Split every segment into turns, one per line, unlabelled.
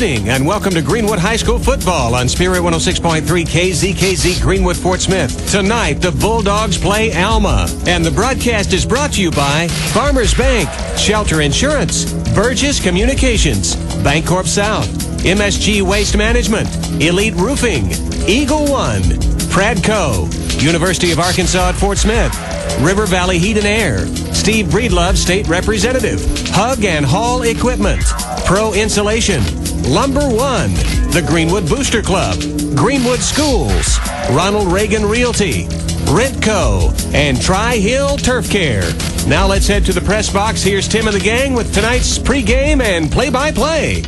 evening, and welcome to Greenwood High School football on Spirit 106.3 KZKZ Greenwood, Fort Smith. Tonight, the Bulldogs play Alma, and the broadcast is brought to you by Farmers Bank, Shelter Insurance, Burgess Communications, Bancorp South, MSG Waste Management, Elite Roofing, Eagle One, Pradco, University of Arkansas at Fort Smith, River Valley Heat and Air, Steve Breedlove, State Representative, Hug and Haul Equipment, Pro Insulation, Lumber One, the Greenwood Booster Club, Greenwood Schools, Ronald Reagan Realty, Rentco, and Tri-Hill Turf Care. Now let's head to the press box. Here's Tim and the gang with tonight's pregame and play-by-play.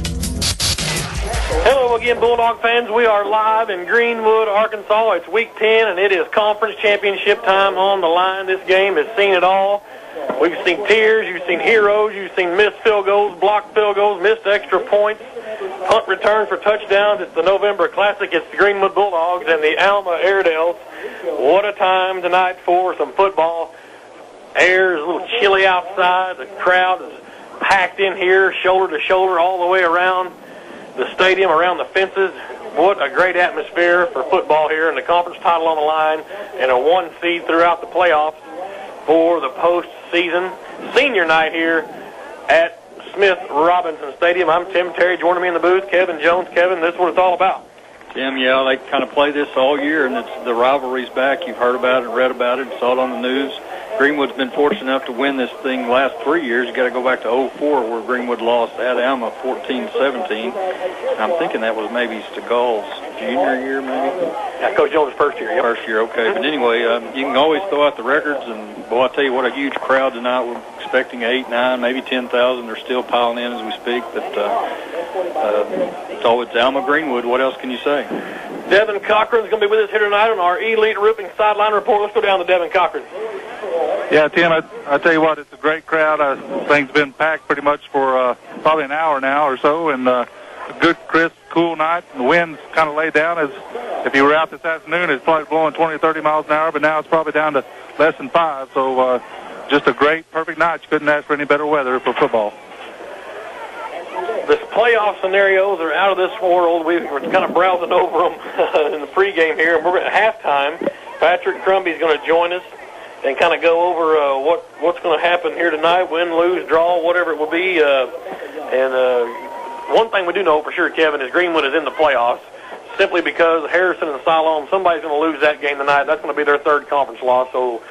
Hello again, Bulldog fans. We are live in Greenwood, Arkansas. It's week 10, and it is conference championship time on the line. This game has seen it all. We've seen tears, you've seen heroes, you've seen missed field goals, blocked field goals, missed extra points, punt returns for touchdowns. It's the November Classic. It's the Greenwood Bulldogs and the Alma Airedales. What a time tonight for some football. Air is a little chilly outside. The crowd is packed in here, shoulder to shoulder, all the way around the stadium, around the fences. What a great atmosphere for football here, and the conference title on the line, and a 1 seed throughout the playoffs for the postseason. Senior night here at Smith Robinson Stadium. I'm Tim Terry. Joining me in the booth, Kevin Jones. Kevin, this is what it's all about.
Tim, yeah, they kind of play this all year, and it's the rivalry's back. You've heard about it, read about it, saw it on the news. Greenwood's been fortunate enough to win this thing the last 3 years. You got to go back to 2004, where Greenwood lost at Alma 14-17. I'm thinking that was maybe Stegall's junior year, maybe.
Yeah, Coach Jones' first year. Yep.
First year, okay. But anyway, you can always throw out the records, and boy, I tell you what, a huge crowd tonight. We're expecting 8, 9, maybe 10,000. They're still piling in as we speak, but so it's Alma Greenwood. What else can you say?
Devin Cochran's going to be with us here tonight on our Elite Roofing Sideline Report. Let's go down to Devin Cochran.
Yeah, Tim, I tell you what, it's a great crowd. Things been packed pretty much for probably an hour now or so, and a good, crisp, cool night. And the wind's kind of laid down. As if you were out this afternoon, it's probably blowing 20 or 30 miles an hour, but now it's probably down to less than 5. So just a great, perfect night. You couldn't ask for any better weather for football.
The playoff scenarios are out of this world. We were kind of browsing over them in the pregame here, and we're at halftime. Patrick Crumby's going to join us and kind of go over what's going to happen here tonight, win, lose, draw, whatever it will be. One thing we do know for sure, Kevin, is Greenwood is in the playoffs simply because Harrison and Siloam, somebody's going to lose that game tonight. That's going to be their third conference loss. So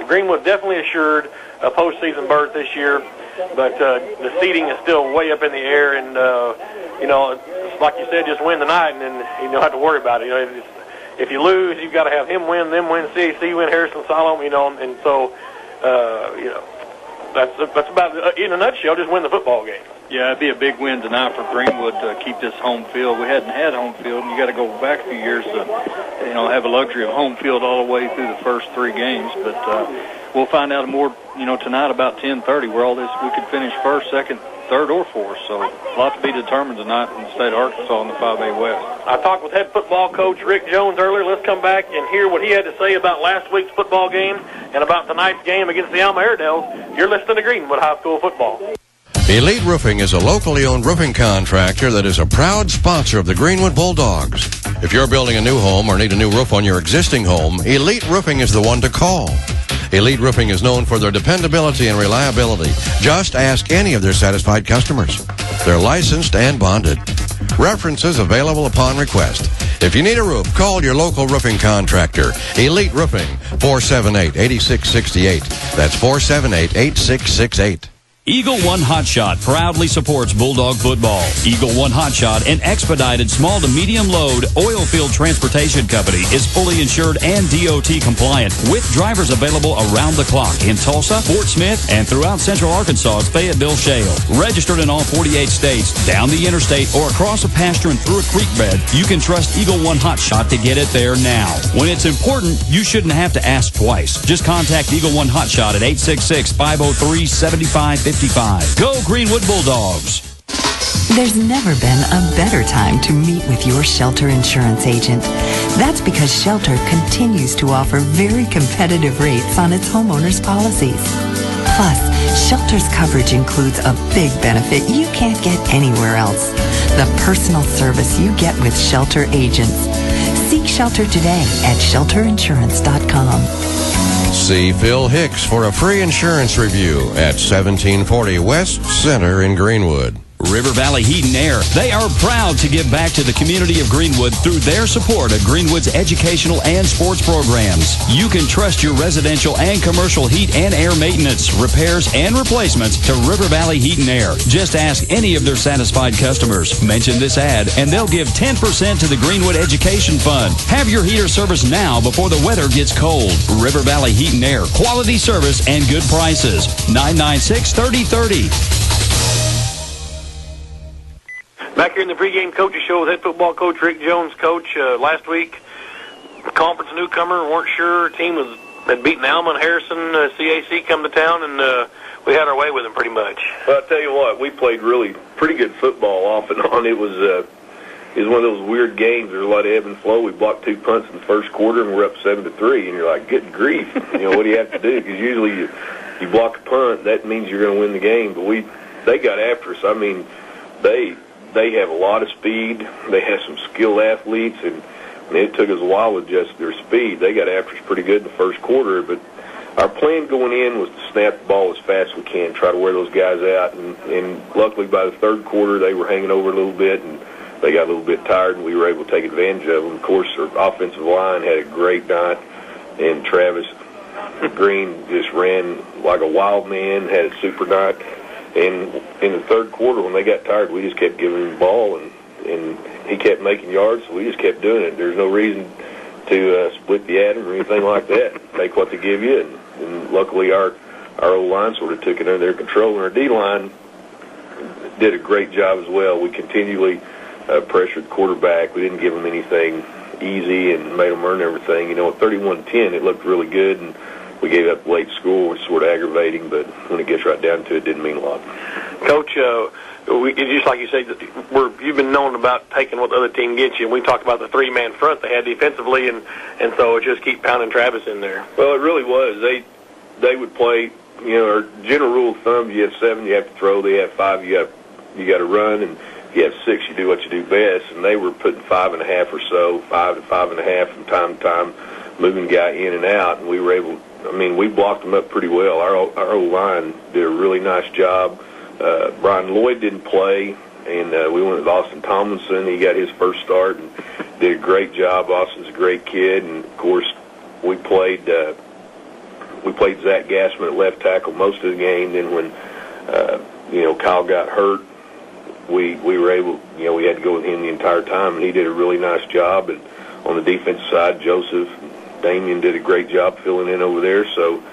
Greenwood definitely assured a postseason berth this year, but the seeding is still way up in the air. And, like you said, just win tonight, and then you don't have to worry about it. If you lose, you've got to have him win, them win, CAC win, Harrison, Siloam, and so, that's about, in a nutshell, just win the football game.
Yeah, it'd be a big win tonight for Greenwood to keep this home field. We hadn't had home field, and you got to go back a few years to, have a luxury of home field all the way through the first 3 games. But we'll find out more, tonight about 10:30 where all this we could finish first, second, third, or fourth. So a lot to be determined tonight in the state of Arkansas in the 5A West.
I talked with head football coach Rick Jones earlier. Let's come back and hear what he had to say about last week's football game and about tonight's game against the Alma Airedales. You're listening to Greenwood High School football.
Elite Roofing is a locally owned roofing contractor that is a proud sponsor of the Greenwood Bulldogs. If you're building a new home or need a new roof on your existing home, Elite Roofing is the one to call. Elite Roofing is known for their dependability and reliability. Just ask any of their satisfied customers. They're licensed and bonded. References available upon request. If you need a roof, call your local roofing contractor. Elite Roofing, 478-8668. That's 478-8668.
Eagle One Hotshot proudly supports Bulldog football. Eagle One Hotshot, an expedited small to medium load oil field transportation company, is fully insured and DOT compliant with drivers available around the clock in Tulsa, Fort Smith, and throughout central Arkansas's Fayetteville Shale. Registered in all 48 states, down the interstate, or across a pasture and through a creek bed, you can trust Eagle One Hotshot to get it there now. When it's important, you shouldn't have to ask twice. Just contact Eagle One Hotshot at 866-503-7555. Go Greenwood Bulldogs.
There's never been a better time to meet with your Shelter insurance agent. That's because Shelter continues to offer very competitive rates on its homeowners policies. Plus, Shelter's coverage includes a big benefit you can't get anywhere else. the personal service you get with Shelter agents. Seek Shelter today at shelterinsurance.com.
See Phil Hicks for a free insurance review at 1740 West Center in Greenwood.
River Valley Heat and Air, they are proud to give back to the community of Greenwood through their support of Greenwood's educational and sports programs. You can trust your residential and commercial heat and air maintenance, repairs, and replacements to River Valley Heat and Air. Just ask any of their satisfied customers. Mention this ad, and they'll give 10% to the Greenwood Education Fund. Have your heater serviced now before the weather gets cold. River Valley Heat and Air, quality service and good prices. 996-3030.
Back here in the pregame coaches show with head football coach Rick Jones. Coach, last week, conference newcomer, weren't sure. Team had beaten Alma and Harrison. CAC come to town, and we had our way with them pretty much.
Well, I'll tell you what, we played really pretty good football off and on. It was one of those weird games. There's a lot of ebb and flow. We blocked 2 punts in the first quarter, and we're up 7-3, and you're like, good grief. What do you have to do? Because usually you block a punt, that means you're going to win the game. But they got after us. I mean, they have a lot of speed. They have some skilled athletes, and it took us a while with just their speed. They got after us pretty good in the first quarter, but our plan going in was to snap the ball as fast as we can, try to wear those guys out, and luckily by the third quarter they were hanging over a little bit, and they got a little bit tired, and we were able to take advantage of them. Of course, our offensive line had a great night, and Travis Green just ran like a wild man, had a super night. And in the third quarter, when they got tired, we just kept giving him the ball, and he kept making yards, so we just kept doing it. There's no reason to split the atom or anything like that. Take what they give you, and luckily our O-line sort of took it under their control, and our D-line did a great job as well. We continually pressured the quarterback. We didn't give them anything easy and made them earn everything. At 31-10, it looked really good, and we gave up late score, which is sort of aggravating, but when it gets right down to it, it didn't mean a lot.
Coach, just like you said, you've been known about taking what the other team gets you, and we talked about the three-man front they had defensively, and so it just keep pounding Travis in there.
Well, it really was. They would play, our general rule of thumb, you have 7, you have to throw. They have 5, you got to run, and if you have 6, you do what you do best, and they were putting 5.5 or so, 5 to 5.5 from time to time, moving guy in and out, and we were able. We blocked them up pretty well. Our O-line did a really nice job. Brian Lloyd didn't play, and we went with Austin Tomlinson. He got his first start and did a great job. Austin's a great kid, and of course we played Zach Gassman at left tackle most of the game. Then when Kyle got hurt, we were able, we had to go with him the entire time, and he did a really nice job. And on the defensive side, Joseph Damien did a great job filling in over there. So,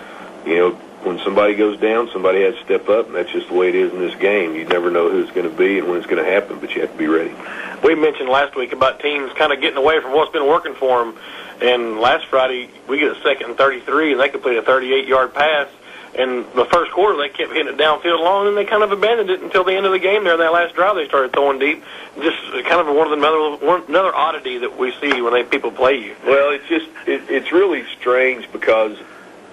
when somebody goes down, somebody has to step up, and that's just the way it is in this game. You never know who it's going to be and when it's going to happen, but you have to be ready.
We mentioned last week about teams kind of getting away from what's been working for them, and last Friday we get a 2nd and 33, and they complete a 38-yard pass. And the first quarter, they kept hitting it downfield long, and they kind of abandoned it until the end of the game there. That last drive, they started throwing deep. Just kind of another oddity that we see when people play you.
Well, it's really strange because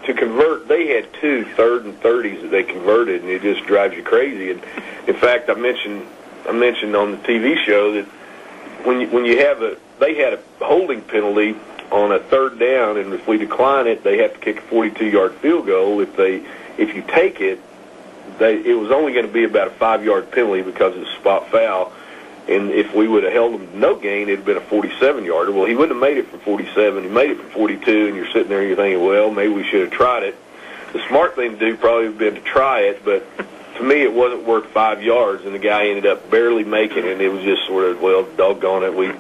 to convert, they had 2 3rd and 30s that they converted, and it just drives you crazy. And in fact, I mentioned on the TV show that when you have they had a holding penalty on a 3rd down, and if we decline it, they have to kick a 42-yard field goal. If you take it, it was only going to be about a 5-yard penalty because it's a spot foul. And if we would have held him to no gain, it would have been a 47-yarder. Well, he wouldn't have made it for 47. He made it for 42, and you're sitting there and you're thinking, well, maybe we should have tried it. The smart thing to do probably would have been to try it, but to me it wasn't worth 5 yards, and the guy ended up barely making it, and it was just sort of, well, doggone it, we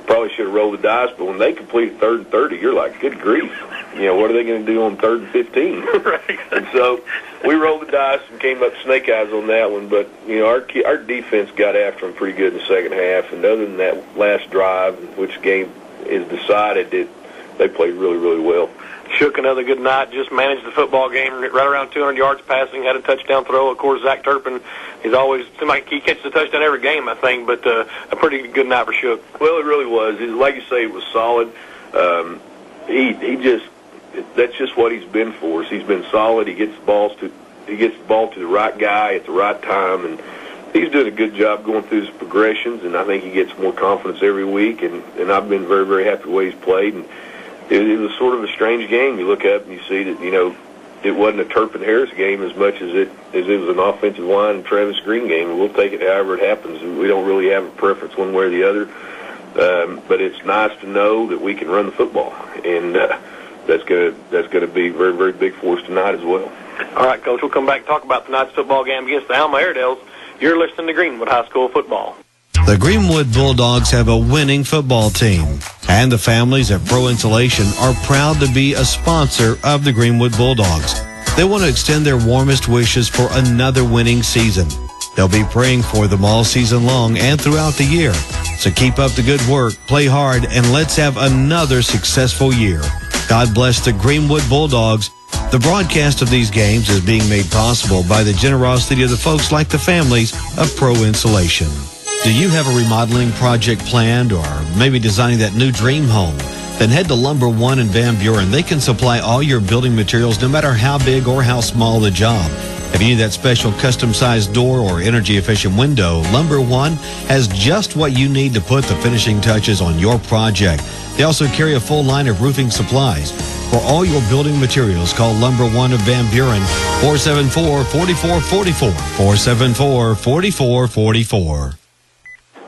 probably should have rolled the dice. But when they completed 3rd and 30, you're like, good grief. What are they going to do on 3rd and 15?
Right.
And so we rolled the dice and came up snake eyes on that one. But, our defense got after them pretty good in the second half. And other than that last drive, which game is decided, they played really, really well.
Shook another good night, just managed the football game right around 200 yards passing, had a touchdown throw. Of course, Zach Turpin is always, he catches a touchdown every game, I think, but a pretty good night for Shook.
Well, it really was. Like you say, it was solid. That's just what he's been for us. He's been solid. He gets the ball to the right guy at the right time, and he's doing a good job going through his progressions, and I think he gets more confidence every week, and I've been very, very happy with the way he's played. And it was sort of a strange game. You look up and you see that, it wasn't a Turpin Harris game as much as it was an offensive line and Travis Green game, and we'll take it however it happens. We don't really have a preference one way or the other, but it's nice to know that we can run the football, and that's gonna be very, very big for us tonight as well.
All right, Coach, we'll come back and talk about tonight's football game against the Alma Airedales. You're listening to Greenwood High School football.
The Greenwood Bulldogs have a winning football team, and the families at Pro Insulation are proud to be a sponsor of the Greenwood Bulldogs. They want to extend their warmest wishes for another winning season. They'll be praying for them all season long and throughout the year. So keep up the good work, play hard, and let's have another successful year. God bless the Greenwood Bulldogs. The broadcast of these games is being made possible by the generosity of the folks like the families of Pro Insulation. Do you have a remodeling project planned or maybe designing that new dream home? Then head to Lumber One in Van Buren. They can supply all your building materials no matter how big or how small the job. If you need that special custom-sized door or energy-efficient window, Lumber One has just what you need to put the finishing touches on your project. They also carry a full line of roofing supplies. For all your building materials, call Lumber One of Van Buren, 474-4444, 474-4444.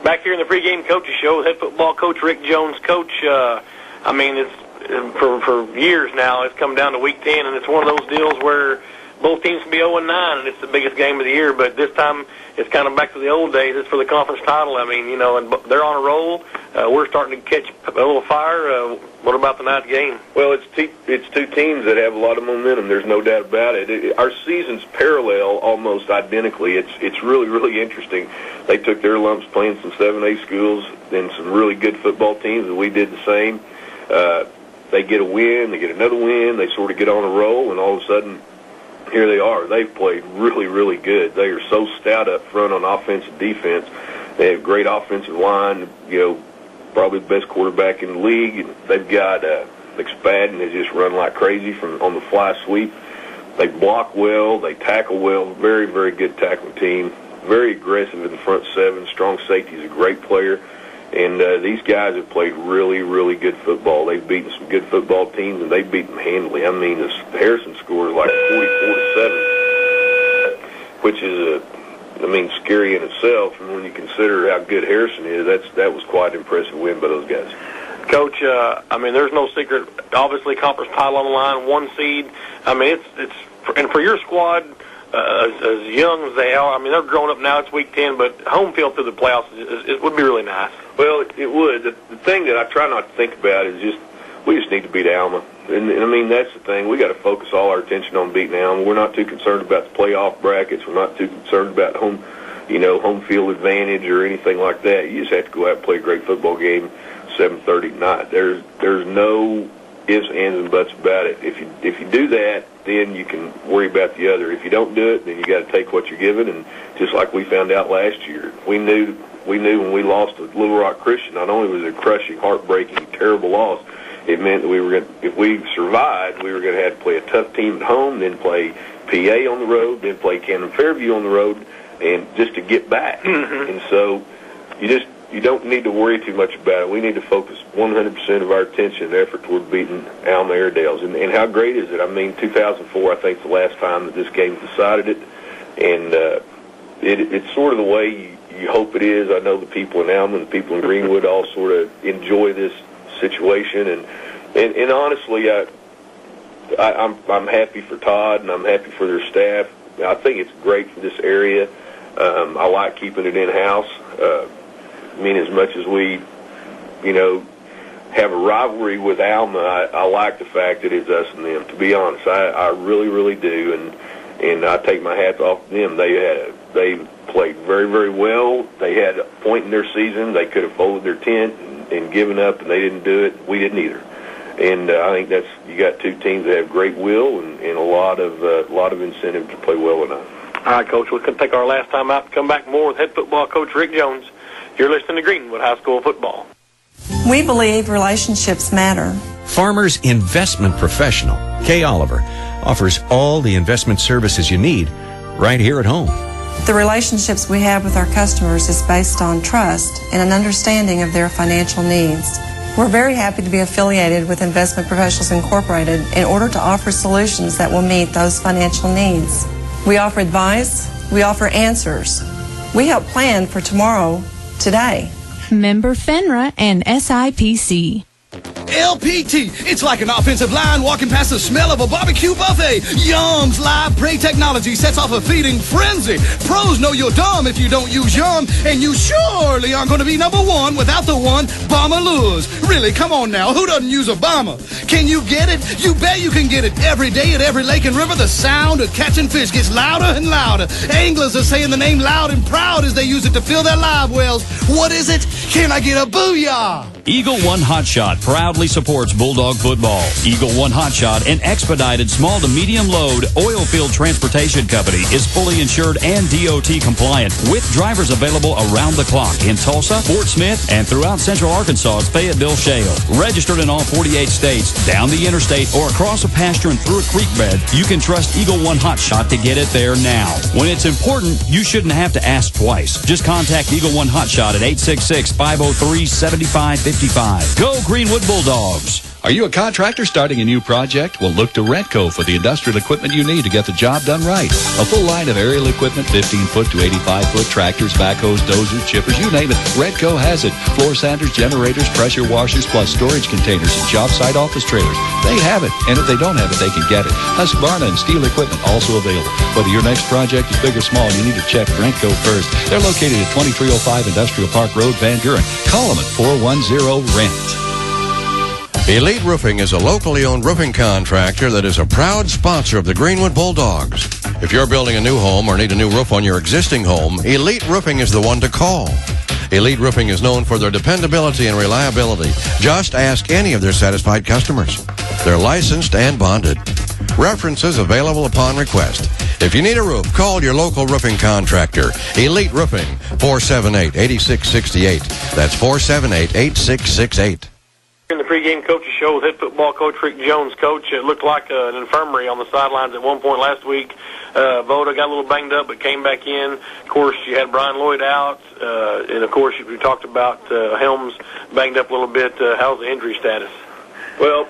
Back here in the pregame coaches show with head football coach Rick Jones. Coach, it's for years now, it's come down to week 10, and it's one of those deals where both teams can be 0-9, and it's the biggest game of the year. But this time, it's kind of back to the old days. It's for the conference title. And they're on a roll. We're starting to catch a little fire. What about tonight's game?
Well, it's two teams that have a lot of momentum. There's no doubt about it. Our seasons parallel almost identically. It's really, really interesting. They took their lumps playing some 7A schools and some really good football teams, and we did the same. They get a win, they get another win, they sort of get on a roll, and all of a sudden, here they are. They've played really, really good. They are so stout up front on offense and defense. They have great offensive line, probably the best quarterback in the league. And they've got McSpadden has just run like crazy on the fly sweep. They block well. They tackle well. Very, very good tackling team. Very aggressive in the front seven. Strong safety is a great player. And these guys have played really, really good football. They've beaten some good football teams, and they've beaten them handily. I mean, Harrison scores like 44-7, which is scary in itself. And when you consider how good Harrison is, that was quite an impressive win by those guys.
Coach, there's no secret. Obviously, conference title on the line, 1 seed. It's for your squad. As young as they are, they're growing up now. It's week 10, but home field through the playoffs it would be really nice.
Well, it would. The thing that I try not to think about is we just need to beat Alma, and that's the thing. We got to focus all our attention on beating Alma. We're not too concerned about the playoff brackets. We're not too concerned about home field advantage or anything like that. You just have to go out and play a great football game, 7:30 tonight. There's no ifs, ands, and buts about it. If you do that, then you can worry about the other. If you don't do it, then you got to take what you're given. And just like we found out last year, we knew when we lost to Little Rock Christian, not only was it a crushing, heartbreaking, terrible loss, it meant that if we survived, we were going to have to play a tough team at home, then play PA on the road, then play Camden Fairview on the road, and just to get back. Mm-hmm. And so you don't need to worry too much about it. We need to focus 100% of our attention and effort toward beating Alma Airedales. And how great is it? 2004, I think, is the last time that this game decided it. And it's sort of the way you hope it is. I know the people in Alma and the people in Greenwood all sort of enjoy this situation. And honestly, I'm happy for Todd, and I'm happy for their staff. I think it's great for this area. I like keeping it in-house. As much as we, have a rivalry with Alma, I like the fact that it's us and them. To be honest, I really, really do, and I take my hats off to them. They played very, very well. They had a point in their season. They could have folded their tent and given up, and they didn't do it. We didn't either. And I think you got two teams that have great will and a lot of incentive to play well tonight.
All right, Coach, we're going to take our last time out and come back more with head football coach Rick Jones. You're listening to Greenwood High School football.
We believe relationships matter.
Farmers Investment Professional, Kay Oliver, offers all the investment services you need right here at home.
The relationships we have with our customers is based on trust and an understanding of their financial needs. We're very happy to be affiliated with Investment Professionals Incorporated in order to offer solutions that will meet those financial needs. We offer advice, we offer answers. We help plan for tomorrow, today.
Member FINRA and SIPC.
LPT, it's like an offensive line walking past the smell of a barbecue buffet. Yum's live prey technology sets off a feeding frenzy. Pros know you're dumb if you don't use Yum, and you surely aren't going to be number one without the one Bomber Lures. Really, come on now, who doesn't use a bomber? Can you get it? You bet you can get it. Every day at every lake and river, the sound of catching fish gets louder and louder. Anglers are saying the name loud and proud as they use it to fill their live wells. What is it? Can I get a booyah?
Eagle One Hot Shot proudly supports Bulldog football. Eagle One Hot Shot, an expedited small to medium load oil field transportation company, is fully insured and DOT compliant with drivers available around the clock in Tulsa, Fort Smith, and throughout central Arkansas's Fayetteville Shale. Registered in all 48 states, down the interstate, or across a pasture and through a creek bed, you can trust Eagle One Hot Shot to get it there now. When it's important, you shouldn't have to ask twice. Just contact Eagle One Hot Shot at 866-503-7555. Go Greenwood Bulldogs.
Are you a contractor starting a new project? Well, look to Rentco for the industrial equipment you need to get the job done right. A full line of aerial equipment, 15-foot to 85-foot tractors, backhoes, dozers, chippers, you name it. Rentco has it. Floor sanders, generators, pressure washers, plus storage containers and job site office trailers. They have it, and if they don't have it, they can get it. Husqvarna and Steel equipment also available. Whether your next project is big or small, you need to check Rentco first. They're located at 2305 Industrial Park Road, Van Buren. Call them at 410-RENT.
Elite Roofing is a locally owned roofing contractor that is a proud sponsor of the Greenwood Bulldogs. If you're building a new home or need a new roof on your existing home, Elite Roofing is the one to call. Elite Roofing is known for their dependability and reliability. Just ask any of their satisfied customers. They're licensed and bonded. References available upon request. If you need a roof, call your local roofing contractor. Elite Roofing, 478-8668. That's 478-8668.
In the pregame coaches show with head football coach Rick Jones. Coach, it looked like an infirmary on the sidelines at one point last week. Voda got a little banged up but came back in. Of course, you had Brian Lloyd out. And, of course, we talked about Helms banged up a little bit. How's the injury status?
Well,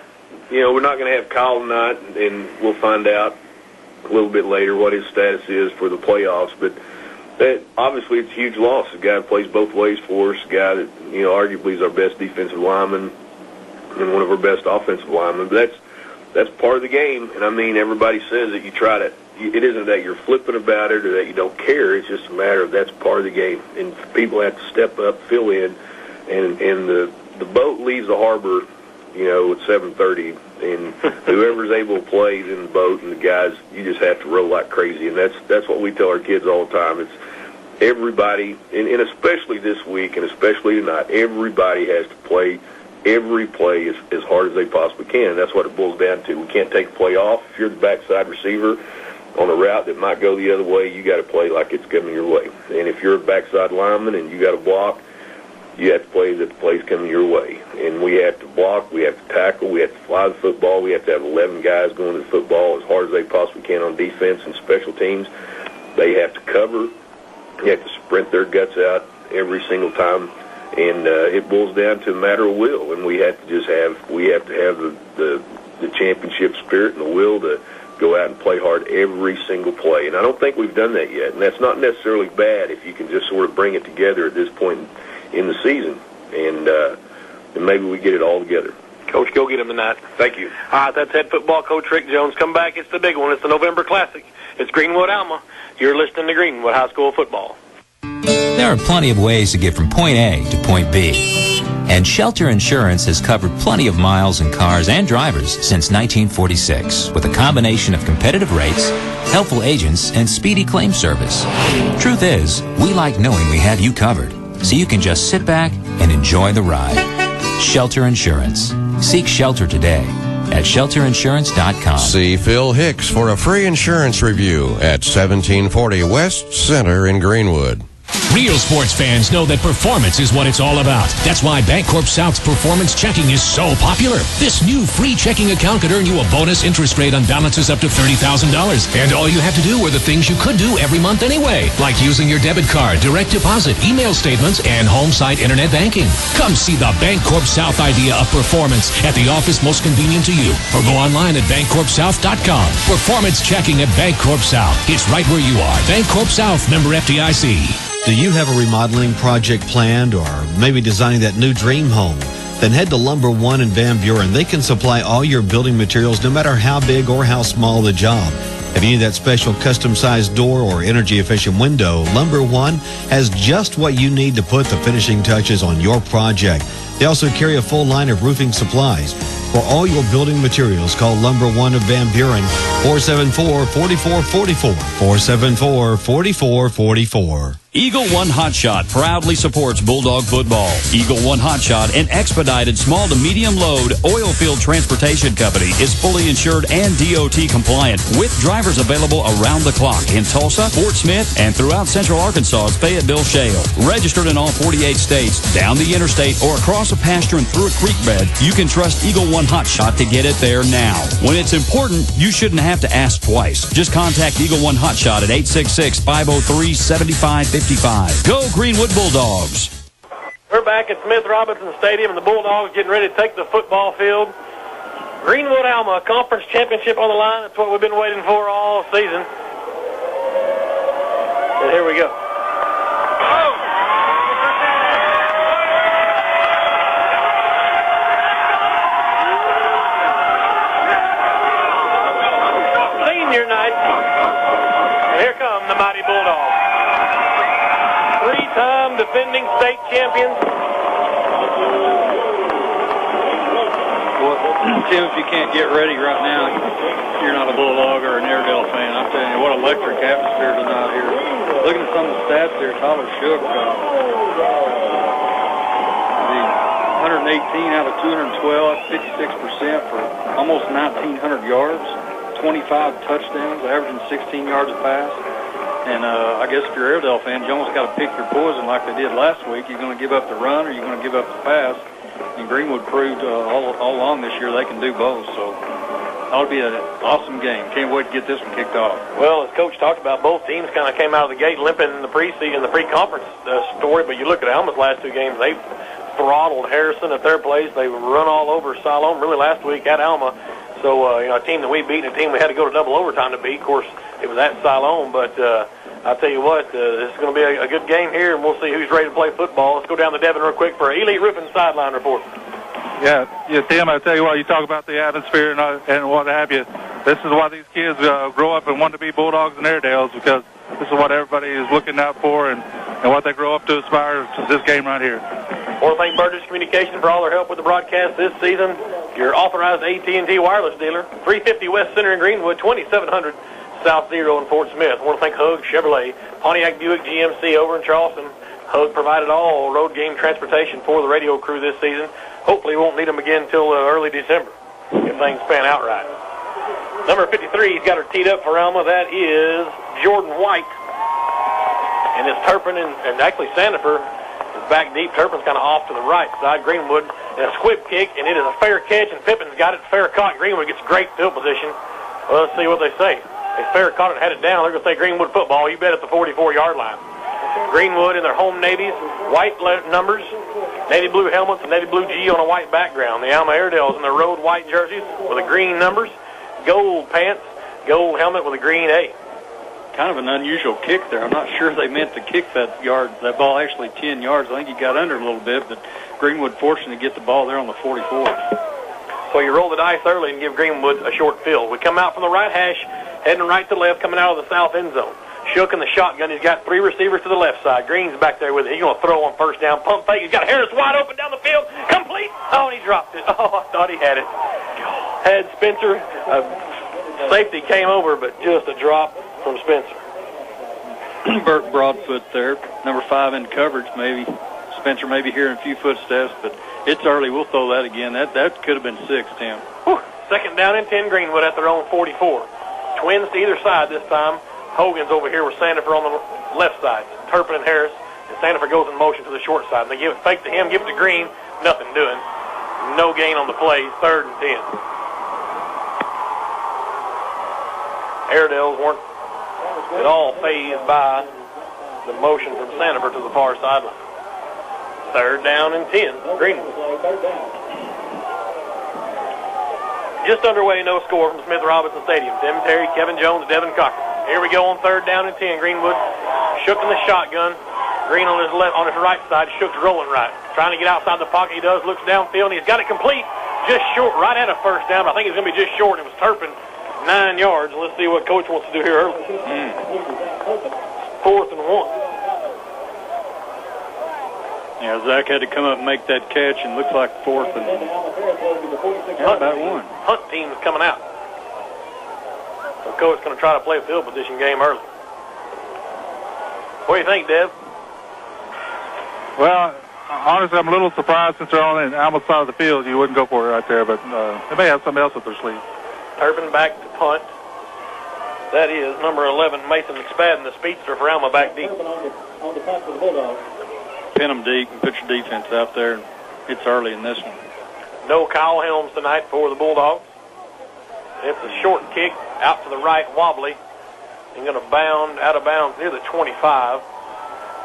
you know, we're not going to have Kyle tonight, and we'll find out a little bit later what his status is for the playoffs. But that, obviously it's a huge loss. A guy that plays both ways for us, a guy that, you know, arguably is our best defensive lineman and one of our best offensive linemen. But that's part of the game. And, I mean, everybody says that you try to – it isn't that you're flippant about it or that you don't care. It's just a matter of that's part of the game. And people have to step up, fill in, and the boat leaves the harbor, you know, at 7:30, and whoever's able to play is in the boat, and the guys, you just have to row like crazy. And that's what we tell our kids all the time. It's everybody, and especially this week and especially tonight, everybody has to play every play as hard as they possibly can. That's what it boils down to. We can't take a play off. If you're the backside receiver on a route that might go the other way, you got to play like it's coming your way. And if you're a backside lineman and you got to block, you have to play that the play's coming your way. And we have to block, we have to tackle, we have to fly the football, we have to have 11 guys going to the football as hard as they possibly can on defense and special teams. They have to cover. You have to sprint their guts out every single time. And it boils down to a matter of will, and we have to have the championship spirit and the will to go out and play hard every single play. And I don't think we've done that yet, and that's not necessarily bad if you can just sort of bring it together at this point in the season, and maybe we get it all together.
Coach, go get him tonight.
Thank you.
All right, that's head football coach Rick Jones. Come back. It's the big one. It's the November Classic. It's Greenwood Alma. You're listening to Greenwood High School Football.
There are plenty of ways to get from point A to point B. And Shelter Insurance has covered plenty of miles in cars and drivers since 1946 with a combination of competitive rates, helpful agents, and speedy claim service. Truth is, we like knowing we have you covered, so you can just sit back and enjoy the ride. Shelter Insurance. Seek shelter today at shelterinsurance.com.
See Phil Hicks for a free insurance review at 1740 West Center in Greenwood.
Real sports fans know that performance is what it's all about. That's why Bancorp South's performance checking is so popular. This new free checking account could earn you a bonus interest rate on balances up to $30,000. And all you have to do are the things you could do every month anyway, like using your debit card, direct deposit, email statements, and home site internet banking. Come see the Bancorp South idea of performance at the office most convenient to you, or go online at bancorpsouth.com. Performance checking at Bancorp South. It's right where you are. Bancorp South, member FDIC.
Do you have a remodeling project planned or maybe designing that new dream home? Then head to Lumber One in Van Buren. They can supply all your building materials no matter how big or how small the job. If you need that special custom-sized door or energy-efficient window, Lumber One has just what you need to put the finishing touches on your project. They also carry a full line of roofing supplies. For all your building materials, call Lumber One of Van Buren, 474-4444, 474-4444.
Eagle One Hot Shot proudly supports Bulldog football. Eagle One Hot Shot, an expedited small to medium load oil field transportation company, is fully insured and DOT compliant with drivers available around the clock in Tulsa, Fort Smith, and throughout Central Arkansas's Fayetteville Shale. Registered in all 48 states, down the interstate, or across a pasture and through a creek bed, you can trust Eagle One Hot Shot to get it there now. When it's important, you shouldn't have to ask twice. Just contact Eagle One Hot Shot at 866-503-7555. Go Greenwood Bulldogs.
We're back at Smith Robinson Stadium, and the Bulldogs getting ready to take the football field. Greenwood Alma, conference championship on the line. That's what we've been waiting for all season. And here we go. Senior night. And here come the mighty Bulldogs. Three-time defending state champions.
Well, Tim, if you can't get ready right now, you're not a Bulldog or an Airedale fan. I'm telling you, what electric atmosphere tonight here. Looking at some of the stats there, Tyler Shook, 118 out of 212, that's 56% for almost 1,900 yards, 25 touchdowns, averaging 16 yards a pass. And I guess if you're an Airedale fan, you almost got to pick your poison like they did last week. You're going to give up the run or you're going to give up the pass. And Greenwood proved all along this year they can do both. So that'll be an awesome game. Can't wait to get this one kicked off.
Well, as Coach talked about, both teams kind of came out of the gate limping in the preseason, the pre-conference story. But you look at Alma's last two games, they throttled Harrison at their place. They run all over Siloam really last week at Alma. So, a team that we beat and a team we had to go to double overtime to beat. Of course, it was at Siloam, but I'll tell you what, this is going to be a good game here, and we'll see who's ready to play football. Let's go down to Devin real quick for Elite Roofing sideline report.
Yeah, Tim, I tell you what, you talk about the atmosphere and what have you. This is why these kids grow up and want to be Bulldogs and Airedales, because this is what everybody is looking out for and what they grow up to aspire to this game right here.
I want to thank Burgess Communications for all their help with the broadcast this season. Your authorized AT&T wireless dealer, 350 West Center in Greenwood, 2700 South Zero in Fort Smith. I want to thank Hug Chevrolet, Pontiac Buick GMC over in Charleston. Hug provided all road game transportation for the radio crew this season. Hopefully we won't need them again until early December if things pan out right. Number 53, he's got her teed up for Alma. That is Jordan White. And it's Turpin and actually Sandifer is back deep. Turpin's kind of off to the right side. Greenwood and a squib kick, and it is a fair catch, and Pippin's got it fair caught. Greenwood gets great field position. Well, let's see what they say. If fair caught it and had it down, they're going to say Greenwood football. You bet at the 44-yard line. Greenwood in their home navies, white numbers, navy blue helmets, and navy blue G on a white background. The Alma Airedales in their road white jerseys with the green numbers, gold pants, gold helmet with a green A.
Kind of an unusual kick there. I'm not sure they meant to kick that ball actually 10 yards. I think he got under a little bit, but Greenwood fortunate to get the ball there on the 44.
So you roll the dice early and give Greenwood a short field. We come out from the right hash, heading right to left, coming out of the south end zone. Shook in the shotgun. He's got three receivers to the left side. Green's back there with it. He's going to throw on first down. Pump fake. He's got Harris wide open down the field. Complete. Oh, and he dropped it. Oh, I thought he had it. Had Spencer. Safety came over, but just a drop from Spencer.
Burt Broadfoot there. Number 5 in coverage, maybe. Spencer may be hearing a few footsteps, but it's early. We'll throw that again. That could have been 6, Tim.
Whew. Second down and 10, Greenwood at their own 44. Twins to either side this time. Hogan's over here with Sandifer on the left side. Turpin and Harris And Sanford goes in motion to the short side. And they give it fake to him, give it to Green. Nothing doing. No gain on the play. 3rd and 10. Airedales weren't at all fazed by the motion from Sanford to the far sideline. 3rd down and 10. Greenwood. Just underway, no score from Smith Robinson Stadium. Tim Terry, Kevin Jones, Devin Cochran. Here we go on 3rd down and 10. Greenwood shook in the shotgun. Green on his left, on his right side. Shook's rolling right. Trying to get outside the pocket. He does. Looks downfield, and he's got it complete. Just short. Right at a 1st down. I think it's going to be just short. It was Turpin, 9 yards. Let's see what Coach wants to do here early. 4th and 1.
Yeah, Zach had to come up and make that catch, and looks like 4th and about 1.
Hunt team is coming out. So Coach going to try to play a field position game early. What do you think, Deb?
Well, honestly, I'm a little surprised since they're on the Alma side of the field. You wouldn't go for it right there, but they may have something else up their sleeve.
Turpin back to punt. That is number 11, Mason McSpadden, the speedster for Alma, back deep.
Pin them deep and put your defense out there. It's early in this one.
No Kyle Helms tonight for the Bulldogs. It's a short kick out to the right, wobbly, and going to bound out of bounds near the 25.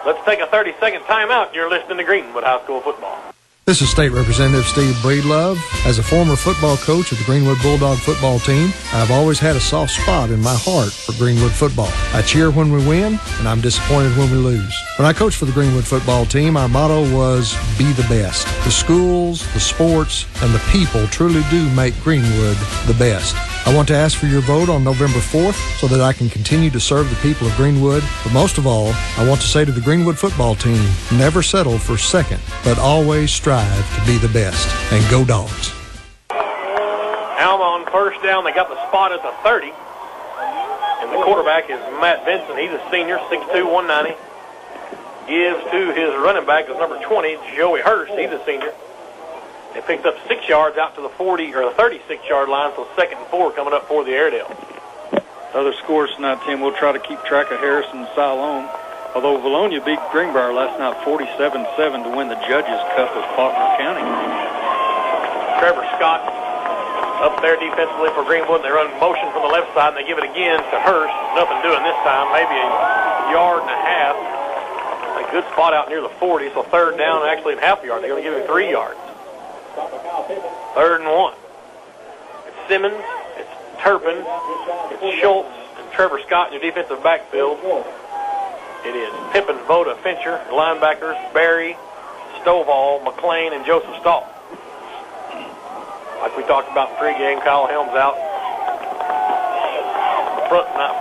Let's take a 30-second timeout. You're listening to Greenwood High School football.
This is State Representative Steve Breedlove. As a former football coach of the Greenwood Bulldog football team, I've always had a soft spot in my heart for Greenwood football. I cheer when we win, and I'm disappointed when we lose. When I coached for the Greenwood football team, our motto was, be the best. The schools, the sports, and the people truly do make Greenwood the best. I want to ask for your vote on November 4th so that I can continue to serve the people of Greenwood. But most of all, I want to say to the Greenwood football team, never settle for second, but always strive to be the best. And go Dogs.
Alma on 1st down. They got the spot at the 30. And the quarterback is Matt Benson. He's a senior, 6'2", 190. Gives to his running back, is number 20, Joey Hurst. He's a senior. They picked up 6 yards out to the 40 or the 36-yard line, so 2nd and 4 coming up for the Airedale.
Other scores tonight, Tim, we'll try to keep track of Harrison and Siloam. Although Valonia beat Greenbrier last night 47-7 to win the Judges Cup with Faulkner County.
Trevor Scott up there defensively for Greenwood. They run motion from the left side, and they give it again to Hurst. Nothing doing this time, maybe a yard and a half. A good spot out near the 40, so 3rd down, actually in half a yard. They're going to give him 3 yards. 3rd and 1. It's Simmons, it's Turpin, it's Schultz, and Trevor Scott in your defensive backfield. It is Pippin, Voda, Fincher, the linebackers, Barry, Stovall, McLean, and Joseph Stahl. Like we talked about in pregame, Kyle Helms out.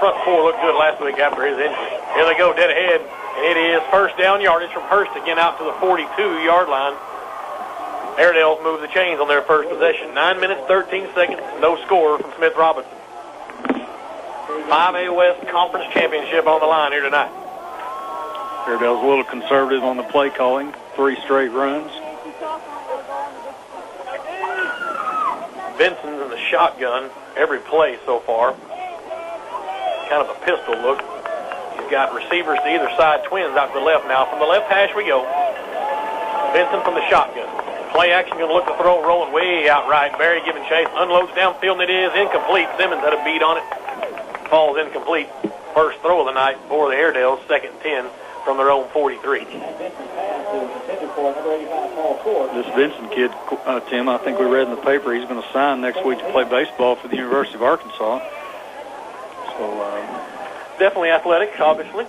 Front 4 looked good last week after his injury. Here they go, dead ahead, and it is 1st down yardage from Hurst again out to the 42-yard line. Airedales move the chains on their first possession. 9 minutes, 13 seconds, no score from Smith Robinson. 5A West Conference Championship on the line here tonight.
Airedale's a little conservative on the play calling. 3 straight runs.
Benson's in the shotgun every play so far. Kind of a pistol look. He's got receivers to either side, twins out to the left now. From the left hash we go. Benson from the shotgun. Play action, going to look to throw, rolling way out right. Barry giving chase, unloads downfield, and it is incomplete. Simmons had a beat on it. Falls incomplete. First throw of the night for the Airedales, 2nd and 10 from their own 43.
This Benson kid, Tim, I think we read in the paper he's going to sign next week to play baseball for the University of Arkansas. So
definitely athletic, obviously.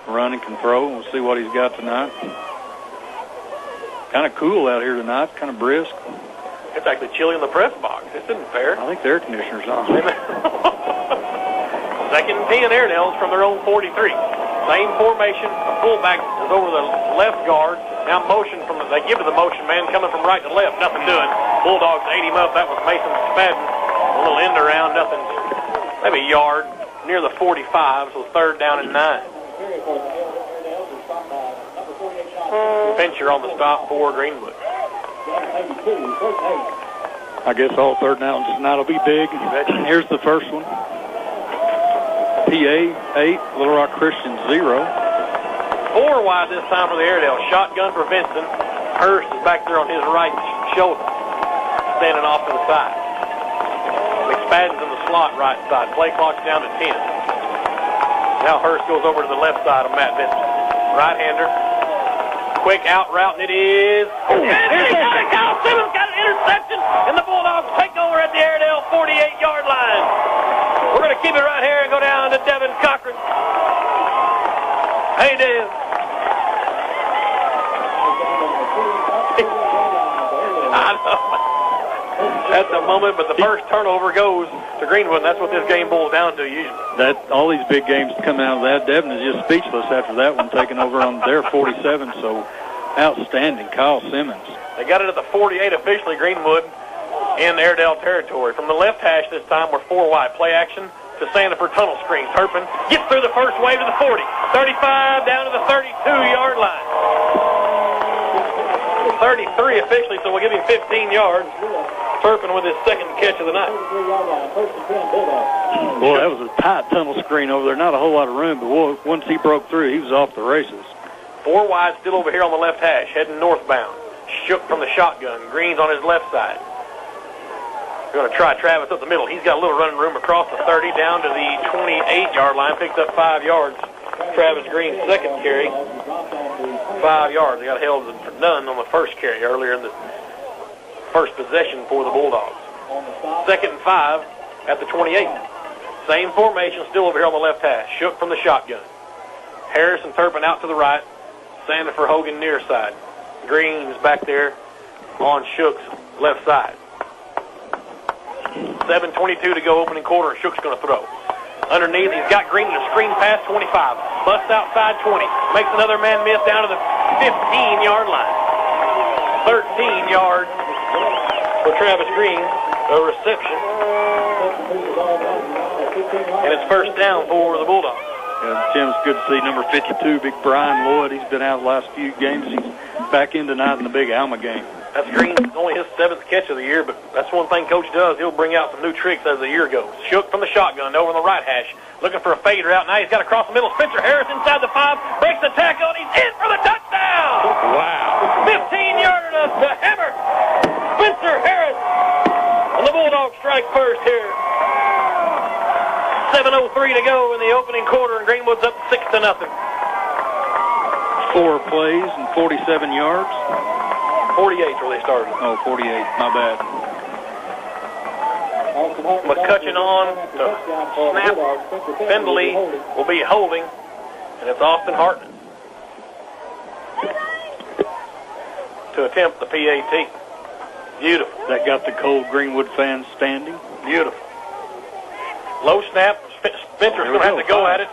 Run and can throw. We'll see what he's got tonight. Kind of cool out here tonight, kind of brisk.
It's actually chilly in the press box. This isn't fair.
I think the air conditioner's on.
2nd and 10 Airedales from their own 43. Same formation. The fullback is over the left guard. Now motion from they give it the motion man coming from right to left. Nothing doing. Bulldogs ate him up. That was Mason Spadden. A little end around. Nothing. Maybe a yard near the 45. So 3rd down and 9. Fincher on the stop for Greenwood.
I guess all 3rd downs tonight will be big. Here's the first one. PA 8, Little Rock Christian 0.
4 wide this time for the Airedale. Shotgun for Vincent. Hurst is back there on his right shoulder, standing off to the side. McSpadden's in the slot right side. Play clock's down to 10. Now Hurst goes over to the left side of Matt Vincent. Right-hander. Quick out route, and it is. And he's got it. Kyle Simmons got an interception, and the Bulldogs take over at the Airedale 48-yard line. We're going to keep it right here and go down to Devin Cochran. Hey, Dev. I know. At the moment, but the first turnover goes to Greenwood, and that's what this game boils down to usually.
All these big games coming out of that. Devin is just speechless after that one, taking over on their 47. So outstanding, Kyle Simmons.
They got it at the 48 officially, Greenwood in Airedale territory. From the left hash this time, we're 4 wide. Play action to Sandiford tunnel screen. Turpin gets through the first wave to the 40. 35 down to the 32-yard line. 33 officially, so we'll give him 15 yards. Turpin with his second catch of the night.
Boy, that was a tight tunnel screen over there. Not a whole lot of room, but once he broke through, he was off the races.
4 wide still over here on the left hash, heading northbound. Shook from the shotgun. Green's on his left side. We're going to try Travis up the middle. He's got a little running room across the 30 down to the 28-yard line. Picked up 5 yards. Travis Green's second carry. 5 yards. They got held for none on the first carry earlier in the first possession for the Bulldogs. 2nd and 5 at the 28. Same formation still over here on the left hash. Shook from the shotgun. Harris and Turpin out to the right. Sandifer Hogan near side. Green's back there on Shook's left side. 7:22 to go, opening quarter, and Shook's going to throw. Underneath, he's got Green in a screen pass, 25. Busts outside 20. Makes another man miss down to the 15-yard line. 13 yards for Travis Green, a reception. And it's first down for the Bulldogs.
Yeah, Tim, it's good to see number 52, Big Brian Lloyd. He's been out the last few games. He's back in tonight in the big Alma game.
That's Green's only his 7th catch of the year, but that's one thing Coach does. He'll bring out some new tricks as the year goes. Shook from the shotgun over on the right hash, looking for a fade route. Now he's got across the middle. Spencer Harris inside the 5, breaks the tackle, and he's in for the touchdown!
Wow.
15-yarder to the hammer. Spencer Harris. And the Bulldogs strike first here. 7:03 to go in the opening quarter, and Greenwood's up 6-0.
4 plays and 47 yards.
48 where they started.
Oh, 48. My bad.
McCutcheon on to snap. Findley will be holding, and it's Austin Hartnett to attempt the PAT. Beautiful.
That got the cold Greenwood fans standing.
Beautiful. Low snap. Spencer's going to have to go at it.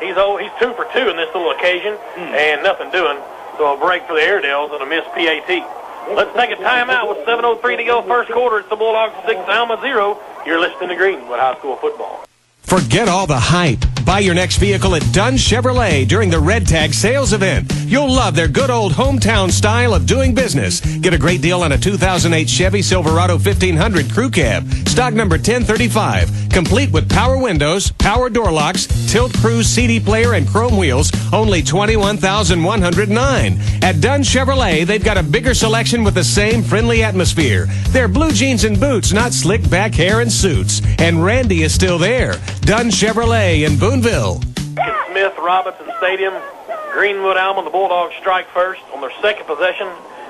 He's 2 for 2 in this little occasion, and nothing doing. So a break for the Airedales and a missed PAT. Let's take a timeout with 7:03 to go first quarter. It's the Bulldogs 6, Alma 0. You're listening to Greenwood High School football.
Forget all the hype. Buy your next vehicle at Dunn Chevrolet during the Red Tag sales event. You'll love their good old hometown style of doing business. Get a great deal on a 2008 Chevy Silverado 1500 Crew Cab, stock number 1035, complete with power windows, power door locks, tilt cruise CD player, and chrome wheels, only $21,109. At Dunn Chevrolet, they've got a bigger selection with the same friendly atmosphere. They're blue jeans and boots, not slick back hair and suits. And Randy is still there. Dunn Chevrolet in Boonville.
Smith Robinson Stadium, Greenwood, Alma, the Bulldogs strike first on their second possession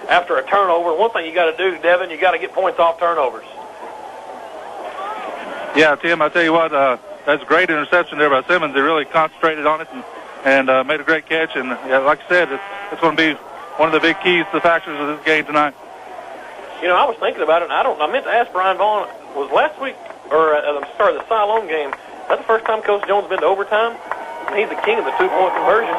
after a turnover. One thing you got to do, Devin, you got to get points off turnovers.
Yeah, Tim, I tell you what, that's a great interception there by Simmons. They really concentrated on it and made a great catch. And yeah, like I said, it's going to be one of the big keys to the factors of this game tonight.
You know, I was thinking about it, and I meant to ask Brian Vaughn, was last week, or the Siloam game, is that the first time Coach Jones been to overtime? He's the king of the 2-point conversion.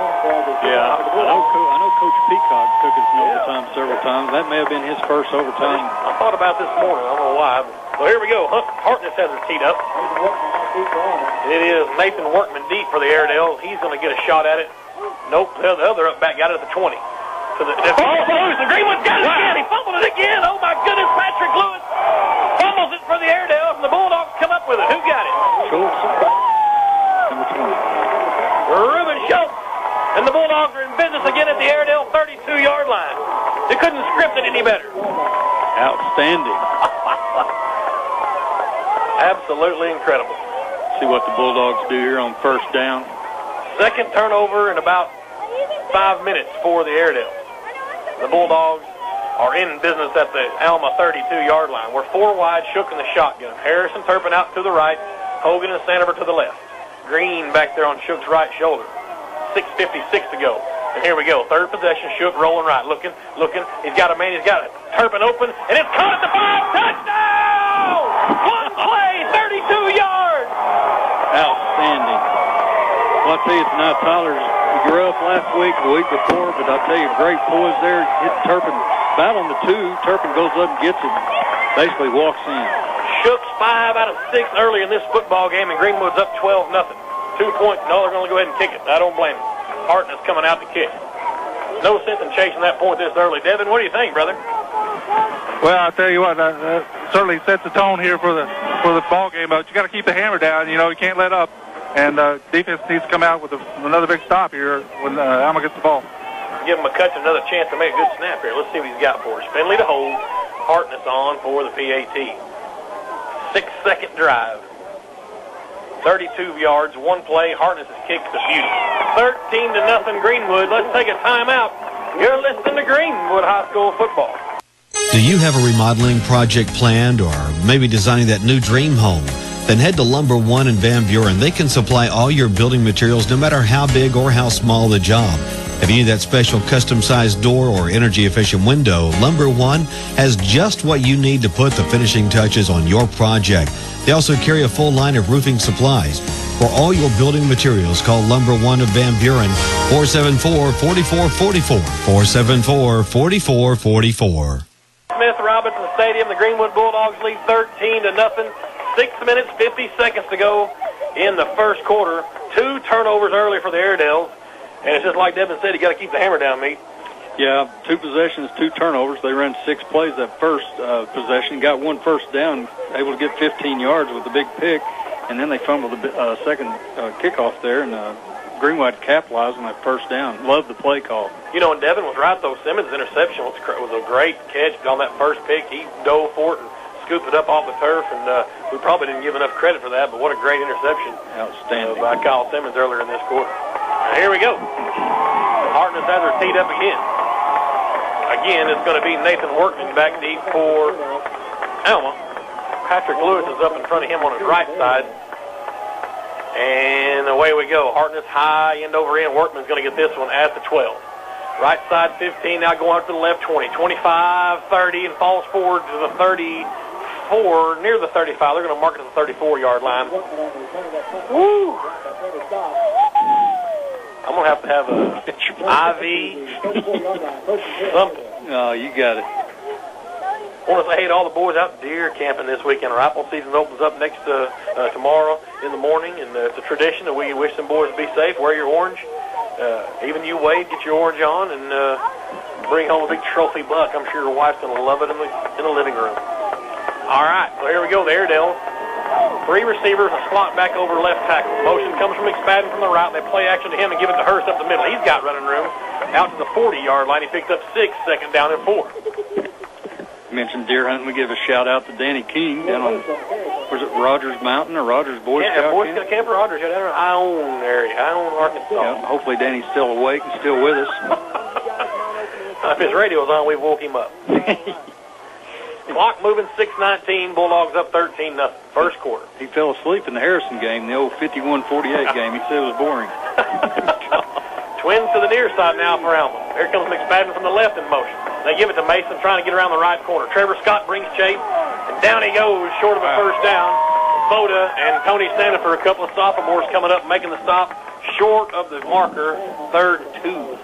Yeah, I know Coach Peacock took us in overtime several times. That may have been his first overtime.
I thought about this morning. I don't know why. Well, here we go. Hartnett has her teed up. It is Nathan Workman deep for the Airedales. He's going to get a shot at it. Nope, the other up back got it at the 20. So the Greenwood's got it again. He fumbled it again. Oh, my goodness, Patrick Lewis fumbles it for the Airedales, and the Bulldogs come up with it. Who got it?
Schultz. Number 20.
Reuben Schultz. And And the Bulldogs are in business again at the Airedale 32-yard line. They couldn't script it any better.
Outstanding.
Absolutely incredible.
See what the Bulldogs do here on first down.
Second turnover in about 5 minutes for the Airedale. The Bulldogs are in business at the Alma 32-yard line. We're 4 wide, Shook in the shotgun. Harrison Turpin out to the right, Hogan and Sandifer to the left. Green back there on Shook's right shoulder. 6:56 to go. And here we go. Third possession, Shook rolling right, looking. He's got a man, he's got it. Turpin open, and it's caught at the 5. Touchdown! One play, 32 yards.
Outstanding. Well, I'll tell you tonight, Tyler's grew up last week, the week before, but I'll tell you, great poise there. Hit Turpin, battle on the 2. Turpin goes up and gets it. Basically walks in.
Shook's 5 out of 6 early in this football game, and Greenwood's up 12-0. 2 points. No, they're going to go ahead and kick it. I don't blame them. Hartnett's coming out to kick. No sense in chasing that point this early. Devin, what do you think, brother?
Well, I'll tell you what, that certainly sets the tone here for the ball game. But you got to keep the hammer down. You know, you can't let up. And defense needs to come out with another big stop here when Alma gets the ball.
Give him another chance to make a good snap here. Let's see what he's got for us. Finley to hold. Hartnett's on for the PAT. 6-second drive. 32 yards, 1 play. Hartnett has kicked the beauty. 13-0 Greenwood. Let's take a timeout. You're listening to Greenwood High School football.
Do you have a remodeling project planned or maybe designing that new dream home? Then head to Lumber One in Van Buren. They can supply all your building materials no matter how big or how small the job. If you need that special custom-sized door or energy-efficient window, Lumber One has just what you need to put the finishing touches on your project. They also carry a full line of roofing supplies. For all your building materials, call Lumber One of Van Buren, 474-4444, 474-4444.
Smith Robinson Stadium, the Greenwood Bulldogs lead 13-0. 6 minutes, 50 seconds to go in the first quarter. 2 turnovers early for the Airedales. And it's just like Devin said, you got to keep the hammer down, Meat.
Yeah, 2 possessions, 2 turnovers. They ran 6 plays that first possession, got 1 first down, able to get 15 yards with a big pick, and then they fumbled the second kickoff there, and Greenwood capitalized on that first down. Loved the play call.
You know, and Devin was right, though. Simmons' interception was a great catch on that first pick. He dove for it and scooped it up off the turf, and we probably didn't give enough credit for that, but what a great interception.
Outstanding.
By Kyle Simmons earlier in this quarter. Now, here we go. Hartnett has her teed up again. Again, it's going to be Nathan Workman back deep for Alma. Patrick Lewis is up in front of him on his right side. And away we go. Hartnett's high, end over end. Workman's going to get this one at the 12. Right side 15, now going up to the left 20. 25, 30, and falls forward to the 34, near the 35. They're going to mark it to the 34-yard line. Woo! I'm going to have a IV something.
Oh, you got it.
I want to say hey to all the boys out deer camping this weekend. Rifle season opens up next tomorrow in the morning, and it's a tradition that we wish them boys to be safe. Wear your orange. Even you, Wade, get your orange on and bring home a big trophy buck. I'm sure your wife's going to love it in the living room. All right, so here we go. The Airedale. 3 receivers, a slot back over left tackle. Motion comes from McSpadden from the right. They play action to him and give it to Hurst up the middle. He's got running room out to the 40-yard line. He picked up 6, second down and 4.
Mentioned deer hunting. We give a shout out to Danny King down on, was it Rogers Mountain or Rogers Boy Scout?
Yeah, Boy Scout Camp Rogers. Yeah, down in Ione area, Ione, Arkansas.
Yeah, hopefully Danny's still awake and still with us.
If his radio's on, we woke him up. Clock moving, 6:19. Bulldogs up 13-0. First quarter.
He fell asleep in the Harrison game, the old 51-48 game. He said it was boring.
Twins to the near side now for Alma. Here comes McSpadden from the left in motion. They give it to Mason trying to get around the right corner. Trevor Scott brings chase, and down he goes, short of a first down. Boda and Tony Sandifer, a couple of sophomores coming up, making the stop, short of the marker, 3rd and 2.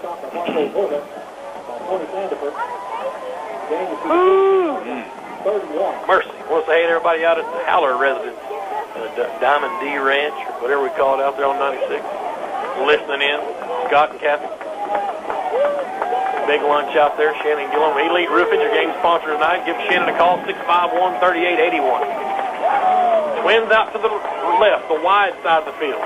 Mercy. I want to say hey to everybody out at the Howler residence, Diamond D Ranch, or whatever we call it out there on 96. Listening in, Scott and Kathy. Big lunch out there, Shannon Gillum. Elite Roofing, your game sponsor tonight. Give Shannon a call, 651-3881. Twins out to the left, the wide side of the field.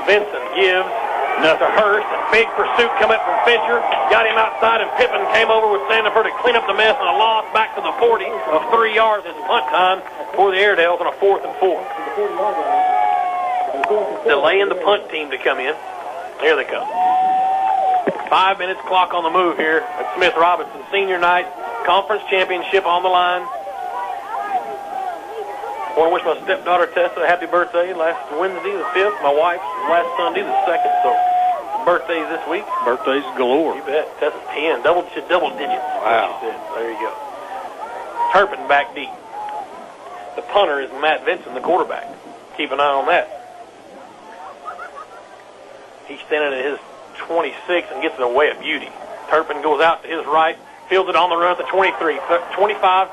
Vincent gives To Hurst. Big pursuit coming from Fincher. Got him outside, and Pippin came over with Sandifer to clean up the mess, and a loss back to the 40 of 3 yards. It's punt time for the Airedales on a 4th and 4. Delaying the punt team to come in. Here they come. 5 minutes clock on the move here at Smith Robinson Senior Night. Conference championship on the line. I want to wish my stepdaughter Tessa a happy birthday last Wednesday the 5th. My wife's last Sunday the 2nd. So birthdays this week.
Birthdays galore.
You bet. Tessa's 10. Double digits.
Wow.
There you go. Turpin back deep. The punter is Matt Vinson, the quarterback. Keep an eye on that. He's standing at his 26 and gets it away at beauty. Turpin goes out to his right, fields it on the run at the 23, 25,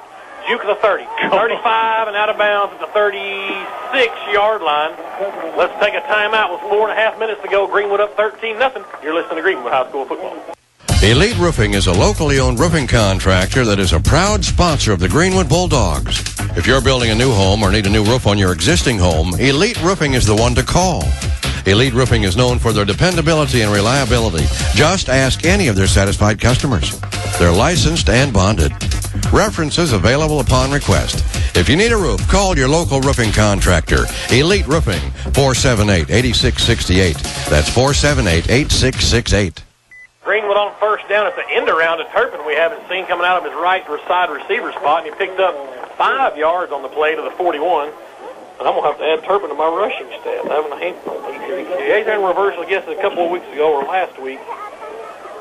juke at the 30, 35 and out of bounds at the 36-yard line. Let's take a timeout with 4.5 minutes to go. Greenwood up 13-0. You're listening to Greenwood High School Football.
Elite Roofing is a locally owned roofing contractor that is a proud sponsor of the Greenwood Bulldogs. If you're building a new home or need a new roof on your existing home, Elite Roofing is the one to call. Elite Roofing is known for their dependability and reliability. Just ask any of their satisfied customers. They're licensed and bonded. References available upon request. If you need a roof, call your local roofing contractor. Elite Roofing, 478-8668. That's 478-8668.
Greenwood on first down at the end around to Turpin. We haven't seen coming out of his right side receiver spot, and he picked up 5 yards on the play to the 41. And I'm going to have to add Turpin to my rushing stat. I haven't he's in reversal, I guess, a couple of weeks ago or last week.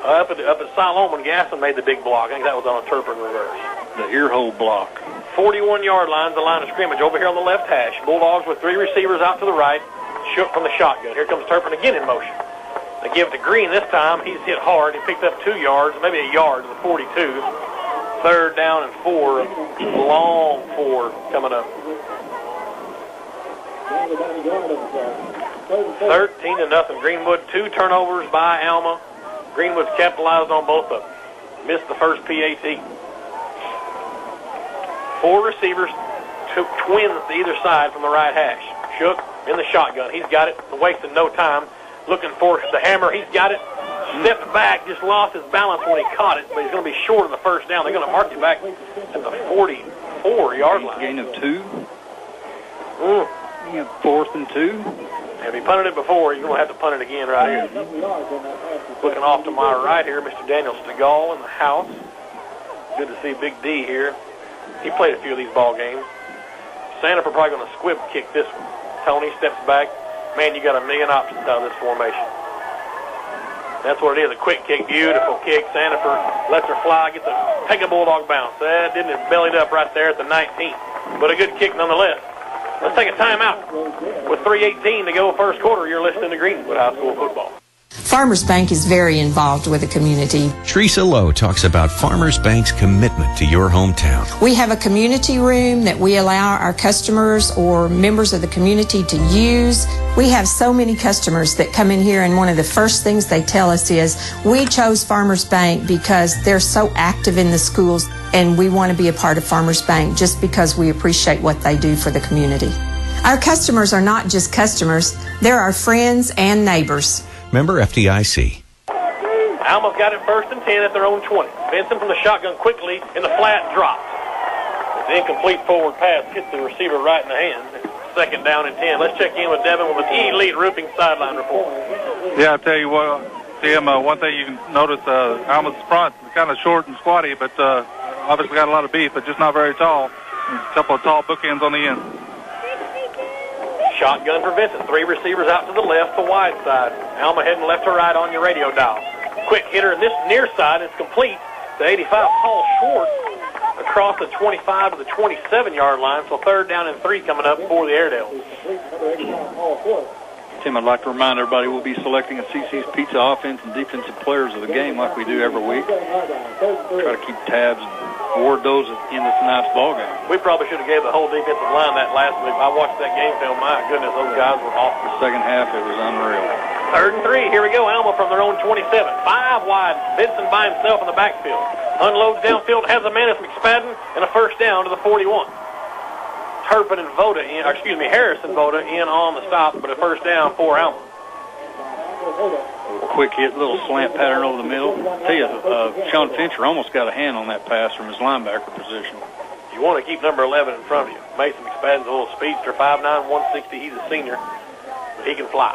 Up at Siloam when Gasson made the big block. I think that was on a Turpin reverse.
The ear-hole block.
41-yard line, the line of scrimmage over here on the left hash. Bulldogs with 3 receivers out to the right. Shook from the shotgun. Here comes Turpin again in motion. They give it to Green this time. He's hit hard. He picked up 2 yards, maybe a yard to the 42. 3rd down and 4. Long 4 coming up. 13-0. Greenwood, 2 turnovers by Alma. Greenwood's capitalized on both of them. Missed the first PAT. 4 receivers, 2 twins to either side from the right hash. Shook in the shotgun. He's got it. Wasting no time. Looking for the hammer. He's got it. Stepped back. Just lost his balance when he caught it. But he's going to be short of the first down. They're going to mark it back at the 44-yard line.
Gain of 2. You have 4th and 2.
Have he punted it before? You're going to have to punt it again right here. Looking off to my right here, Mr. Daniel Stegall in the house. Good to see Big D here. He played a few of these ball games. Sandifer probably going to squib kick this one. Tony steps back. Man, you got a million options out of this formation. That's what it is, a quick kick, beautiful kick. Sandifer lets her fly, gets a take a Bulldog bounce. That didn't it bellied up right there at the 19th. But a good kick nonetheless. Let's take a timeout. With 3:18 to go first quarter, you're listening to Greenwood High School Football.
Farmers Bank is very involved with the community.
Teresa Lowe talks about Farmers Bank's commitment to your hometown.
We have a community room that we allow our customers or members of the community to use. We have so many customers that come in here, and one of the first things they tell us is, we chose Farmers Bank because they're so active in the schools, and we want to be a part of Farmers Bank just because we appreciate what they do for the community. Our customers are not just customers, they're our friends and neighbors.
Member FDIC.
Alma's got it 1st and 10 at their own 20. Benson from the shotgun quickly in the flat dropped. The incomplete forward pass hits the receiver right in the hand. 2nd down and 10. Let's check in with Devin with an Elite Roofing sideline report.
Yeah, I'll tell you what, Tim, one thing you can notice, Alma's front is kind of short and squatty, but obviously got a lot of beef, but just not very tall. And a couple of tall bookends on the end.
Shotgun for Vincent. 3 receivers out to the left, the wide side. Alma heading left to right on your radio dial. Quick hitter, and this near side is complete to 85. Paul Schwartz across the 25 to the 27-yard line. So 3rd down and 3 coming up for the Airedales.
Tim, I'd like to remind everybody we'll be selecting a CC's Pizza offense and defensive players of the game like we do every week. Try to keep tabs and award those in tonight's ball game.
We probably should have gave the whole defensive line that last week. I watched that game film. My goodness, those guys were off.
The second half, it was unreal.
3rd and 3. Here we go. Alma from their own 27. 5 wide. Benson by himself in the backfield. Unloads downfield. Has a man. It's McSpadden. And a 1st down to the 41. Turpin and Harris and Voda in on the stop, but a 1st down for Alma.
Quick hit, little slant pattern over the middle. Tell you, Sean Fincher almost got a hand on that pass from his linebacker position.
You want to keep number 11 in front of you. Mason McSpadden's a little speedster, 5'9", 160. He's a senior, but he can fly.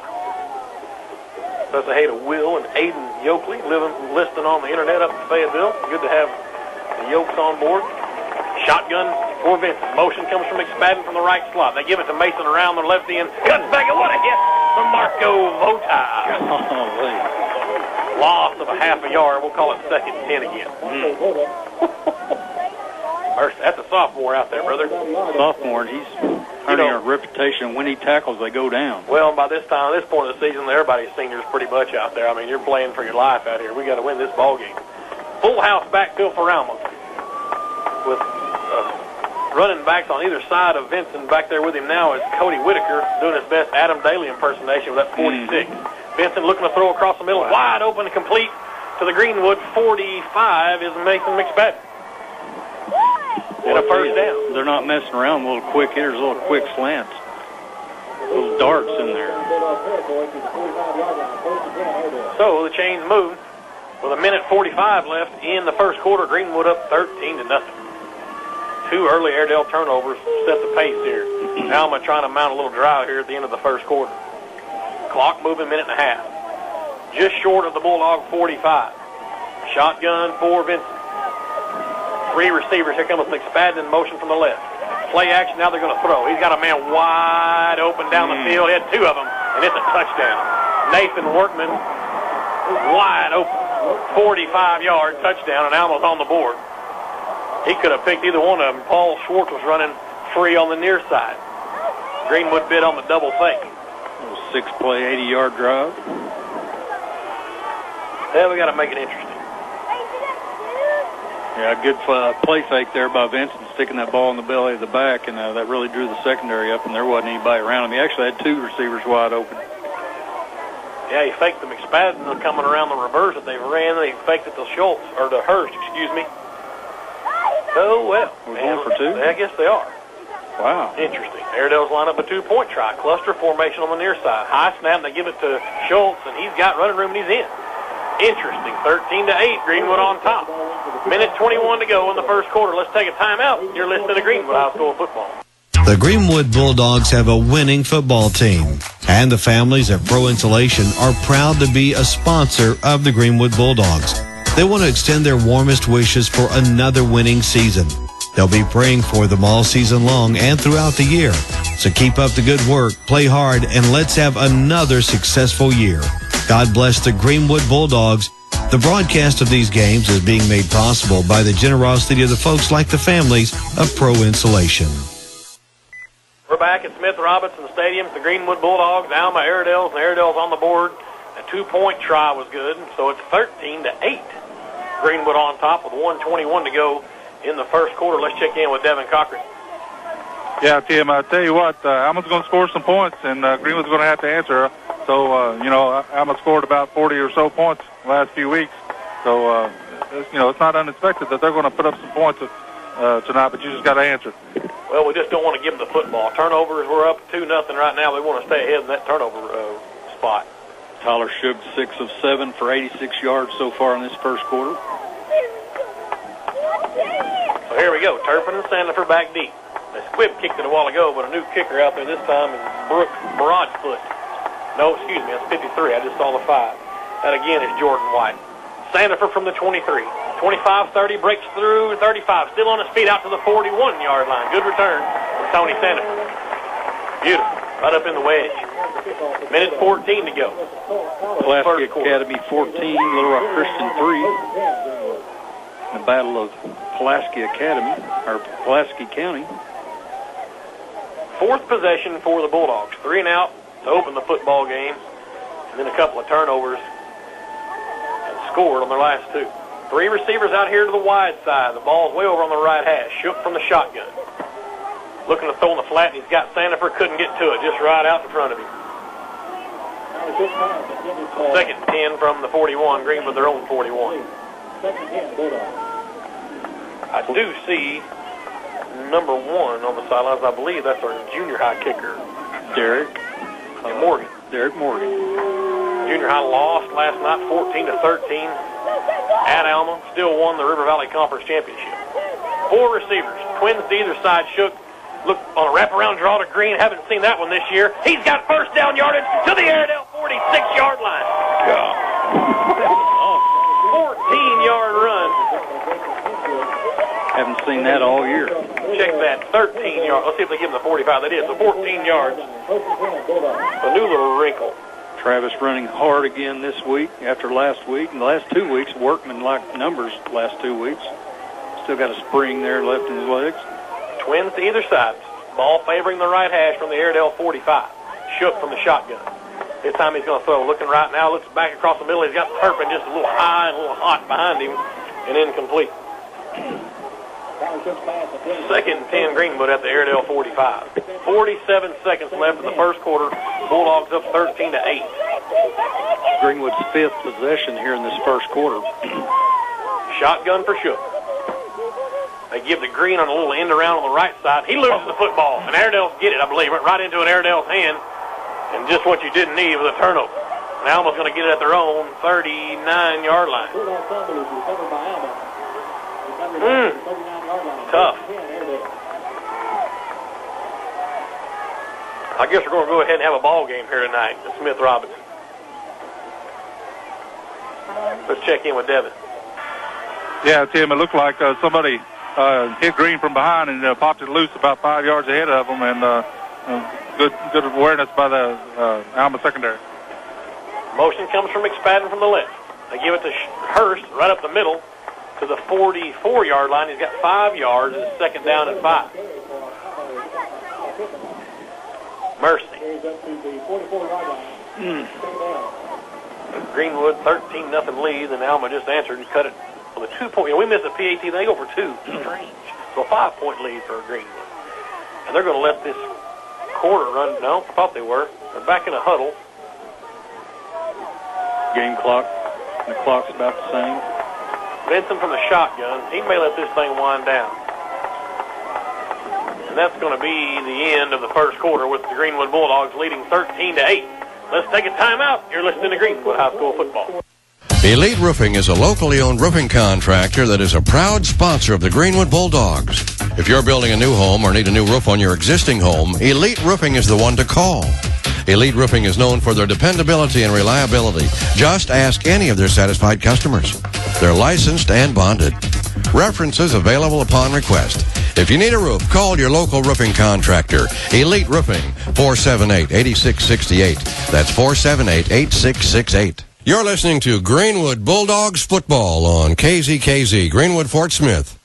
So say hey to Will and Aiden Yoakley, listing on the internet up in Fayetteville. Good to have the Yokes on board. Shotgun for Vincent. Motion comes from McSpadden from the right slot. They give it to Mason around the left end. Cuts back, and what a hit from Marco Vota. Loss of a half a yard. We'll call it 2nd and 10 again. That's a sophomore out there, brother.
Sophomore, and he's earning a reputation. When he tackles, they go down.
Well, by this time, this point of the season, everybody's seniors pretty much out there. I mean, you're playing for your life out here. We got to win this ball game. Full house backfield for Alma, with running backs on either side of Vincent. Back there with him now is Cody Whitaker doing his best Adam Daly impersonation with that 46. Vincent looking to throw across the middle, wide open and complete to the Greenwood 45 is Mason McSpadden. And a first down.
They're not messing around. Little quick hitters, little quick slants, little darts in there.
So the chains move with 1:45 left in the first quarter. Greenwood up 13-0. 2 early Airedale turnovers set the pace here. Alma trying to mount a little drive here at the end of the first quarter. Clock moving, 1.5 minutes. Just short of the Bulldog 45. Shotgun for Vincent. 3 receivers. Here comes McSpadden in motion from the left. Play action, now they're going to throw. He's got a man wide open down the field. He had 2 of them, and it's a touchdown. Nathan Workman, wide open, 45-yard touchdown, and Alma's on the board. He could have picked either one of them. Paul Schwartz was running free on the near side. Greenwood bid on the double fake.
6-play, 80-yard drive.
Yeah, we got to make it interesting.
Yeah, good play fake there by Vincent, sticking that ball in the belly of the back, and that really drew the secondary up, and there wasn't anybody around him. He actually had 2 receivers wide open.
Yeah, he faked the McSpadden coming around the reverse that they ran. They faked it to Schultz, or to Hurst, excuse me. Oh, well.
We're going for 2?
I guess they are.
Wow.
Interesting. Airedale's line up a 2-point try. Cluster formation on the near side. High snap, and they give it to Schultz, and he's got running room, and he's in. Interesting. 13-8, Greenwood on top. 1:21 to go in the first quarter. Let's take a timeout. You're listening to Greenwood High School football.
The Greenwood Bulldogs have a winning football team, and the families at Pro Insulation are proud to be a sponsor of the Greenwood Bulldogs. They want to extend their warmest wishes for another winning season. They'll be praying for them all season long and throughout the year. So keep up the good work, play hard, and let's have another successful year. God bless the Greenwood Bulldogs. The broadcast of these games is being made possible by the generosity of the folks like the families of Pro Insulation.
We're back at Smith Robinson Stadium. The Greenwood Bulldogs, Alma Airedales, and Airedales on the board. A 2-point try was good, so it's 13-8. Greenwood on top with 1:21 to go in the first quarter. Let's check in with Devin Cochran.
Yeah, Tim, I tell you what, Alma's going to score some points, and Greenwood's going to have to answer. So, Alma scored about 40 or so points the last few weeks. So, it's not unexpected that they're going to put up some points tonight, but you just got to answer.
Well, we just don't want to give them the football. Turnovers, we're up 2-0 right now. We want to stay ahead in that turnover spot.
Tyler Shug, 6 of 7 for 86 yards so far in this first quarter.
So here we go. Turpin and Sandler back deep. The Squibb kicked it a while ago, but a new kicker out there this time is Brooks Broadfoot. No, excuse me, that's 53. I just saw the 5. That again is Jordan White. Sandefur from the 23. 25-30, breaks through 35. Still on his feet out to the 41-yard line. Good return from Tony Sandefur. Beautiful. Right up in the wedge. 1:14 to go.
Pulaski Academy 14, Little Rock Christian 3. The Battle of Pulaski Academy, or Pulaski County.
4th possession for the Bulldogs. 3 and out to open the football game. And then a couple of turnovers and scored on their last 2. 3 receivers out here to the wide side. The ball's way over on the right hash. Shook from the shotgun. Looking to throw in the flat, and he's got Sandefur. Couldn't get to it. Just right out in front of him. 2nd and 10 from the 41. Greenwood their own 41. I do see number 1 on the sidelines. I believe that's our junior high kicker,
Derek
Morgan.
Derek Morgan.
Junior high lost last night 14-13 at Alma. Still won the River Valley Conference Championship. 4 receivers, twins to either side. Shook, look on a wraparound draw to Green. Haven't seen that one this year. He's got first down yardage to the Airedale 46-yard line. 14-yard run.
Haven't seen that all year.
Check that, 13 yards. Let's see if they give him the 45. That is, so 14 yards. A new little wrinkle.
Travis running hard again this week after last week. In the last 2 weeks, workman-like numbers last 2 weeks. Still got a spring there left in his legs.
Twins to either side. Ball favoring the right hash from the Airedale 45. Shook from the shotgun. This time he's going to throw. Looking right now, looks back across the middle. He's got Turpin just a little high and a little hot behind him and incomplete. 2nd and 10 Greenwood at the Airedale 45. 47 seconds left in the first quarter. Bulldogs up 13-8.
Greenwood's 5th possession here in this first quarter.
Shotgun for Shook. They give the Green on a little end around on the right side. He loses the football, and Airedale's get it, I believe. Went right into an Airedale's hand, and just what you didn't need was a turnover. And Alma's going to get it at their own 39-yard line. Tough. I guess we're going to go ahead and have a ball game here tonight at Smith Robinson. Let's check in with Devin.
Yeah, Tim, it looked like somebody hit Green from behind and popped it loose about 5 yards ahead of them, and good awareness by the Alma secondary.
Motion comes from McSpadden from the left. They give it to Hurst right up the middle to the 44-yard line. He's got 5 yards. It's 2nd down and 5. Mercy. Greenwood 13-0 lead, and Alma just answered and cut it with a 2-point. We missed a PAT. They go for 2. Strange. So a 5-point lead for Greenwood. And they're going to let this quarter run. No, I thought they were. They're back in a huddle.
Game clock. The clock's about the same.
Benson from the shotgun. He may let this thing wind down. And that's going to be the end of the first quarter with the Greenwood Bulldogs leading 13-8. Let's take a timeout. You're listening to Greenwood High School football.
Elite Roofing is a locally owned roofing contractor that is a proud sponsor of the Greenwood Bulldogs. If you're building a new home or need a new roof on your existing home, Elite Roofing is the one to call. Elite Roofing is known for their dependability and reliability. Just ask any of their satisfied customers. They're licensed and bonded. References available upon request. If you need a roof, call your local roofing contractor. Elite Roofing, 478-8668. That's 478-8668. You're listening to Greenwood Bulldogs football on KZKZ, Greenwood Fort Smith.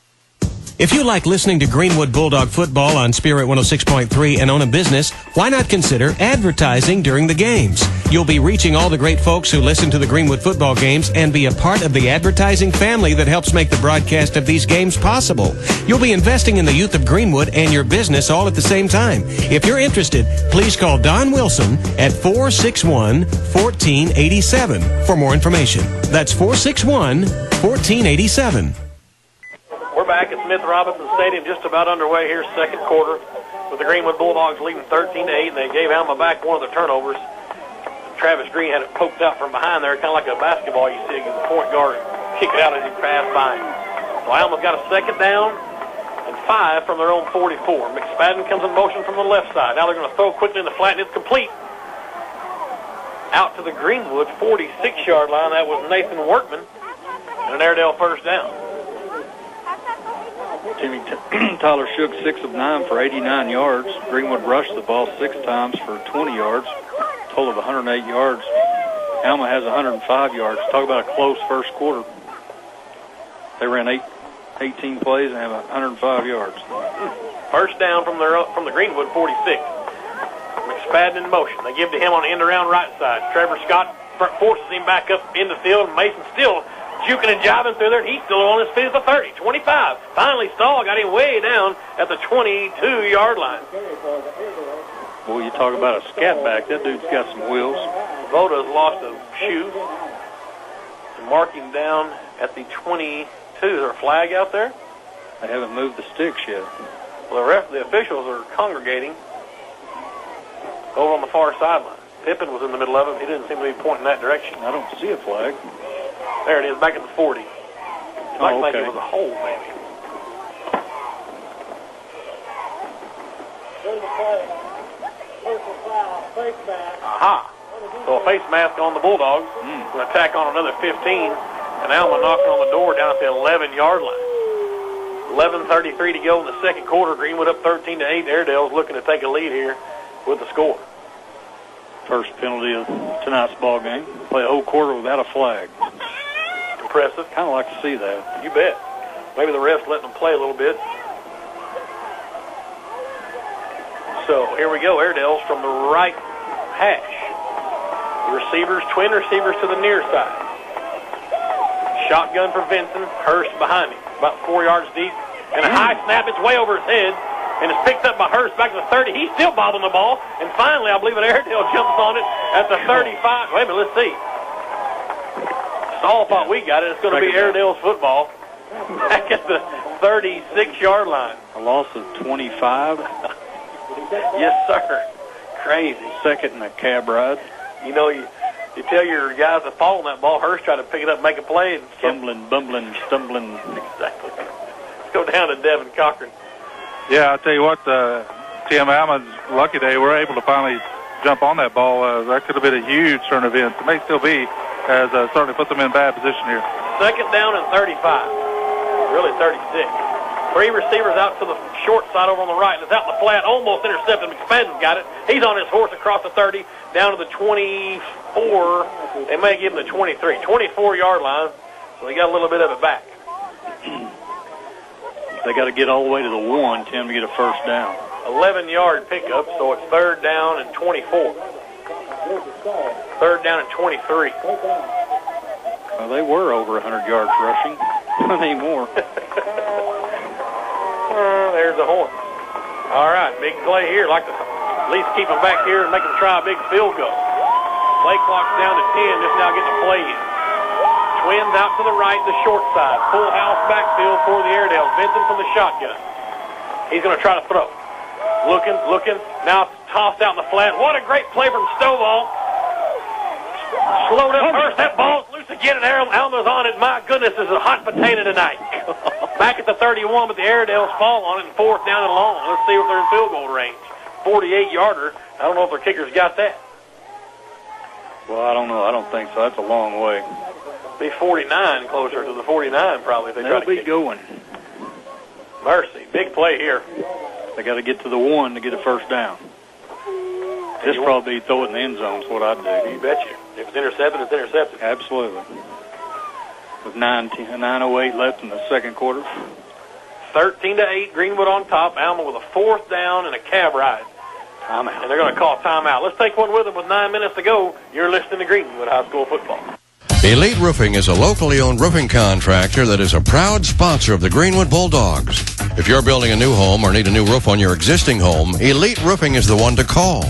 If you like listening to Greenwood Bulldog football on Spirit 106.3 and own a business, why not consider advertising during the games? You'll be reaching all the great folks who listen to the Greenwood football games and be a part of the advertising family that helps make the broadcast of these games possible. You'll be investing in the youth of Greenwood and your business all at the same time. If you're interested, please call Don Wilson at 461-1487 for more information. That's 461-1487.
We're back at Smith Robinson Stadium, just about underway here, second quarter, with the Greenwood Bulldogs leading 13-8, and they gave Alma back one of the turnovers. Travis Green had it poked out from behind there, kind of like a basketball you see, the point guard kick it out as he passed by him. So Alma's got a 2nd down and 5 from their own 44. McSpadden comes in motion from the left side. Now they're going to throw quickly in the flat, and it's complete. Out to the Greenwood 46-yard line. That was Nathan Workman, and an Airedale first down.
Tyler Shook 6 of 9 for 89 yards. Greenwood rushed the ball 6 times for 20 yards. Total of 108 yards. Alma has 105 yards. Talk about a close first quarter. They ran 18 plays and have 105 yards.
First down from the Greenwood 46. McSpadden in motion. They give to him on the end around right side. Trevor Scott forces him back up in the field. Mason still juking and jiving through there, and he's still on his feet at the 30, 25. Finally, Stahl got him way down at the 22-yard line.
Boy, you talk about a scat back. That dude's got some wheels.
Voda's lost a shoe. And mark him down at the 22. Is there a flag out there?
They haven't moved the sticks yet.
Well, the officials are congregating over on the far sideline. Pippin was in the middle of him. He didn't seem to be pointing that direction.
I don't see a flag.
There it is, back at the 40. I think
okay.
it was a hold, maybe. Aha. So a face mask on the Bulldogs. Going to tack on another 15. And Alma knocking on the door down at the 11-yard line. 11:33 to go in the second quarter. Greenwood up 13-8. Airedale's looking to take a lead here with the score.
First penalty of tonight's ball game. Play a whole quarter without a flag.
Impressive.
Kind of like to see that.
You bet. Maybe the refs letting them play a little bit. So here we go. Airedale's from the right hash. Receivers, twin receivers to the near side. Shotgun for Vincent. Hurst behind him, about 4 yards deep. And a high snap. It's way over his head. And it's picked up by Hurst back to the 30. He's still bobbling the ball. And finally, I believe Airedale jumps on it at the 35. Wait a minute, let's see. Saul thought we got it. It's going to be Airedale's football back at the 36-yard line.
A loss of 25.
Yes, sir. Crazy.
Second in a cab ride.
You know, you tell your guys to fall on that ball. Hurst tried to pick it up, make a play. And
Bumbling, stumbling.
Exactly. Let's go down to Devin Cochran.
Yeah, I'll tell you what, Tim, Alma's lucky day. We're able to finally jump on that ball. That could have been a huge turn event. It may still be, as certainly puts them in bad position here.
Second down and 35. Really 36. Three receivers out to the short side over on the right. And it's out in the flat, almost intercepted. McSpadden's got it. He's on his horse across the 30, down to the 24. They may give him the 23. 24-yard line, so they got a little bit of it back.
They got to get all the way to the 1, Tim, to get a first down.
11-yard pickup, so it's third down and 24. Third down and 23.
Well, they were over 100 yards rushing. Not anymore.
There's the horn. All right, big play here. Like to at least keep them back here and make them try a big field goal. Play clock's down to 10, just now getting a play in. Twins out to the right, the short side. Full house backfield for the Airedales. Vincent from the shotgun. He's going to try to throw. Looking. Now tossed out in the flat. What a great play from Stovall. Slowed up first. That ball's loose again, and Alma's on it. My goodness, this is a hot potato tonight. Back at the 31, but the Airedales fall on it, and fourth down and long. Let's see if they're in field goal range. 48-yarder. I don't know if their kicker's got that.
Well, I don't know. I don't think so. That's a long way.
Be 49, closer to the 49 probably if they try to
be
kick.
Going.
Mercy. Big play here.
They got to get to the 1 to get a first down. This probably throw it in the end zone is what I'd do.
You bet you. If it's intercepted, it's intercepted.
Absolutely. With 9:08 left in the second quarter.
13-8, Greenwood on top. Alma with a fourth down and a cab ride.
Timeout.
And they're going to call timeout. Let's take one with them with 9 minutes to go. You're listening to Greenwood High School football.
Elite Roofing is a locally owned roofing contractor that is a proud sponsor of the Greenwood Bulldogs. If you're building a new home or need a new roof on your existing home, Elite Roofing is the one to call.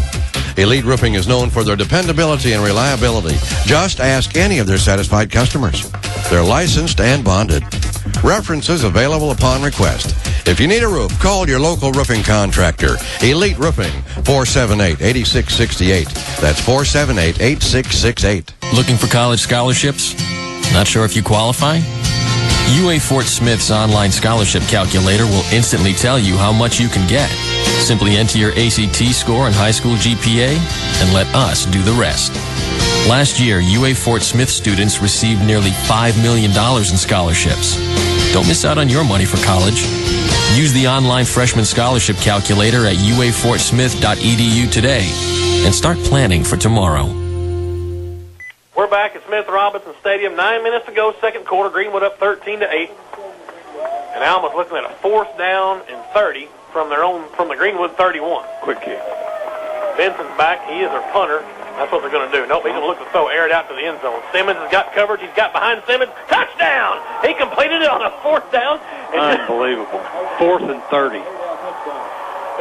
Elite Roofing is known for their dependability and reliability. Just ask any of their satisfied customers. They're licensed and bonded. References available upon request. If you need a roof, call your local roofing contractor. Elite Roofing, 478-8668. That's 478-8668.
Looking for college scholarships? Not sure if you qualify? UA Fort Smith's online scholarship calculator will instantly tell you how much you can get. Simply enter your ACT score and high school GPA and let us do the rest. Last year, UA Fort Smith students received nearly $5 million in scholarships. Don't miss out on your money for college. Use the online freshman scholarship calculator at uafortsmith.edu today and start planning for tomorrow.
We're back at Smith Robinson Stadium. 9 minutes to go, second quarter. Greenwood up 13-8. And Alma's looking at a fourth down and 30 from the Greenwood 31.
Quick kick.
Vincent's back. He is their punter. That's what they're going to do. Nope, he's going to look to throw, air it out to the end zone. Simmons has got coverage. He's got behind Simmons. Touchdown! He completed it on a fourth down.
Unbelievable. 4th and 30.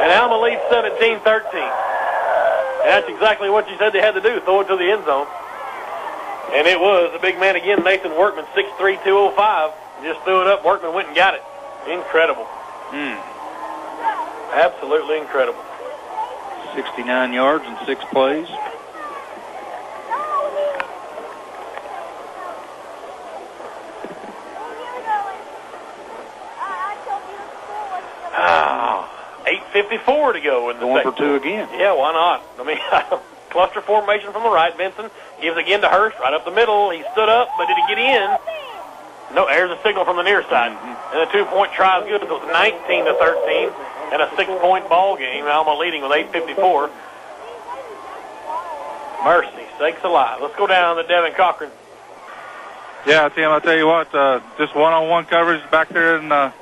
And Alma leads 17-13. And that's exactly what you said they had to do, throw it to the end zone. And it was the big man again, Nathan Workman, 6'3", 205. Just threw it up. Workman went and got it. Incredible. Absolutely incredible.
69 yards in 6 plays.
8:54 to go in the
Going
second.
for two again.
Yeah, why not? I mean, cluster formation from the right. Benson gives again to Hurst, right up the middle. He stood up, but did he get in? No, there's a signal from the near side. And the 2-point try is good. It goes 19-13 and a 6-point ball game. Alma leading with 8:54. Mercy, sakes alive. Let's go down to Devin Cochran.
Yeah, Tim, I tell you what, just one-on-one coverage back there in the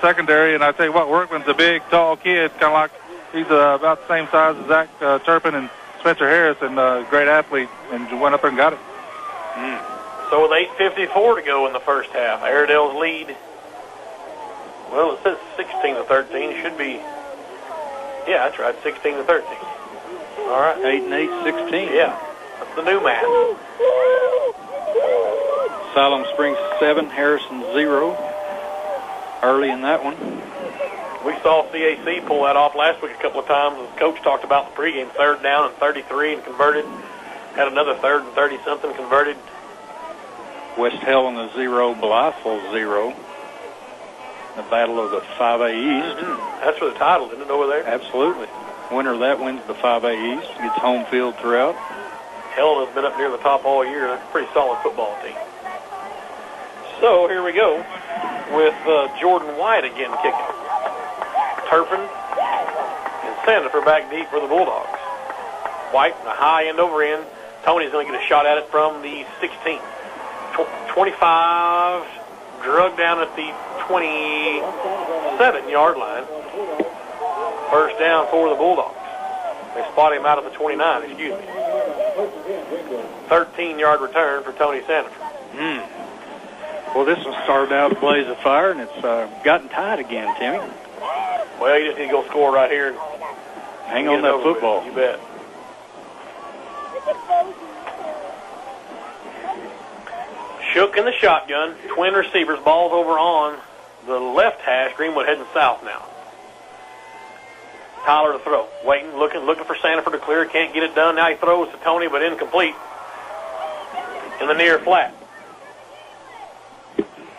secondary, and I tell you what, Workman's a big, tall kid, kind of like he's about the same size as Zach Turpin and Spencer Harris, and a great athlete, and went up there and got it.
So with 8:54 to go in the first half, Airedale's lead. Well, it says 16-13. It should be. Yeah, that's right, 16-13. All right.
8 and 8, 16.
Yeah, that's the new math.
Siloam Springs 7, Harrison 0. Early in that one.
We saw CAC pull that off last week a couple of times. The coach talked about the pregame 3rd down and 33 and converted. Had another 3rd and 30-something converted.
West Helena 0, Blytheville 0. The battle of the 5A East.
That's for the title, isn't it, over there?
Absolutely. Winner of that wins the 5A East. Gets home field throughout.
Helena's been up near the top all year. That's a pretty solid football team. So here we go with Jordan White again kicking. Turpin and Sandifer back deep for the Bulldogs. White, a high end over end. Tony's going to get a shot at it from the 16. 25, drug down at the 27-yard line. First down for the Bulldogs. They spot him out at the 29, excuse me. 13-yard return for Tony Sandifer.
Well, this one started out a blaze of fire, and it's gotten tied again, Timmy.
Well, you just need to go score right here.
Hang on that football.
You bet. Shook in the shotgun. Twin receivers. Ball's over on the left hash. Greenwood heading south now. Tyler to throw. Waiting, looking for Sandifer to clear. Can't get it done. Now he throws to Tony, but incomplete. In the near flat.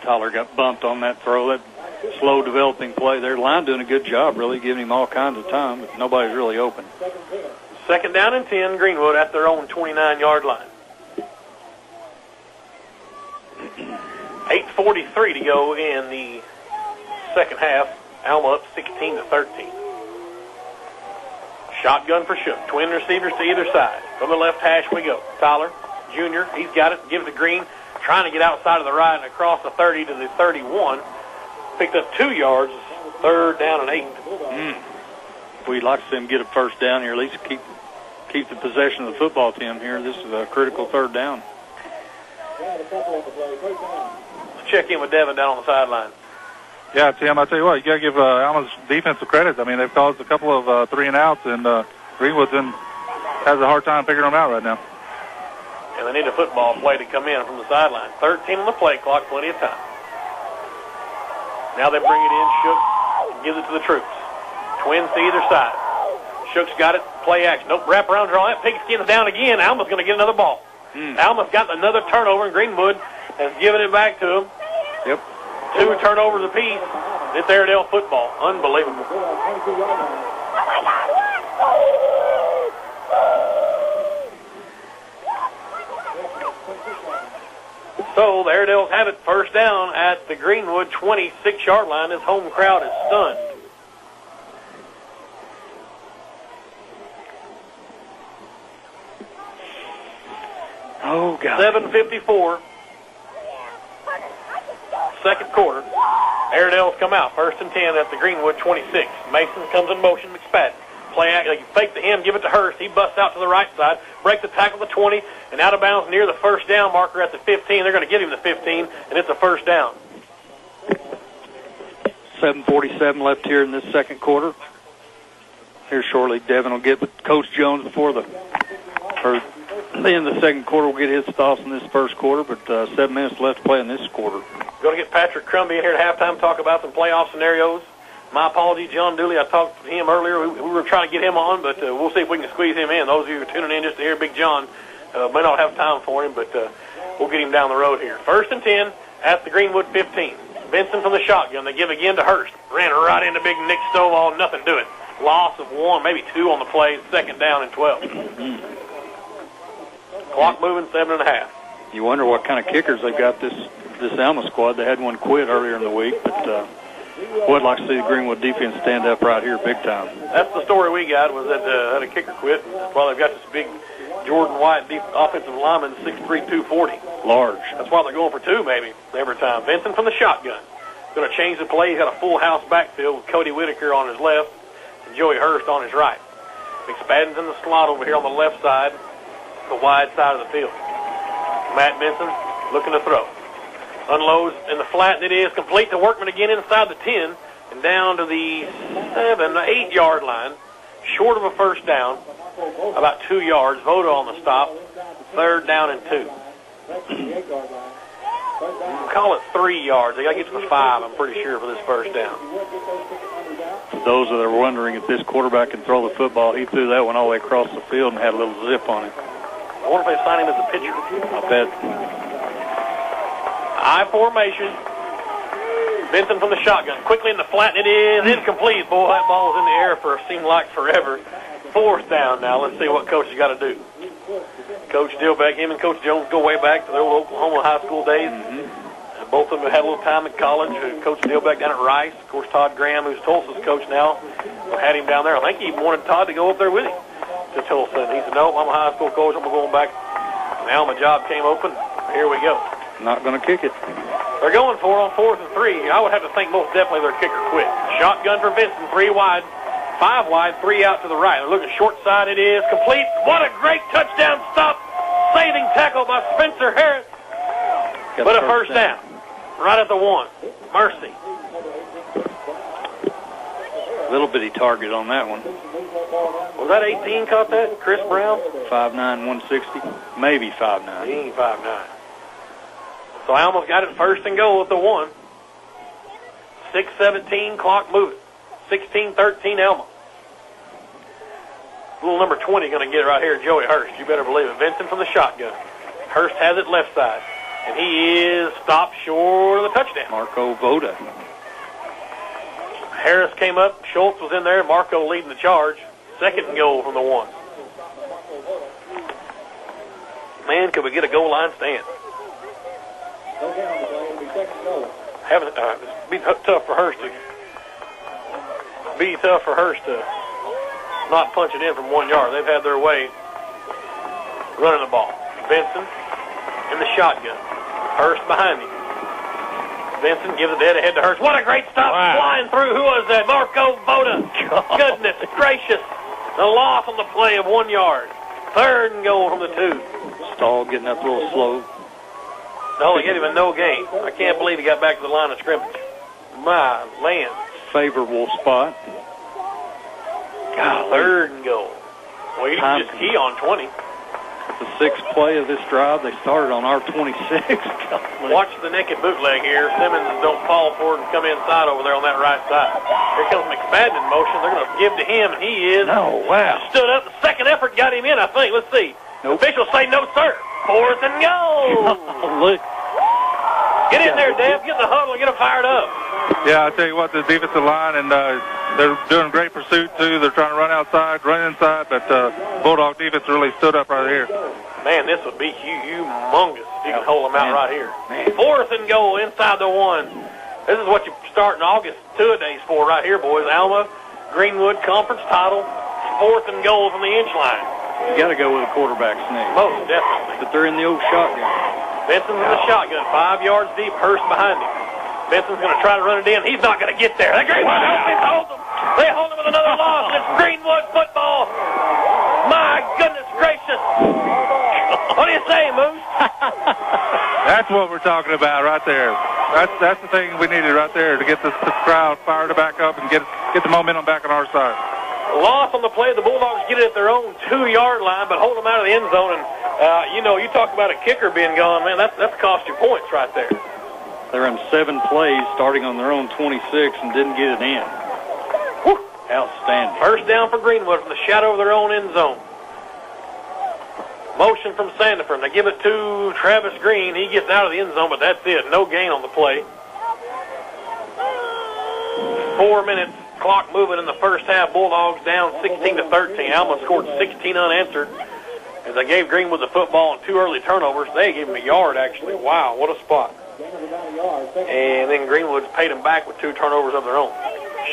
Tyler got bumped on that throw. That slow developing play. Their line doing a good job, really giving him all kinds of time, but nobody's really open.
2nd down and 10, Greenwood at their own 29-yard line. 8:43 to go in the second half. Alma up 16-13. Shotgun for Shook. Twin receivers to either side. From the left hash we go. Tyler, Jr., he's got it. Gives it to Green. Trying to get outside of the right and across the 30 to the 31. Picked up 2 yards. 3rd down and 8.
We'd like to see him get a first down here, at least keep the possession of the football team here. This is a critical 3rd down.
Let's check in with Devin down on the sideline.
Yeah, Tim, I tell you what, you got to give Alma's defensive credit. I mean, they've caused a couple of 3-and-outs, and Greenwood has a hard time figuring them out right now.
And they need a football play to come in from the sideline. 13 on the play clock, plenty of time. Now they bring it in. Shook gives it to the troops. Twins to either side. Shook's got it. Play action. Nope, wrap around, draw it. Pigskin's down again. Alma's going to get another ball. Alma's got another turnover, and Greenwood has given it back to him.
Yep.
2 turnovers apiece. It's Airedale football. Unbelievable. So the Airedales have it first down at the Greenwood 26-yard line. This home crowd is stunned.
Oh, God.
7:54. Second quarter. Airedale's come out. 1st and 10 at the Greenwood 26. Mason comes in motion. McSpadden. Play action. You fake to him, give it to Hurst. He busts out to the right side, breaks the tackle at the 20, and out of bounds near the first down marker at the 15. They're going to give him the 15, and it's a first down.
7:47 left here in this second quarter. Here shortly, Devin will get with Coach Jones before the end of the second quarter. We'll get his thoughts in this first quarter, but 7 minutes left to play in this quarter.
Going to get Patrick Crumby in here at halftime, talk about some playoff scenarios. My apologies, John Dooley. I talked to him earlier. We were trying to get him on, but we'll see if we can squeeze him in. Those of you who are tuning in just to hear Big John may not have time for him, but we'll get him down the road here. 1st and 10 at the Greenwood 15. Benson from the shotgun. They give again to Hurst. Ran right into big Nick Stovall. Nothing to it. Loss of 1, maybe 2 on the play. 2nd down and 12. Clock moving, 7.5.
You wonder what kind of kickers they've got this Alma squad. They had one quit earlier in the week, but would like to see the Greenwood defense stand up right here big time.
That's the story we got, was that had a kicker quit. That's why they've got this big Jordan White offensive lineman, 6'3", 240.
Large.
That's why they're going for 2 maybe every time. Benson from the shotgun. Going to change the play. He's got a full house backfield with Cody Whitaker on his left and Joey Hurst on his right. McSpadden's in the slot over here on the left side, the wide side of the field. Matt Benson looking to throw. Unloads in the flat, and it is complete to Workman again inside the 10 and down to the 8-yard line, short of a first down, about 2 yards. Voda on the stop, 3rd down and 2. Call it 3 yards. They got to get to the 5, I'm pretty sure, for this first down.
For those that are wondering if this quarterback can throw the football, he threw that one all the way across the field and had a little zip on it.
I wonder if they sign him as a pitcher.
I bet.
I formation. Benson from the shotgun. Quickly in the flat, and it is incomplete. Boy, that ball was in the air for seemed like forever. 4th down now. Let's see what Coach has got to do. Coach Dillbeck, him and Coach Jones go way back to their old Oklahoma high school days. Both of them have had a little time in college. Coach Dillbeck down at Rice. Of course, Todd Graham, who's Tulsa's coach now, had him down there. I think he even wanted Todd to go up there with him to Tulsa. And he said, no, I'm a high school coach. I'm going back. And the Alma job came open. Here we go.
Not going to kick it.
They're going for it on 4th and 3. I would have to think most definitely their kicker quit. Shotgun for Benson, 3 wide, 5 wide, 3 out to the right. They're looking short side. It is complete. What a great touchdown stop. Saving tackle by Spencer Harris. But a first down. Right at the 1. Mercy.
Little bitty target on that one.
Was that 18 caught that? Chris Brown?
5'9", 160. Maybe 5'9".
He ain't 5'9". So Alma's got it 1st and goal at the 1. 6:17, clock moving. 16-13 Alma. Little number 20 going to get it right here, Joey Hurst. You better believe it. Vincent from the shotgun. Hurst has it left side. And he is stopped short of the touchdown.
Marco Voda.
Harris came up. Schultz was in there. Marco leading the charge. 2nd and goal from the 1. Man, could we get a goal line stand? Be tough for Hurst to not punch it in from 1 yard. They've had their way running the ball. Benson in the shotgun. Hurst behind him. Benson gives it dead ahead to Hurst. What a great stop. Wow. Flying through. Who was that? Marco Voda. Goodness gracious. The loss on the play of 1 yard. 3rd and goal from the 2.
Stahl getting up a little slow.
No, they gave him a no gain. I can't believe he got back to the line of scrimmage. My land.
Favorable spot.
God, 3rd and goal. Well, he just key on 20.
The 6th play of this drive. They started on our 26.
Watch the naked bootleg here. Simmons don't fall for it and come inside over there on that right side. Here comes McSpadden in motion. They're going to give to him, and he is.
Oh, wow.
Stood up. The 2nd effort got him in, I think. Let's see. Nope. Officials say no, sir. 4th and goal.
Look.
Get in there, Dave. Get in the huddle and get them fired up.
Yeah, I tell you what, the defensive line, and they're doing great pursuit, too. They're trying to run outside, run inside, but Bulldog defense really stood up right here.
Man, this would be humongous if you can hold them out right here. Man. 4th and goal inside the 1. This is what you start in August two-a-days for right here, boys. Alma, Greenwood, conference title, 4th and goal from the inch line.
You got to go with a quarterback sneak.
Most definitely.
But they're in the old shotgun.
Benson's in the shotgun, 5 yards deep, Hurst behind him. Benson's going to try to run it in. He's not going to get there. That Greenwood defense holds him. They hold him with another loss. It's Greenwood football. My goodness gracious. What do you say, Moose?
That's what we're talking about right there. That's the thing we needed right there to get this crowd fired back up and get the momentum back on our side.
Loss on the play. The Bulldogs get it at their own 2-yard line, but hold them out of the end zone. And, you talk about a kicker being gone, man, that's cost you points right there.
They're in 7 plays starting on their own 26 and didn't get it in.
Whew.
Outstanding.
First down for Greenwood from the shadow of their own end zone. Motion from Sandiford. They give it to Travis Green. He gets out of the end zone, but that's it. No gain on the play. 4 minutes. Clock moving in the first half. Bulldogs down 16-13. Alma scored 16 unanswered. As they gave Greenwood the football and 2 early turnovers. They gave him a yard, actually. Wow, what a spot. And then Greenwood's paid them back with 2 turnovers of their own.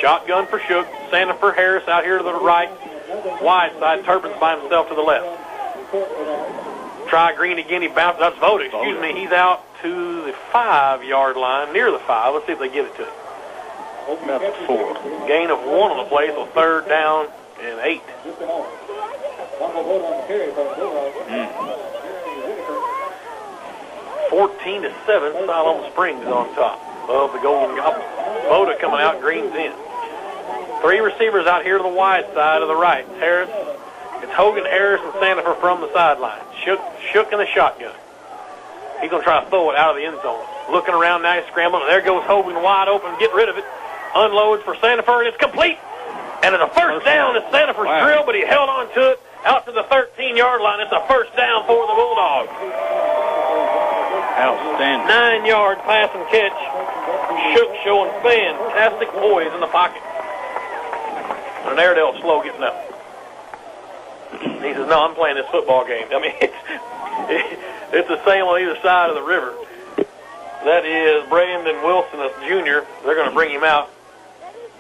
Shotgun for Shook. Sandifer Harris out here to the right. Wide side. Turpin's by himself to the left. Try Green again. He bounces. That's Voda. Excuse me. He's out to the 5-yard line, near the 5. Let's see if they give it to him.
About the 4.
Gain of 1 on the play, so 3rd down and 8. 14-7. Siloam Springs on top of the Golden Goblin. Voda coming out. Green's in. 3 receivers out here to the wide side of the right. Harris. It's Hogan, Harris, and Sandifer from the sideline. Shook in the shotgun. He's going to try to throw it out of the end zone. Looking around now, he's scrambling. There goes Hogan wide open. Get rid of it. Unloads for Sandifer, and it's complete. And it's a first down. It's Sandifer's drill, but he held on to it out to the 13-yard line. It's a first down for the Bulldogs.
Outstanding.
9-yard pass and catch. Shook showing fantastic poise in the pocket. And Airedale slow getting up. He says, no, I'm playing this football game. I mean, it's the same on either side of the river. That is Brandon Wilson, a junior. They're going to bring him out,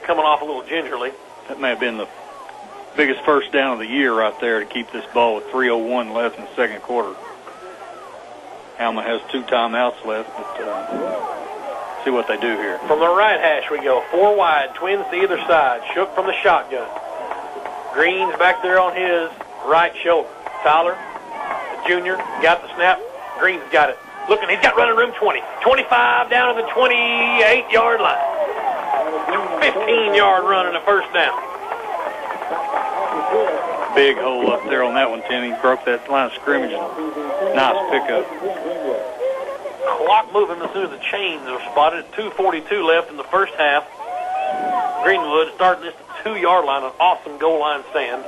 coming off a little gingerly.
That may have been the biggest first down of the year right there to keep this ball with 3:01 left in the second quarter. Alma has 2 timeouts left, but see what they do here.
From the right hash we go. 4 wide, twins to either side. Shook from the shotgun. Green's back there on his right shoulder. Tyler, the junior, got the snap. Green's got it. Looking, he's got running room 20. 25 down to the 28-yard line. 15-yard run and a first down.
Big hole up there on that one, Timmy. Broke that line of scrimmage. Nice pickup.
Clock moving as soon as the chains are spotted. 2:42 left in the first half. Greenwood starting this 2-yard line, an awesome goal line stand.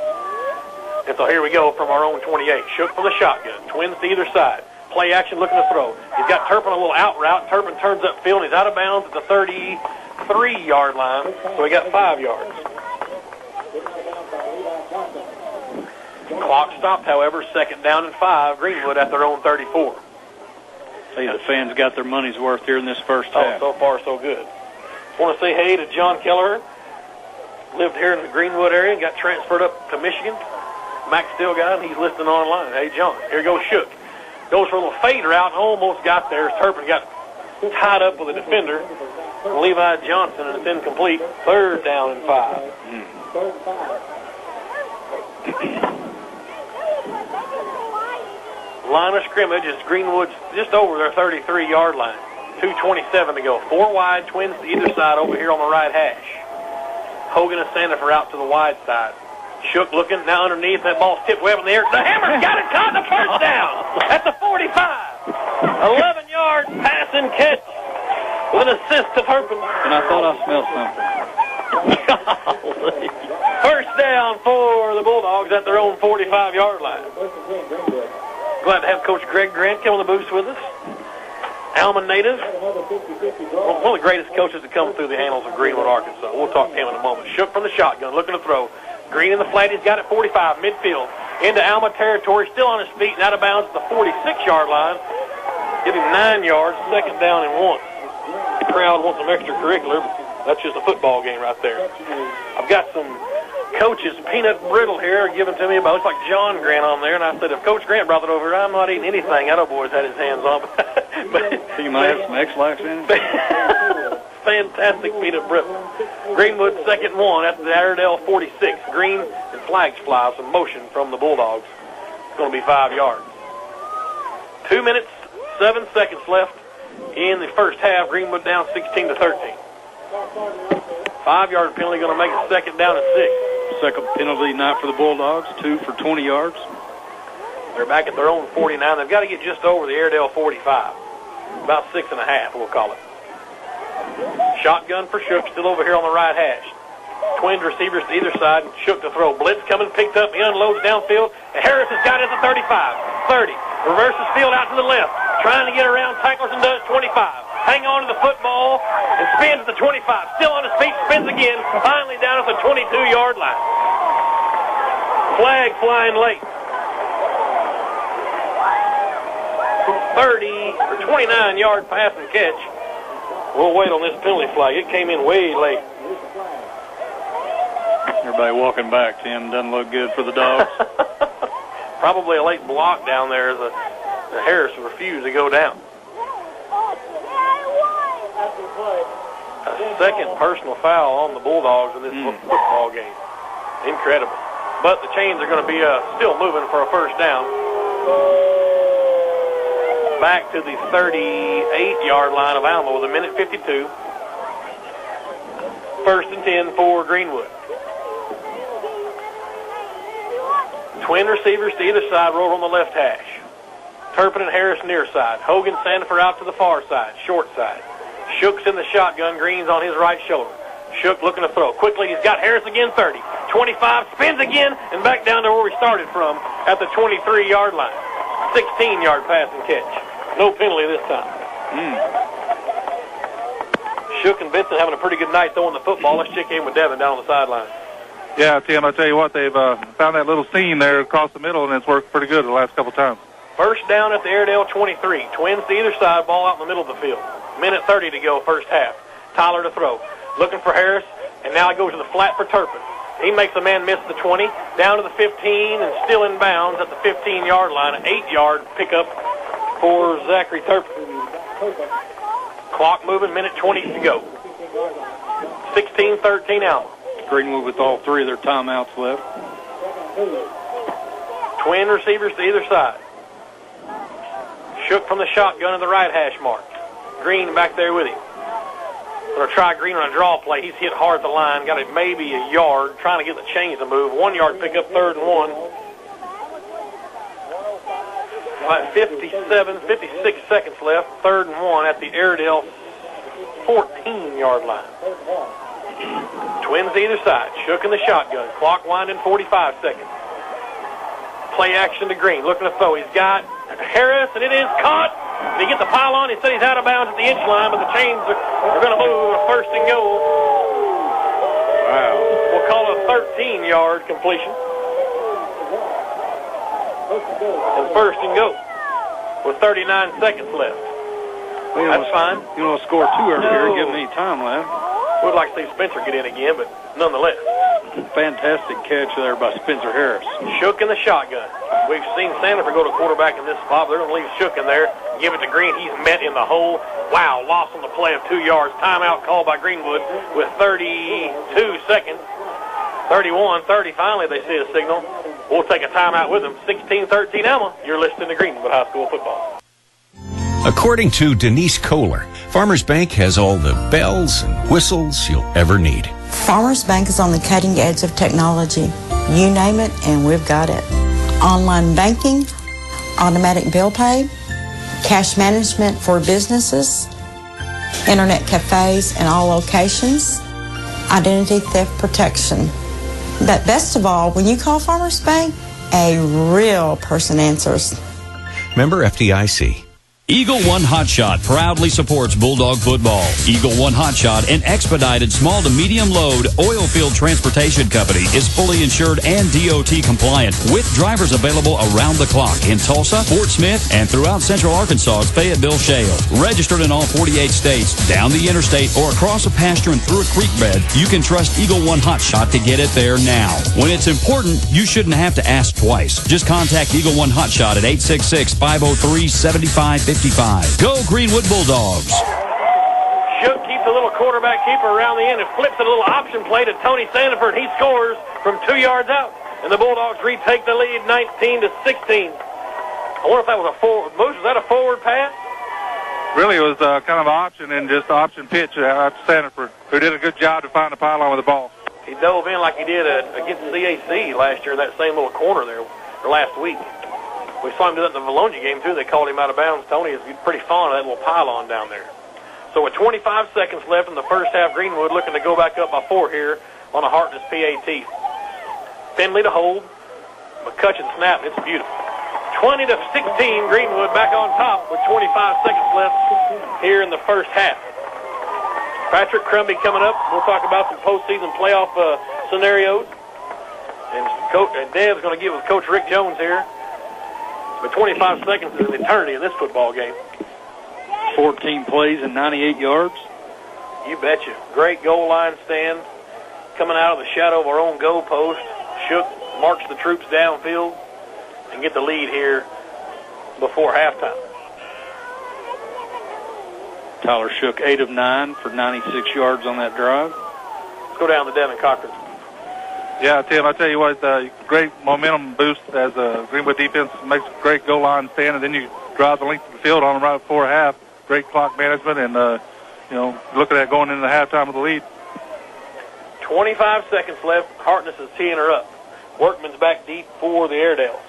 And so here we go from our own 28. Shook from the shotgun. Twins to either side. Play action looking to throw. He's got Turpin a little out route. Turpin turns upfield and he's out of bounds at the 33-yard line. So he got 5 yards. Clock stopped, however. 2nd down and 5. Greenwood at their own 34.
See, the fans got their money's worth here in this first half.
So far, so good. Want to say hey to John Kelleher. Lived here in the Greenwood area and got transferred up to Michigan. Mac still got him. He's listening online. Hey, John. Here goes Shook. Goes for a little fade route and almost got there. Turpin got tied up with a defender. Levi Johnson, and it's incomplete. 3rd down and 5. Line of scrimmage is Greenwood's just over their 33-yard line. 2:27 to go. 4 wide, twins to either side over here on the right hash. Hogan and Sandifer out to the wide side. Shook looking now underneath. That ball's tipped way up in the air. The Hammer's got it caught. The first down at the 45. 11-yard pass and catch with an assist to Turpin.
And I thought I smelled something.
First down for the Bulldogs at their own 45-yard line. Glad to have Coach Greg Grant come on the booth with us. Alma native. One of the greatest coaches to come through the annals of Greenwood, Arkansas. We'll talk to him in a moment. Shook from the shotgun, looking to throw. Green in the flat. He's got it 45, midfield. Into Alma territory, still on his feet and out of bounds at the 46-yard line. Give him 9 yards, 2nd down and 1. The crowd wants some extracurricular. That's just a football game right there. I've got some coaches peanut brittle here given to me by, looks like John Grant on there, and I said, if Coach Grant brought it over, I'm not eating anything. That old boy's had his hands on. But
you might have some X-Lax in it.
Fantastic peanut brittle. Greenwood 2nd and 1 at the Airedale 46. Green and flags fly, some motion from the Bulldogs. It's going to be 5 yards. 2 minutes, 7 seconds left in the first half. Greenwood down 16-13. 5-yard penalty going to make it 2nd down and 6.
Second penalty night for the Bulldogs, 2 for 20 yards.
They're back at their own 49. They've got to get just over the Airedale 45. About 6.5, we'll call it. Shotgun for Shook, still over here on the right hash. Twin receivers to either side. Shook to throw. Blitz coming, picked up. He unloads downfield. Harris has got it at the 35, 30. Reverses field out to the left. Trying to get around tacklers and does 25. hang on to the football, and spins at the 25. Still on his feet, spins again, finally down at the 22-yard line. Flag flying late. 29-yard pass and catch. We'll wait on this penalty flag. It came in way late.
Everybody walking back, Tim. Doesn't look good for the Dogs.
Probably a late block down there. The Harris refused to go down. A second personal foul on the Bulldogs in this football game. Incredible. But the chains are going to be still moving for a first down. Back to the 38-yard line of Alma with 1:52. First and 10 for Greenwood. Twin receivers to either side roll on the left hash. Turpin and Harris near side. Hogan, Sandifer out to the far side, short side. Shook's in the shotgun. Green's on his right shoulder. Shook looking to throw. Quickly, he's got Harris again, 30. 25, spins again, and back down to where we started from at the 23-yard line. 16-yard pass and catch. No penalty this time. Shook and Benson having a pretty good night throwing the football. Let's check in with Devin down on the sideline.
Yeah, Tim, I tell you what, they've found that little seam there across the middle, and it's worked pretty good the last couple times.
First down at the Airedale 23. Twins to either side, ball out in the middle of the field. 1:30 to go, first half. Tyler to throw. Looking for Harris, and now he goes to the flat for Turpin. He makes a man miss the 20, down to the 15, and still in bounds at the 15-yard line. An 8-yard pickup for Zachary Turpin. Clock moving, 1:20 to go. 16-13 Alma.
Greenwood with all three of their timeouts left.
Twin receivers to either side. Shook from the shotgun in the right hash mark. Green back there with him. Going to try Green on a draw play. He's hit hard at the line. Got it maybe a yard. Trying to get the chains to move. 1 yard pickup, 3rd and 1. About 56 seconds left. 3rd and 1 at the Airedale 14-yard line. Twins either side. Shook in the shotgun. Clock winding, 45 seconds. Play action to Green. Looking to throw. He's got Harris, and it is caught. He gets the pylon. He said he's out of bounds at the inch line, but the chains are going to move. A 1st and goal. Wow. We'll call it a 13-yard completion. And 1st and goal with 39 seconds left. That's fine.
You want to score 2 early here, give him any time left.
We'd like to see Spencer get in again, but nonetheless.
Fantastic catch there by Spencer Harris.
Shook in the shotgun. We've seen Sandifer go to quarterback in this spot, but they're going to leave Shook in there. Give it to Green. He's met in the hole. Wow, lost on the play of 2 yards. Timeout called by Greenwood with 32 seconds. 31, 30. Finally, they see a signal. We'll take a timeout with them. 16-13 Alma. You're listening to Greenwood High School football.
According to Denise Kohler, Farmers Bank has all the bells and whistles you'll ever need.
Farmers Bank is on the cutting edge of technology. You name it, and we've got it. Online banking, automatic bill pay, cash management for businesses, internet cafes in all locations, identity theft protection. But best of all, when you call Farmers Bank, a real person answers.
Member FDIC.
Eagle One Hot Shot proudly supports Bulldog football. Eagle One Hot Shot, an expedited small to medium load oil field transportation company, is fully insured and DOT compliant with drivers available around the clock in Tulsa, Fort Smith, and throughout central Arkansas's Fayetteville Shale. Registered in all 48 states, down the interstate, or across a pasture and through a creek bed, you can trust Eagle One Hot Shot to get it there now. When it's important, you shouldn't have to ask twice. Just contact Eagle One Hot Shot at 866-503-7555. Go Greenwood Bulldogs.
Shook keeps a little quarterback keeper around the end and flips a little option play to Tony Sandifer, and he scores from 2 yards out. And the Bulldogs retake the lead 19-16. I wonder if that was a forward. Moose, was that a forward pass?
Really, it was kind of an option and just option pitch out to Sandifer, who did a good job to find the pylon with the ball.
He dove in like he did against CAC last year in that same little corner there, or last week. We saw him do that in the Bologna game, too. They called him out of bounds. Tony is pretty fond of that little pylon down there. So with 25 seconds left in the first half, Greenwood looking to go back up by 4 here on a Harkness PAT. Finley to hold. McCutcheon snap. It's beautiful. 20-16, Greenwood back on top with 25 seconds left here in the first half. Patrick Crumby coming up. We'll talk about some postseason playoff scenarios. And Dev's going to get with Coach Rick Jones here. But 25 seconds is an eternity in this football game.
14 plays and 98 yards.
You betcha. Great goal line stand. Coming out of the shadow of our own goal post. Shook, march the troops downfield, and get the lead here before halftime.
Tyler Shook 8 of 9 for 96 yards on that drive.
Let's go down to Devin Cochran.
Yeah, Tim, I tell you what, great momentum boost as a Greenwood defense makes a great goal line stand, and then you drive the length of the field on them right before half. Great clock management, and, look at that going into the halftime with the lead.
25 seconds left. Hartness is teeing her up. Workman's back deep for the Airedales.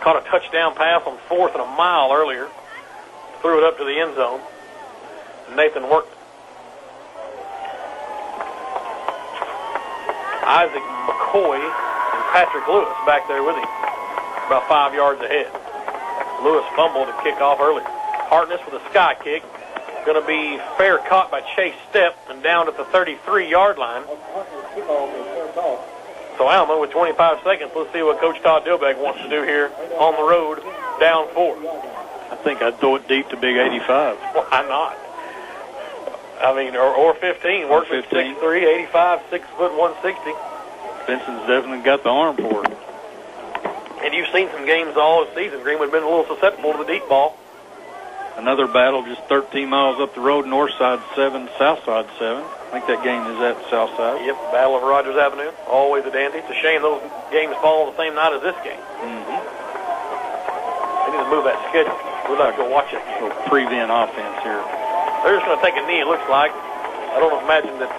Caught a touchdown pass on 4th and a mile earlier. Threw it up to the end zone. Nathan Workman. Isaac McCoy and Patrick Lewis back there with him. About 5 yards ahead. Lewis fumbled to kick off earlier. Hartness with a sky kick. Going to be fair caught by Chase Stepp and down at the 33-yard line. So Alma with 25 seconds. Let's see what Coach Todd Dilbeck wants to do here on the road, down 4.
I think I'd throw it deep to big 85.
Why not? I mean, or 15. Works at 6'3", 85, 6 foot 160.
Benson's definitely got the arm for it.
And you've seen some games all this season. Greenwood been a little susceptible to the deep ball.
Another battle just 13 miles up the road, north side 7, south side 7. I think that game is at the south side.
Yep, Battle of Rogers Avenue. Always a dandy. It's a shame those games fall on the same night as this game.
Mm-hmm.
They need to move that schedule. We're not going to watch that game.
Prevent offense here.
They're just going to take a knee, it looks like. I don't imagine that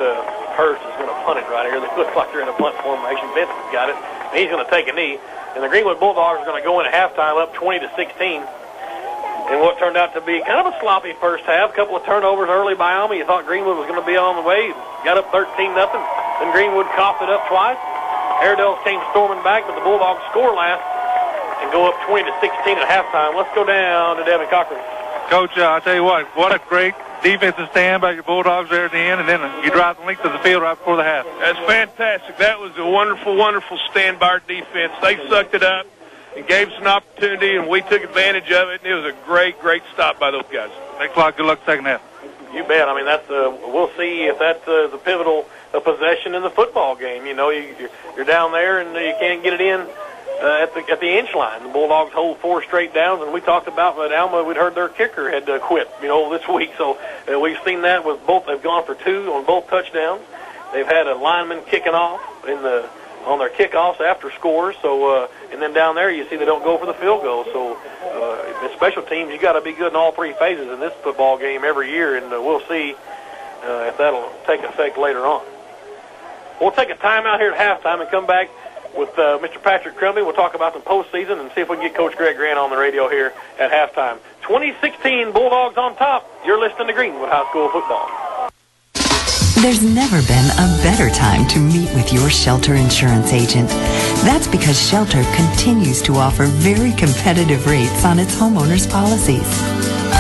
Hurst is going to punt it right here. They look like they're in a punt formation. Benson's got it. And he's going to take a knee. And the Greenwood Bulldogs are going to go in at halftime up 20-16. And what turned out to be kind of a sloppy first half. A couple of turnovers early by Alma. You thought Greenwood was going to be on the way. Got up 13-0. Then Greenwood coughed it up twice. Airedales came storming back, but the Bulldogs score last and go up 20-16 at halftime. Let's go down to Devin Cochran.
Coach, I'll tell you what a great defensive stand by your Bulldogs there at the end, and then you drive the length of the field right before the half.
That's fantastic. That was a wonderful, wonderful stand by our defense. They sucked it up and gave us an opportunity, and we took advantage of it, and it was a great, great stop by those guys.
Thanks a lot. Good luck second half.
You bet. I mean, that's we'll see if that's the pivotal possession in the football game. You know, you're down there, and you can't get it in at the inch line. The Bulldogs hold 4 straight downs, and we talked about that Alma. We'd heard their kicker had quit, this week. So we've seen that with both. They've gone for 2 on both touchdowns. They've had a lineman kicking off on their kickoffs after scores. So and then down there you see they don't go for the field goal. So in special teams, you got to be good in all 3 phases in this football game every year, and we'll see if that'll take effect later on. We'll take a timeout here at halftime and come back with Mr. Patrick Crumby. We'll talk about the postseason and see if we can get Coach Greg Grant on the radio here at halftime. 2016 Bulldogs on top. You're listening to Greenwood High School football.
There's never been a better time to meet with your Shelter Insurance agent. That's because Shelter continues to offer very competitive rates on its homeowners' policies.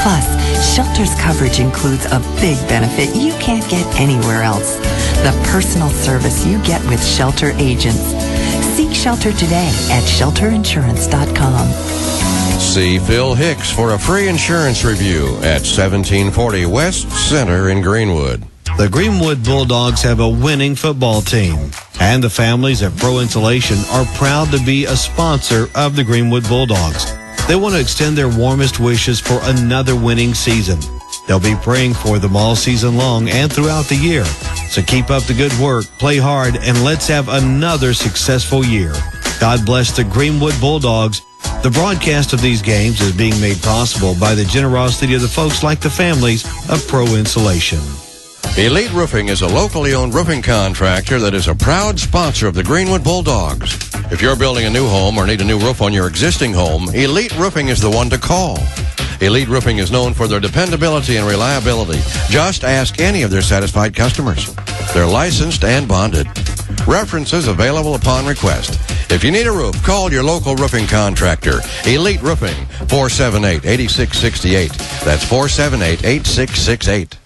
Plus, Shelter's coverage includes a big benefit you can't get anywhere else: the personal service you get with Shelter agents. Seek Shelter today at shelterinsurance.com.
See Phil Hicks for a free insurance review at 1740 West Center in Greenwood.
The Greenwood Bulldogs have a winning football team, and the families at Pro Insulation are proud to be a sponsor of the Greenwood Bulldogs. They want to extend their warmest wishes for another winning season. They'll be praying for them all season long and throughout the year. So keep up the good work, play hard, and let's have another successful year. God bless the Greenwood Bulldogs. The broadcast of these games is being made possible by the generosity of the folks like the families of Pro Insulation.
Elite Roofing is a locally owned roofing contractor that is a proud sponsor of the Greenwood Bulldogs. If you're building a new home or need a new roof on your existing home, Elite Roofing is the one to call. Elite Roofing is known for their dependability and reliability. Just ask any of their satisfied customers. They're licensed and bonded. References available upon request. If you need a roof, call your local roofing contractor. Elite Roofing, 478-8668. That's 478-8668.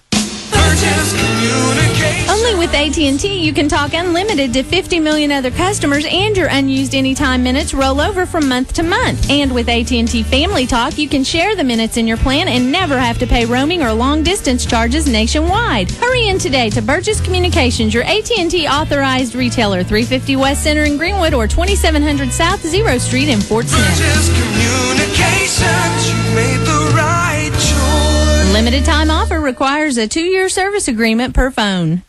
Only with AT&T, you can talk unlimited to 50 million other customers, and your unused anytime minutes roll over from month to month. And with AT&T Family Talk, you can share the minutes in your plan and never have to pay roaming or long-distance charges nationwide. Hurry in today to Burgess Communications, your AT&T authorized retailer, 350 West Center in Greenwood or 2700 South 0 Street in Fort Smith.
Burgess Communications, you made the right choice.
Limited time offer requires a 2-year service agreement per phone.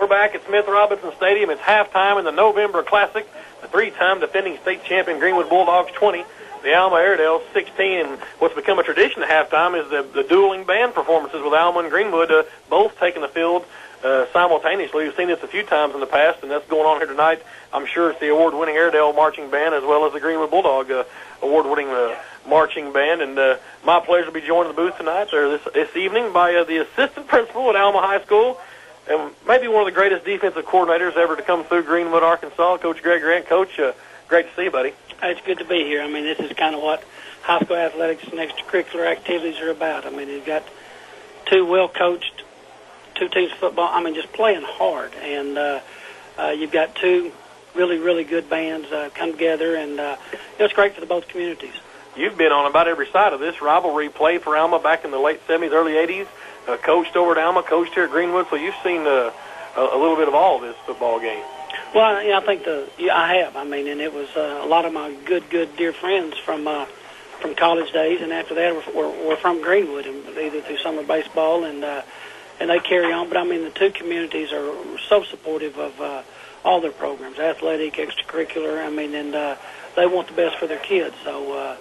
We're back at Smith Robinson Stadium. It's halftime in the November Classic. The 3-time defending state champion Greenwood Bulldogs 20, the Alma Airedales 16. And what's become a tradition at halftime is the dueling band performances with Alma and Greenwood both taking the field simultaneously. We've seen this a few times in the past, and that's going on here tonight. I'm sure it's the award-winning Airedale marching band as well as the Greenwood Bulldog award-winning marching band. And my pleasure to be joined in the booth tonight, or this evening, by the assistant principal at Alma High School, and maybe one of the greatest defensive coordinators ever to come through Greenwood, Arkansas, Coach Greg Grant. Coach, great to see you, buddy.
It's good to be here. I mean, this is kind of what high school athletics and extracurricular activities are about. I mean, you've got two well-coached, two teams of football, I mean, just playing hard. And you've got two really, really good bands come together, and it's great for the both communities.
You've been on about every side of this rivalry, played for Alma back in the late 70s, early 80s, coached over at Alma, coached here at Greenwood, so you've seen a little bit of all of this football game.
Well, I think I have. I mean, and it was a lot of my good dear friends from college days, and after that were from Greenwood, and either through summer baseball, and they carry on. But I mean, the two communities are so supportive of all their programs, athletic, extracurricular. I mean, and they want the best for their kids. So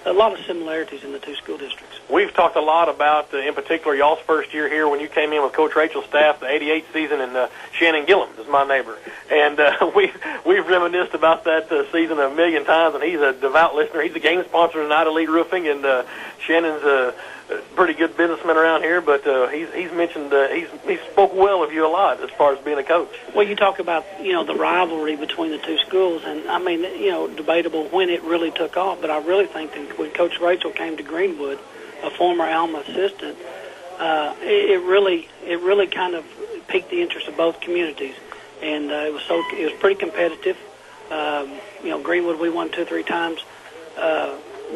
a lot of similarities in the two school districts.
We've talked a lot about, in particular, y'all's first year here when you came in with Coach Rachel's staff, the '88 season, and Shannon Gillum is my neighbor. And we've reminisced about that season a million times, and he's a devout listener. He's a game sponsor tonight, Elite Roofing, and Shannon's a pretty good businessman around here, but he's mentioned, he's spoke well of you a lot as far as being a coach.
Well, you talk about, the rivalry between the two schools, and I mean, debatable when it really took off, but I really think that when Coach Rachel came to Greenwood, a former Alma assistant, it really kind of piqued the interest of both communities, and it was pretty competitive. Greenwood, we won 2 or 3 times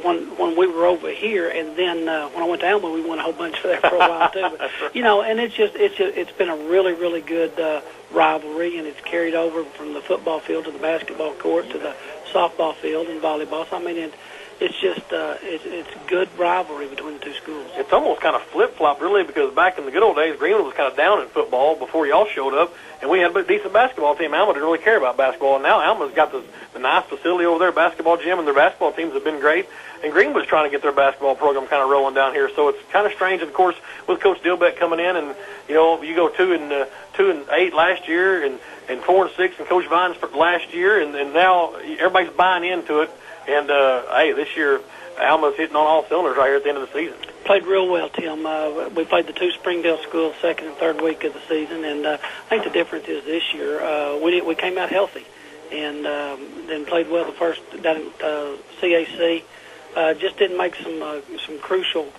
when we were over here, and then when I went to Alma, we won a whole bunch there for a while too. But, and it's been a really good rivalry, and it's carried over from the football field to the basketball court to the softball field and volleyball. So I mean, it's just it's good rivalry between the two schools.
It's almost kind of flip-flop, really, because back in the good old days, Greenwood was kind of down in football before y'all showed up, and we had a decent basketball team. Alma didn't really care about basketball, and now Alma's got the nice facility over there, basketball gym, and their basketball teams have been great. And Greenwood's trying to get their basketball program kind of rolling down here, so it's kind of strange. And of course, with Coach Dilbeck coming in, and you go 2-8 last year, and 4-6, and Coach Vines last year, and now everybody's buying into it. And hey, this year Alma's hitting on all cylinders right here at the end of the season.
Played real well, Tim. We played the two Springdale schools second and third week of the season, and I think the difference is this year we came out healthy, and then played well the first down at CAC. Just didn't make some crucial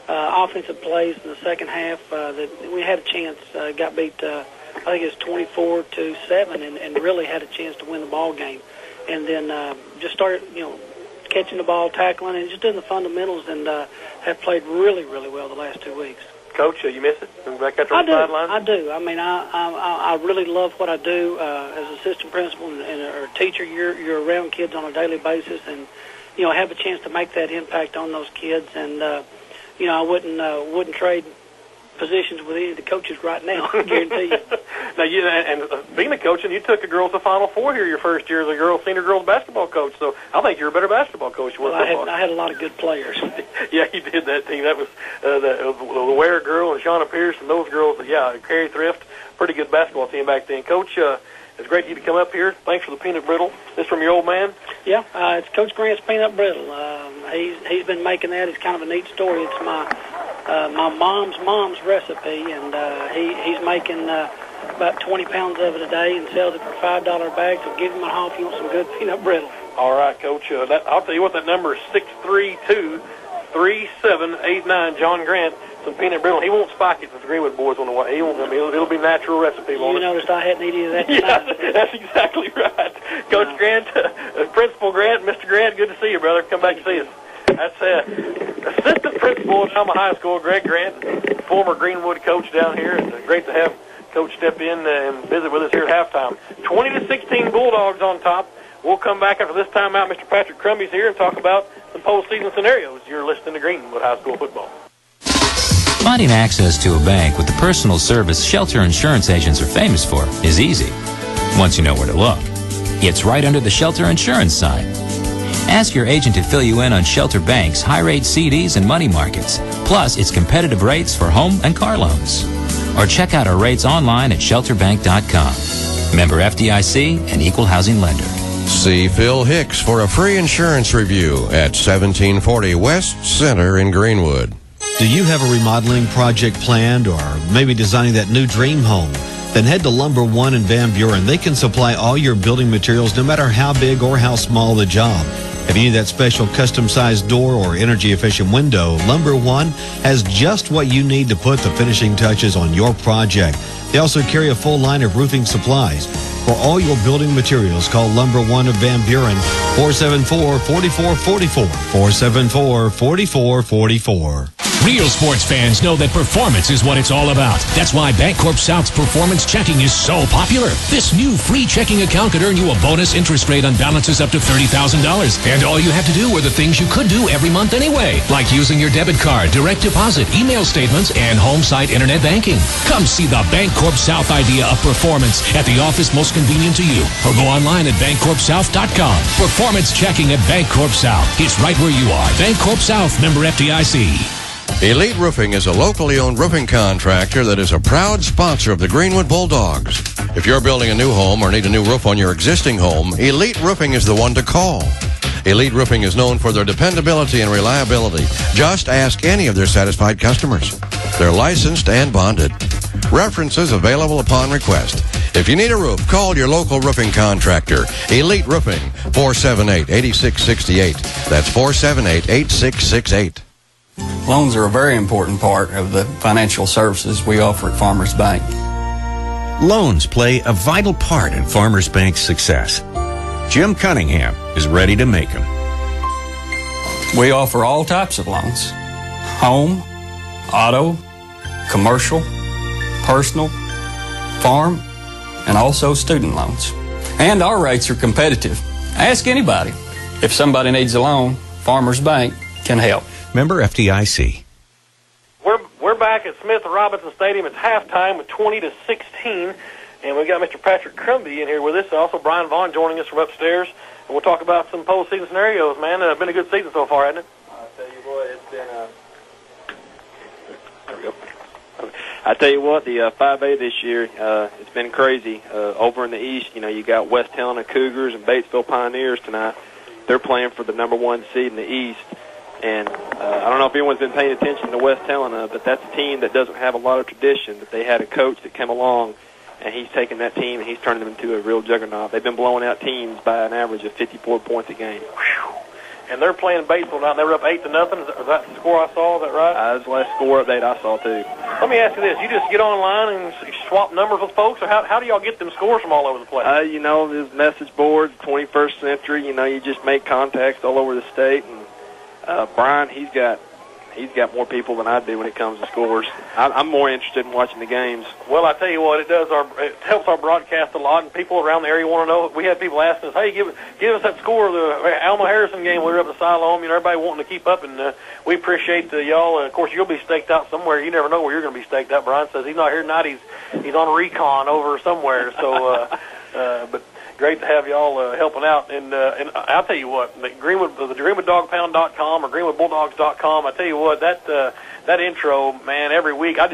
offensive plays in the second half. That we had a chance. Got beat. I think it was 24-7, and really had a chance to win the ball game. And then just started, catching the ball, tackling, and just doing the fundamentals, and have played really well the last 2 weeks.
Coach, you miss it? Back at the sideline?
I do. I mean, I really love what I do as assistant principal and or teacher. You're around kids on a daily basis, and have a chance to make that impact on those kids. And I wouldn't trade positions with any of the coaches right now. I guarantee you.
Now, being a coach, and you took a girl to the Final Four here your first year as a senior girls basketball coach. So I think you're a better basketball coach.
Well, I had a lot of good players.
Yeah, you did that team. That was the Ware girl and Shauna Pierce and those girls. Yeah, Carrie Thrift, pretty good basketball team back then. Coach, it's great of you to come up here. Thanks for the peanut brittle. This from your old man?
Yeah, it's Coach Grant's peanut brittle. He's been making that. It's kind of a neat story. It's my mom's recipe, and he's making about 20 pounds of it a day and sells it for $5 a bag. So give him a call if you want some good peanut brittle.
All right, Coach. I'll tell you what, that number is 632-3789. John Grant, some peanut brittle. He won't spike it if the Greenwood boys want to watch. He won't. I mean, it'll be natural recipe.
You noticed I hadn't eaten that tonight.
Yeah, that's exactly right. Coach Grant, Principal Grant, Mr. Grant, good to see you, brother. Come back and see us. That's assistant principal at Alma High School, Greg Grant, former Greenwood coach down here. It's great to have Coach step in and visit with us here at halftime. 20-16 Bulldogs on top. We'll come back after this timeout. Mr. Patrick Crumby's here and talk about some postseason scenarios. You're listening to Greenwood High School football.
Finding access to a bank with the personal service Shelter Insurance agents are famous for is easy, once you know where to look. It's right under the Shelter Insurance sign. Ask your agent to fill you in on Shelter Bank's high-rate CDs and money markets, plus its competitive rates for home and car loans. Or check out our rates online at shelterbank.com. Member FDIC and equal housing lender.
See Phil Hicks for a free insurance review at 1740 West Center in Greenwood.
Do you have a remodeling project planned or maybe designing that new dream home? Then head to Lumber One in Van Buren. They can supply all your building materials no matter how big or how small the job. If you need that special custom-sized door or energy-efficient window, Lumber One has just what you need to put the finishing touches on your project. They also carry a full line of roofing supplies. For all your building materials, call Lumber One of Van Buren, 474-4444, 474-4444.
Real sports fans know that performance is what it's all about. That's why Bancorp South's performance checking is so popular. This new free checking account could earn you a bonus interest rate on balances up to $30,000. And all you have to do are the things you could do every month anyway, like using your debit card, direct deposit, email statements, and home site internet banking. Come see the Bancorp South idea of performance at the office most convenient to you, or go online at bancorpsouth.com. Performance checking at Bancorp South. It's right where you are. Bancorp South, member FDIC.
Elite Roofing is a locally owned roofing contractor that is a proud sponsor of the Greenwood Bulldogs. If you're building a new home or need a new roof on your existing home, Elite Roofing is the one to call. Elite Roofing is known for their dependability and reliability. Just ask any of their satisfied customers. They're licensed and bonded. References available upon request. If you need a roof, call your local roofing contractor. Elite Roofing, 478-8668. That's 478-8668.
Loans are a very important part of the financial services we offer at Farmers Bank.
Loans play a vital part in Farmers Bank's success. Jim Cunningham is ready to make them.
We offer all types of loans: home, auto, commercial, personal, farm, and also student loans. And our rates are competitive. Ask anybody. If somebody needs a loan, Farmers Bank can help.
Member FDIC.
We're back at Smith Robinson Stadium. It's halftime with 20-16, and we've got Mr. Patrick Crumby in here with us. Also, Brian Vaughn joining us from upstairs, and we'll talk about some postseason scenarios. Man, it's been a good season so far, hasn't it?
I'll tell you what, it's been there we go. I tell you what, the 5A this year, it's been crazy. Over in the East, you got West Helena Cougars and Batesville Pioneers tonight. They're playing for the number 1 seed in the East. And I don't know if anyone's been paying attention to West Helena, but that's a team that doesn't have a lot of tradition. But they had a coach that came along, and he's taken that team and he's turning them into a real juggernaut. They've been blowing out teams by an average of 54 points a game.
And they're playing Batesville now. They were up 8-0. Is that the score I saw? Is that right?
That's the last score update I saw too.
Let me ask you this: you just get online and swap numbers with folks, or how do y'all get them scores from all over the place?
There's message boards, 21st century. You just make contacts all over the state. And Brian, he's got more people than I do when it comes to scores. I'm more interested in watching the games.
Well, I tell you what, it helps our broadcast a lot, and people around the area want to know. We had people asking us, "Hey, give us that score of the Alma Harrison game." We were up at Siloam. Everybody wanting to keep up, and we appreciate y'all. Of course, you'll be staked out somewhere. You never know where you're going to be staked out. Brian says he's not here tonight. He's on recon over somewhere. So, but. Great to have y'all helping out, and I'll tell you what, the GreenwoodDogPound.com or GreenwoodBulldogs.com. I tell you what, that intro, man, every week I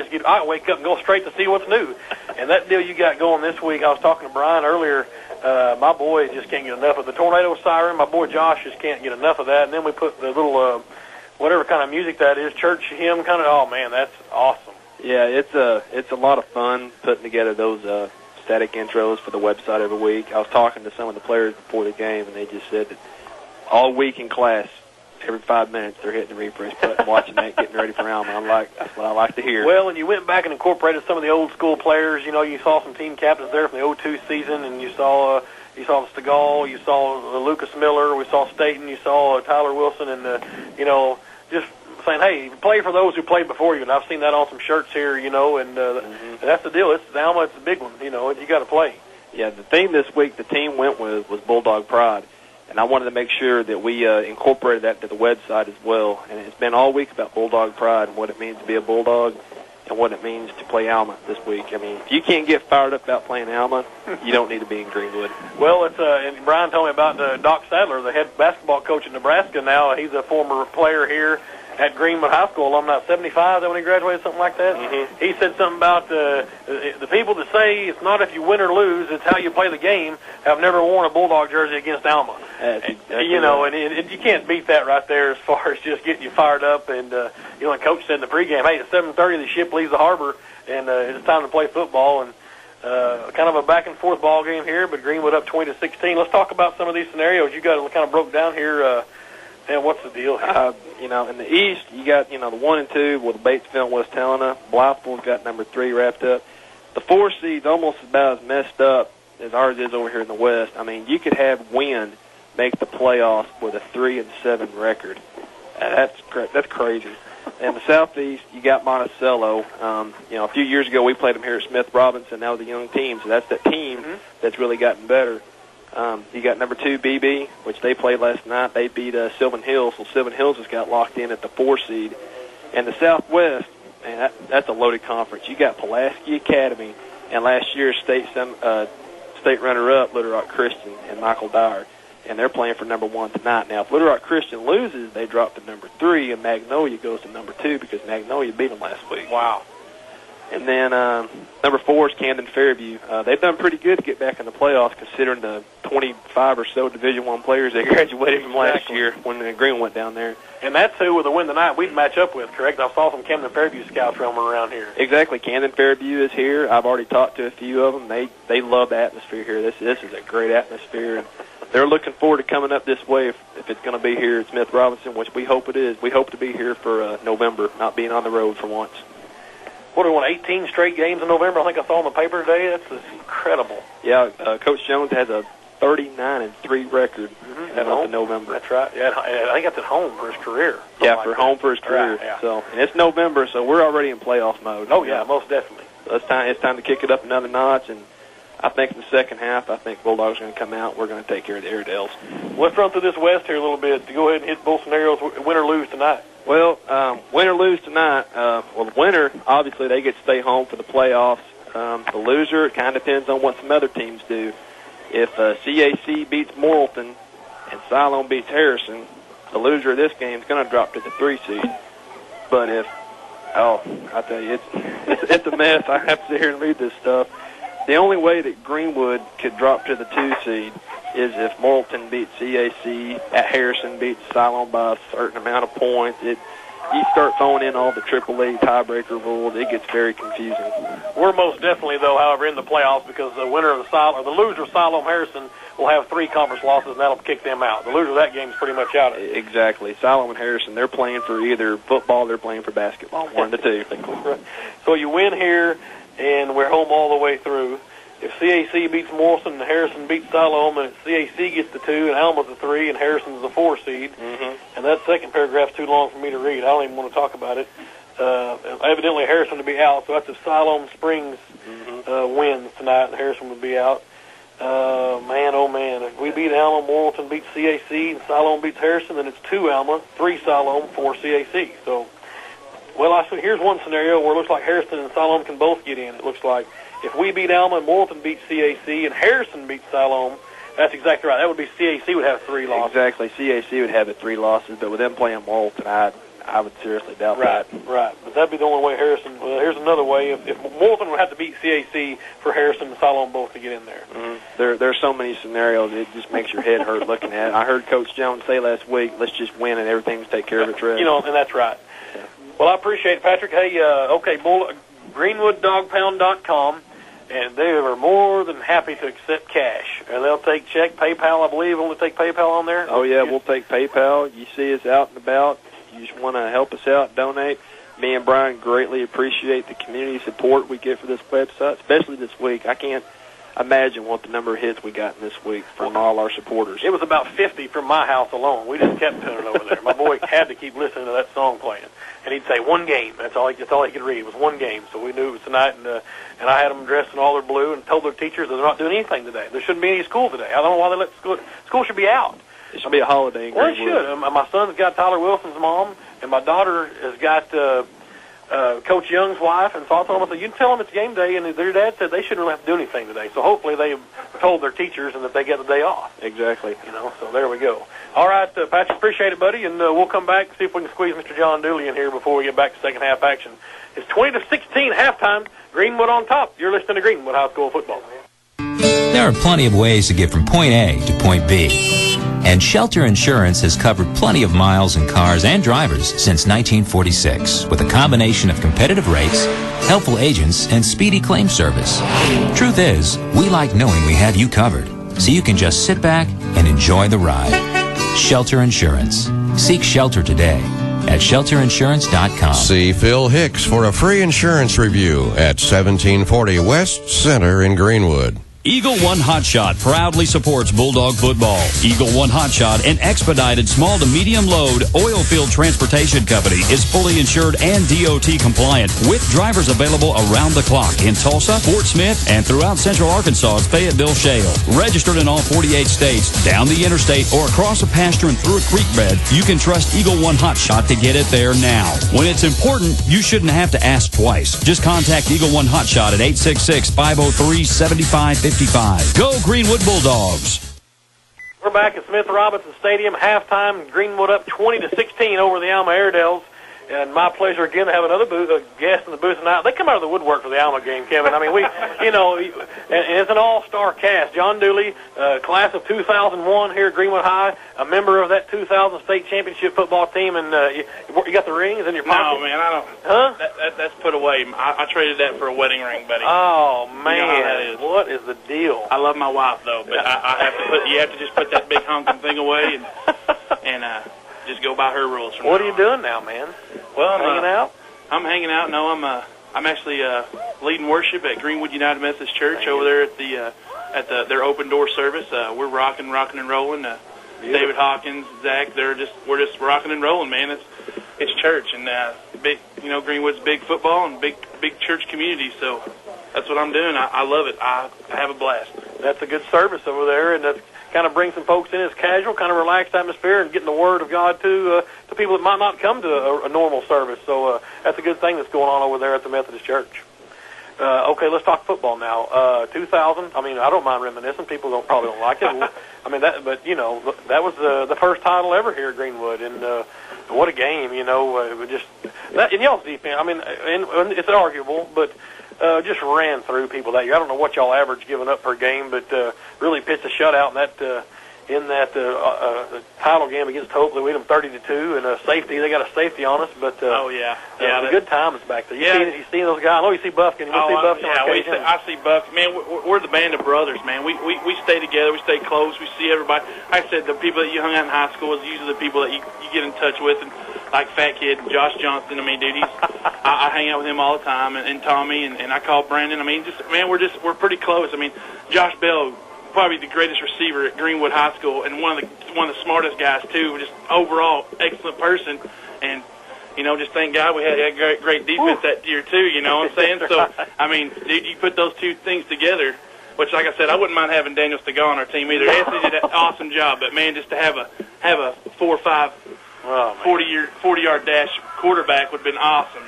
wake up and go straight to see what's new, and that deal you got going this week. I was talking to Brian earlier. My boy just can't get enough of the tornado siren. My boy Josh just can't get enough of that, and then we put the little whatever kind of music that is, church hymn kind of. Oh man, that's awesome.
Yeah, it's a lot of fun putting together those static intros for the website every week. I was talking to some of the players before the game, and they just said that all week in class, every 5 minutes, they're hitting the refresh button, watching that, getting ready for Alma. That's what I like to hear.
Well, and you went back and incorporated some of the old school players. You know, you saw some team captains there from the 02 season, and you saw the Stegall, you saw Lucas Miller, we saw Staten, you saw Tyler Wilson, and you know, just saying, hey, play for those who played before you. And I've seen that on some shirts here, you know, and that's the deal. It's Alma, it's a big one, you know, you got to play.
Yeah, the theme this week the team went with was Bulldog Pride. And I wanted to make sure that we incorporated that to the website as well. And it's been all week about Bulldog Pride and what it means to be a Bulldog and what it means to play Alma this week. I mean, if you can't get fired up about playing Alma, you don't need to be in Greenwood.
Well, it's and Brian told me about Doc Sadler, the head basketball coach in Nebraska now. He's a former player here at Greenwood High School, alumni 75, that when he graduated, something like that. Mm-hmm. He said something about the people that say it's not if you win or lose, it's how you play the game, have never worn a Bulldog jersey against Alma. You know, and you can't beat that right there as far as just getting you fired up. And, you know, the coach said in the pregame, hey, at 7:30 the ship leaves the harbor, and it's time to play football. And kind of a back-and-forth ball game here, but Greenwood up 20-16. Let's talk about some of these scenarios. You got it kind of broke down here. And what's the deal here?
You know, in the East, you got, you know, the 1 and 2 with Batesville and West Helena. Blytheville's got number 3 wrapped up. The 4 seed's almost about as messed up as ours is over here in the West. I mean, you could have Wynn make the playoffs with a 3-7 record. That's crazy. In the Southeast, you got Monticello. You know, a few years ago we played them here at Smith Robinson. That was a young team, so that's that team that's really gotten better. You got number 2, BB, which they played last night. They beat Sylvan Hills, so Sylvan Hills has got locked in at the 4 seed. And the Southwest, man, that's a loaded conference. You got Pulaski Academy, and last year's state runner-up, Little Rock Christian, and Michael Dyer. And they're playing for number 1 tonight. Now, if Little Rock Christian loses, they drop to number 3, and Magnolia goes to number 2 because Magnolia beat them last week.
Wow.
And then number 4 is Camden Fairview. They've done pretty good to get back in the playoffs considering the 25 or so Division I players they graduated from last year when the Green went down there.
And that's who, with a win tonight, we'd match up with, correct? I saw some Camden Fairview scouts roaming around here.
Exactly. Camden Fairview is here. I've already talked to a few of them. They love the atmosphere here. This is a great atmosphere. And they're looking forward to coming up this way if it's going to be here at Smith Robinson, which we hope it is. We hope to be here for November, not being on the road for once.
What do we want, 18 straight games in November? I think I saw in the paper today. That's incredible.
Yeah, Coach Jones has a 39-3 record in November.
That's right. Yeah, I think that's at home for his career.
Yeah, for home for his career. Right, yeah. So, and it's November, so we're already in playoff mode.
Oh yeah, most definitely.
So it's time to kick it up another notch, and I think in the second half, I think Bulldogs are going to come out. We're going to take care of the Airedales.
Let's run through this West here a little bit to go ahead and hit both scenarios, win or lose tonight.
Well, win or lose tonight. Well, the winner, obviously, they get to stay home for the playoffs. The loser, it kind of depends on what some other teams do. If CAC beats Morrilton and Siloam beats Harrison, the loser of this game is going to drop to the 3 seed. But if, I tell you, it's a mess. I have to sit here and read this stuff. The only way that Greenwood could drop to the 2 seed is if Morrilton beats CAC, at Harrison beats Siloam by a certain amount of points. You start throwing in all the AAA tiebreaker rules, it gets very confusing.
We're most definitely, though, however, in the playoffs because the winner of the loser of Siloam Harrison will have 3 conference losses, and that'll kick them out. The loser of that game is pretty much out.
Exactly. Siloam and Harrison, they're playing for either football, they're playing for basketball, 1 of the 2.
So you win here, and we're home all the way through. If CAC beats Morrison and Harrison beats Siloam, and CAC gets the 2 and Alma's the 3 and Harrison's the 4 seed, and that second paragraph's too long for me to read. I don't even want to talk about it. Evidently Harrison to be out, so that's if Siloam Springs wins tonight, and Harrison would be out. Man, oh man, if we beat Alma, Morrilton beats CAC, and Siloam beats Harrison, then it's 2 Alma, 3 Siloam, 4 CAC. So, well, here's one scenario where it looks like Harrison and Siloam can both get in, it looks like. If we beat Alma and Morrilton beats CAC and Harrison beats Siloam, that's exactly right. That would be CAC would have 3 losses.
Exactly. CAC would have 3 losses, but with them playing Morrilton, I would seriously doubt that.
Right. But that'd be the only way Harrison. Well, here's another way. If Morrilton would have to beat CAC for Harrison and Siloam both to get in there.
There's so many scenarios. It just makes your head hurt looking at it. I heard Coach Jones say last week, let's just win and everything's take care of itself.
And that's right. Yeah. Well, I appreciate it, Patrick. Hey, okay, GreenwoodDogPound.com, and they are more than happy to accept cash. And they'll take check, PayPal, I believe. Only take PayPal on there?
Oh, yeah, we'll take PayPal. You see us out and about. You just want to help us out, donate. Me and Brian greatly appreciate the community support we get for this website, especially this week. I can't imagine what the number of hits we got this week from all our supporters.
It was about 50 from my house alone. We just kept tuning over there. My boy had to keep listening to that song playing. And he'd say, one game. That's all he could read was one game. So we knew it was tonight, and I had them dressed in all their blue and told their teachers that they're not doing anything today. There shouldn't be any school today. I don't know why they let school. School should be out.
It should be a holiday in
Well, it
Greenwood.
should. My son's got Tyler Wilson's mom, and my daughter has got Coach Young's wife. And so I told them, I said, you can tell them it's game day, and their dad said they shouldn't really have to do anything today. So hopefully they told their teachers and that they get the day off.
Exactly.
You know, so there we go. All right, Patrick, appreciate it, buddy, and we'll come back and see if we can squeeze Mr. John Dooley in here before we get back to second half action. It's 20-16 halftime. Greenwood on top. You're listening to Greenwood High School football.
There are plenty of ways to get from point A to point B. And Shelter Insurance has covered plenty of miles in cars and drivers since 1946 with a combination of competitive rates, helpful agents, and speedy claim service. Truth is, we like knowing we have you covered, so you can just sit back and enjoy the ride. Shelter Insurance. Seek shelter today at shelterinsurance.com.
See Phil Hicks for a free insurance review at 1740 West Center in Greenwood.
Eagle One Hotshot proudly supports Bulldog football. Eagle One Hotshot, an expedited small to medium load oil field transportation company, is fully insured and DOT compliant with drivers available around the clock in Tulsa, Fort Smith, and throughout central Arkansas's Fayetteville Shale. Registered in all 48 states, down the interstate, or across a pasture and through a creek bed, you can trust Eagle One Hotshot to get it there now. When it's important, you shouldn't have to ask twice. Just contact Eagle One Hotshot at 866-503-7555. Go Greenwood Bulldogs.
We're back at Smith Robinson Stadium, halftime. Greenwood up 20-16 over the Alma Airedales. And my pleasure again to have another guest in the booth tonight. They come out of the woodwork for the Alma game, Kevin. I mean, and it's an all-star cast. John Dooley, class of 2001 here at Greenwood High, a member of that 2000 state championship football team. And you got the rings in your pocket?
No, man, I don't.
Huh?
That's put away. I traded that for a wedding ring, buddy.
Oh man,
you know how that is.
What is the deal?
I love my wife though, but you have to just put that big honking thing away and just go by her rules.
What are you doing now, man?
Well,
hanging out.
I'm hanging out. No, I'm actually leading worship at Greenwood United Methodist Church over there at their open door service. We're rocking and rolling. David Hawkins, Zach, we're just rocking and rolling, man. It's church and big, Greenwood's big football and big church community. So that's what I'm doing. I love it. I have a blast.
That's a good service over there, and that's kind of bring some folks in as casual, kind of relaxed atmosphere, and getting the word of God to people that might not come to a normal service. So that's a good thing that's going on over there at the Methodist Church. Okay, let's talk football now. 2000. I mean, I don't mind reminiscing. People probably don't like it. I mean, that was the first title ever here at Greenwood, and what a game! It was just that, and y'all's defense. I mean, and it's arguable, but. Just ran through people that year. I don't know what y'all average giving up per game, but really pitched a shutout in that title game against Hope. They beat them 30-2, and safety. They got a safety on us, but good times back there. You see those guys. I know you see Buffkin. You see Buffkin on occasion.
I see Buffkin. Man, we're the band of brothers, man. We stay together. We stay close. We see everybody. Like I said, the people that you hung out in high school is usually the people that you get in touch with, and like Fat Kid, Josh Johnson. I mean, dude, I hang out with him all the time, and Tommy, and I call Brandon. I mean, we're pretty close. I mean, Josh Bell, probably the greatest receiver at Greenwood High School, and one of the smartest guys too. Just overall excellent person, and just thank God we had great defense that year too. You know what I'm saying? So I mean, dude, you put those two things together. Which, like I said, I wouldn't mind having Daniel Stegall on our team either. Anthony did an awesome job, but man, just to have a 4 or 5 40-yard dash quarterback would have been awesome.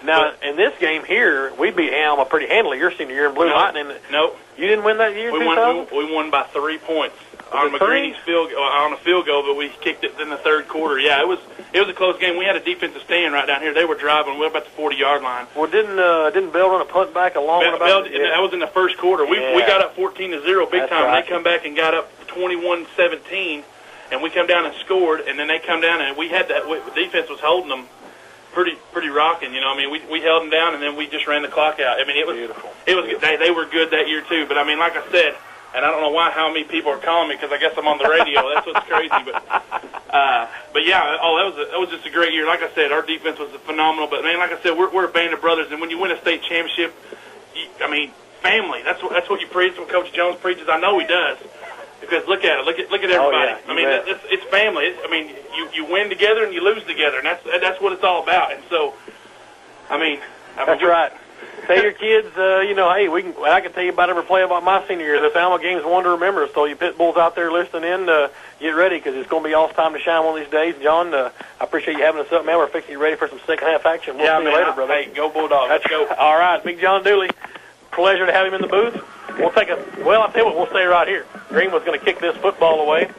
Now, in this game here, we beat Alma pretty handily your senior year in Blue Lightning.
Nope.
You didn't win that year,
we won by 3 points on McGreeny's on a field goal, but we kicked it in the third quarter. Yeah, it was a close game. We had a defensive stand right down here. They were driving. We were about the 40-yard line.
Well, didn't Bell run a punt back a long one about it?
That was in the first quarter. We got up 14-0 big time. Right. They come back and got up 21-17. And we come down and scored, and then they come down, and we had that. The defense was holding them, pretty rocking. You know, I mean, we held them down and then we just ran the clock out. I mean, it was
beautiful.
It was they were good that year too. But I mean, like I said, and I don't know how many people are calling me because I guess I'm on the radio. That's what's crazy. But yeah, that was just a great year. Like I said, our defense was phenomenal. But man, like I said, we're a band of brothers, and when you win a state championship, I mean, family. That's what you preach. What Coach Jones preaches. I know he does. Because look at it. Look at everybody.
Oh, yeah,
I mean, it's family. I mean, you win together and you lose together, and that's what it's all about. And so, I mean,
that's right. Tell your kids, hey, I can tell you about every play about my senior year. This Alma game's one to remember. So you pit bulls out there listening in, get ready because it's going to be y'all's time to shine one of these days. John, I appreciate you having us up, man. We're fixing you ready for some second half action. We'll see you later, brother.
Hey, go Bulldogs. Let's go.
All right, Big John Dooley. Pleasure to have him in the booth. I'll tell you what, we'll stay right here. Greenwood's going to kick this football away,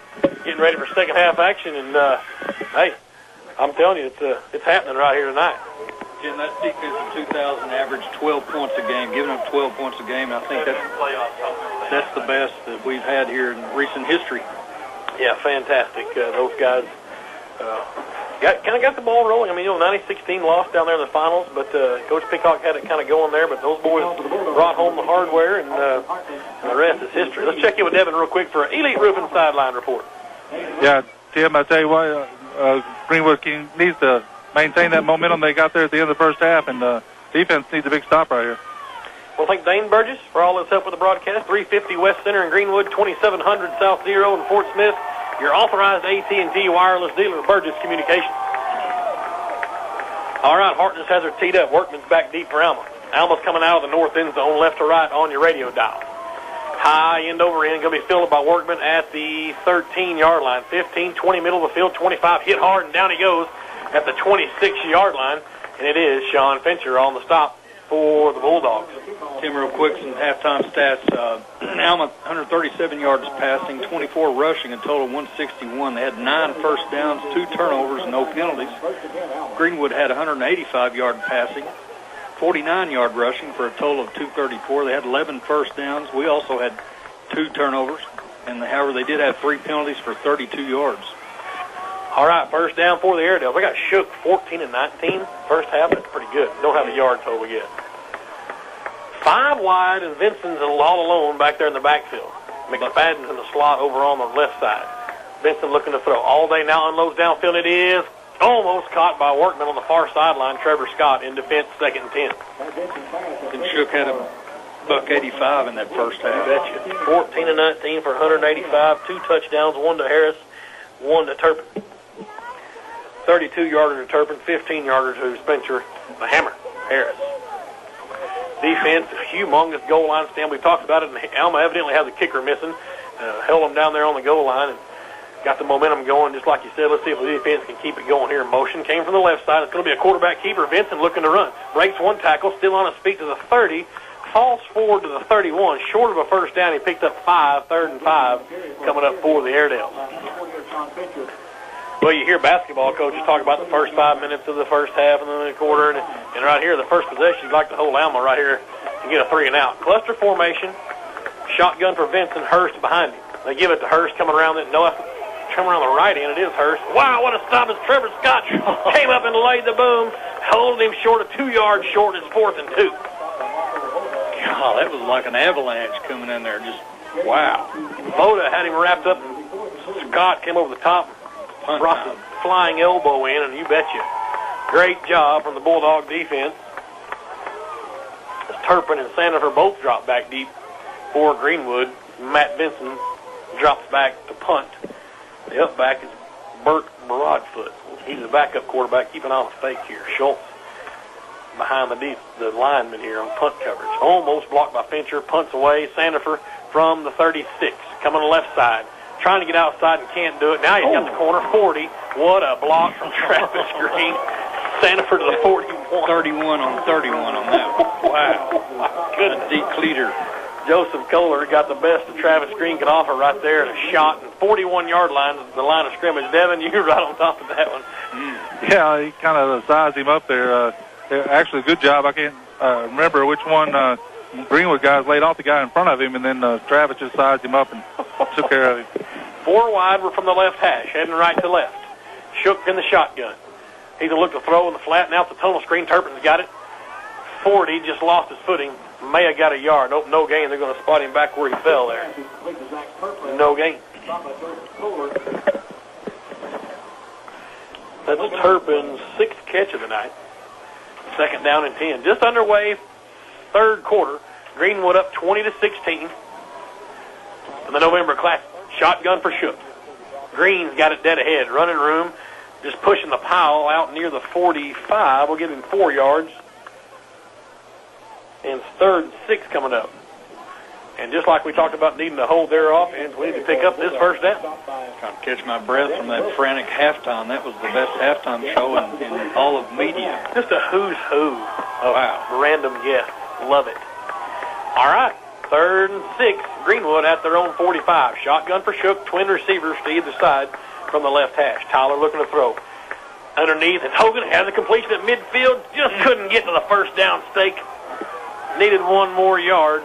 getting ready for second half action, and hey, I'm telling you, it's happening right here tonight.
Jim, that defense in 2000 averaged 12 points a game, giving up 12 points a game. And I think that's the best that we've had here in recent history.
Yeah, fantastic. Those guys got the ball rolling. I mean, 96-16 lost down there in the finals, but Coach Peacock had it kind of going there. But those boys brought home the hardware, and the rest is history. Let's check in with Devin real quick for an Elite Roofing sideline report.
Yeah, Tim, I tell you what, Greenwood needs to maintain that momentum they got there at the end of the first half, and defense needs a big stop right here.
Well, thank Dane Burgess for all his help with the broadcast. 350 West Center in Greenwood, 2700 South Zero in Fort Smith. Your authorized AT&T wireless dealer, Burgess Communications. All right, Harkness has her teed up. Workman's back deep for Alma. Alma's coming out of the north end zone, left to right on your radio dial. High end over end, going to be filled by Workman at the 13-yard line. 15, 20, middle of the field, 25, hit hard, and down he goes at the 26-yard line. And it is Sean Fincher on the stop for the Bulldogs.
Tim, real quick, some halftime stats. Alma, 137 yards passing, 24 rushing, a total of 161. They had 9 first downs, 2 turnovers, no penalties. Greenwood had 185-yard passing, 49-yard rushing for a total of 234. They had 11 first downs. We also had 2 turnovers, and however, they did have 3 penalties for 32 yards.
All right, first down for the Airedales. They got shook 14-19 first half. That's pretty good. Don't have a yard total yet. 5 wide, and Vincent's all alone back there in the backfield. McFadden's in the slot over on the left side. Vincent looking to throw all day now, unloads downfield. It is almost caught by Workman on the far sideline. Trevor Scott in defense, 2nd and 10.
And Shook had a $185 in that first half.
Betcha. 14-19 for 185. 2 touchdowns, 1 to Harris, 1 to Turpin. 32-yarder to Turpin, 15-yarder to Spencer, the Hammer, Harris. Defense, humongous goal line stand. We've talked about it, and Alma evidently has a kicker missing. Held them down there on the goal line and got the momentum going, just like you said. Let's see if the defense can keep it going here. Motion came from the left side. It's going to be a quarterback keeper. Vincent looking to run. Breaks 1 tackle, still on his feet to the 30. Falls forward to the 31. Short of a first down. He picked up 5, 3rd and 5, coming up for the Airedales. Well, you hear basketball coaches talk about the first 5 minutes of the first half and then the quarter, and right here, the first possession, you'd like to hold Alma right here and get a 3 and out. Cluster formation, shotgun for Vincent, Hurst behind him. They give it to Hurst coming around the the right end. It is Hurst. Wow, what a stop as Trevor Scott came up and laid the boom, holding him short of 2 yards short. It's 4th and 2.
God, that was like an avalanche coming in there. Just wow.
Voda had him wrapped up, and Scott came over the top. Brought the flying elbow in, and you betcha. Great job from the Bulldog defense. As Turpin and Sandifer both drop back deep for Greenwood. Matt Benson drops back to punt. The up back is Burt Broadfoot. He's the backup quarterback. Keep an eye on the fake here. Schultz behind the lineman here on punt coverage. Almost blocked by Fincher. Punts away. Sandifer from the 36. Coming to the left side. Trying to get outside and can't do it. Now he's got the corner, 40. What a block from Travis Green. Sandifer to the 41.
31 on 31 on that one.
Wow. My goodness.
Deep cleater.
Joseph Kohler got the best that Travis Green could offer right there in a shot. And 41-yard line is the line of scrimmage. Devin, you're right on top of that one.
Yeah, he kind of sized him up there. Actually, a good job. I can't remember which one. Greenwood guys laid off the guy in front of him, and then Travis just sized him up and took care of him.
4 wide were from the left hash, heading right to left. Shook in the shotgun. He's going to look to throw in the flat. Now it's a tunnel screen. Turpin's got it. 40, just lost his footing. May have got a yard. Nope, no gain. They're going to spot him back where he fell there. No gain. That's Turpin's 6th catch of the night. 2nd down and 10. Just underway, 3rd quarter. Greenwood up 20-16 in the November Classic. Shotgun for Shook. Green's got it dead ahead. Running room, just pushing the pile out near the 45. We'll give him 4 yards. And 3rd and 6 coming up. And just like we talked about needing to hold their offense, we need to pick up this first down.
Trying to catch my breath from that frantic halftime. That was the best halftime show in all of media.
Just a who's who of random guests. Love it. All right, 3rd and 6. Greenwood at their own 45. Shotgun for Shook. Twin receivers to either side from the left hash. Tyler looking to throw. Underneath, and Hogan has a completion at midfield. Just couldn't get to the first down stake. Needed 1 more yard.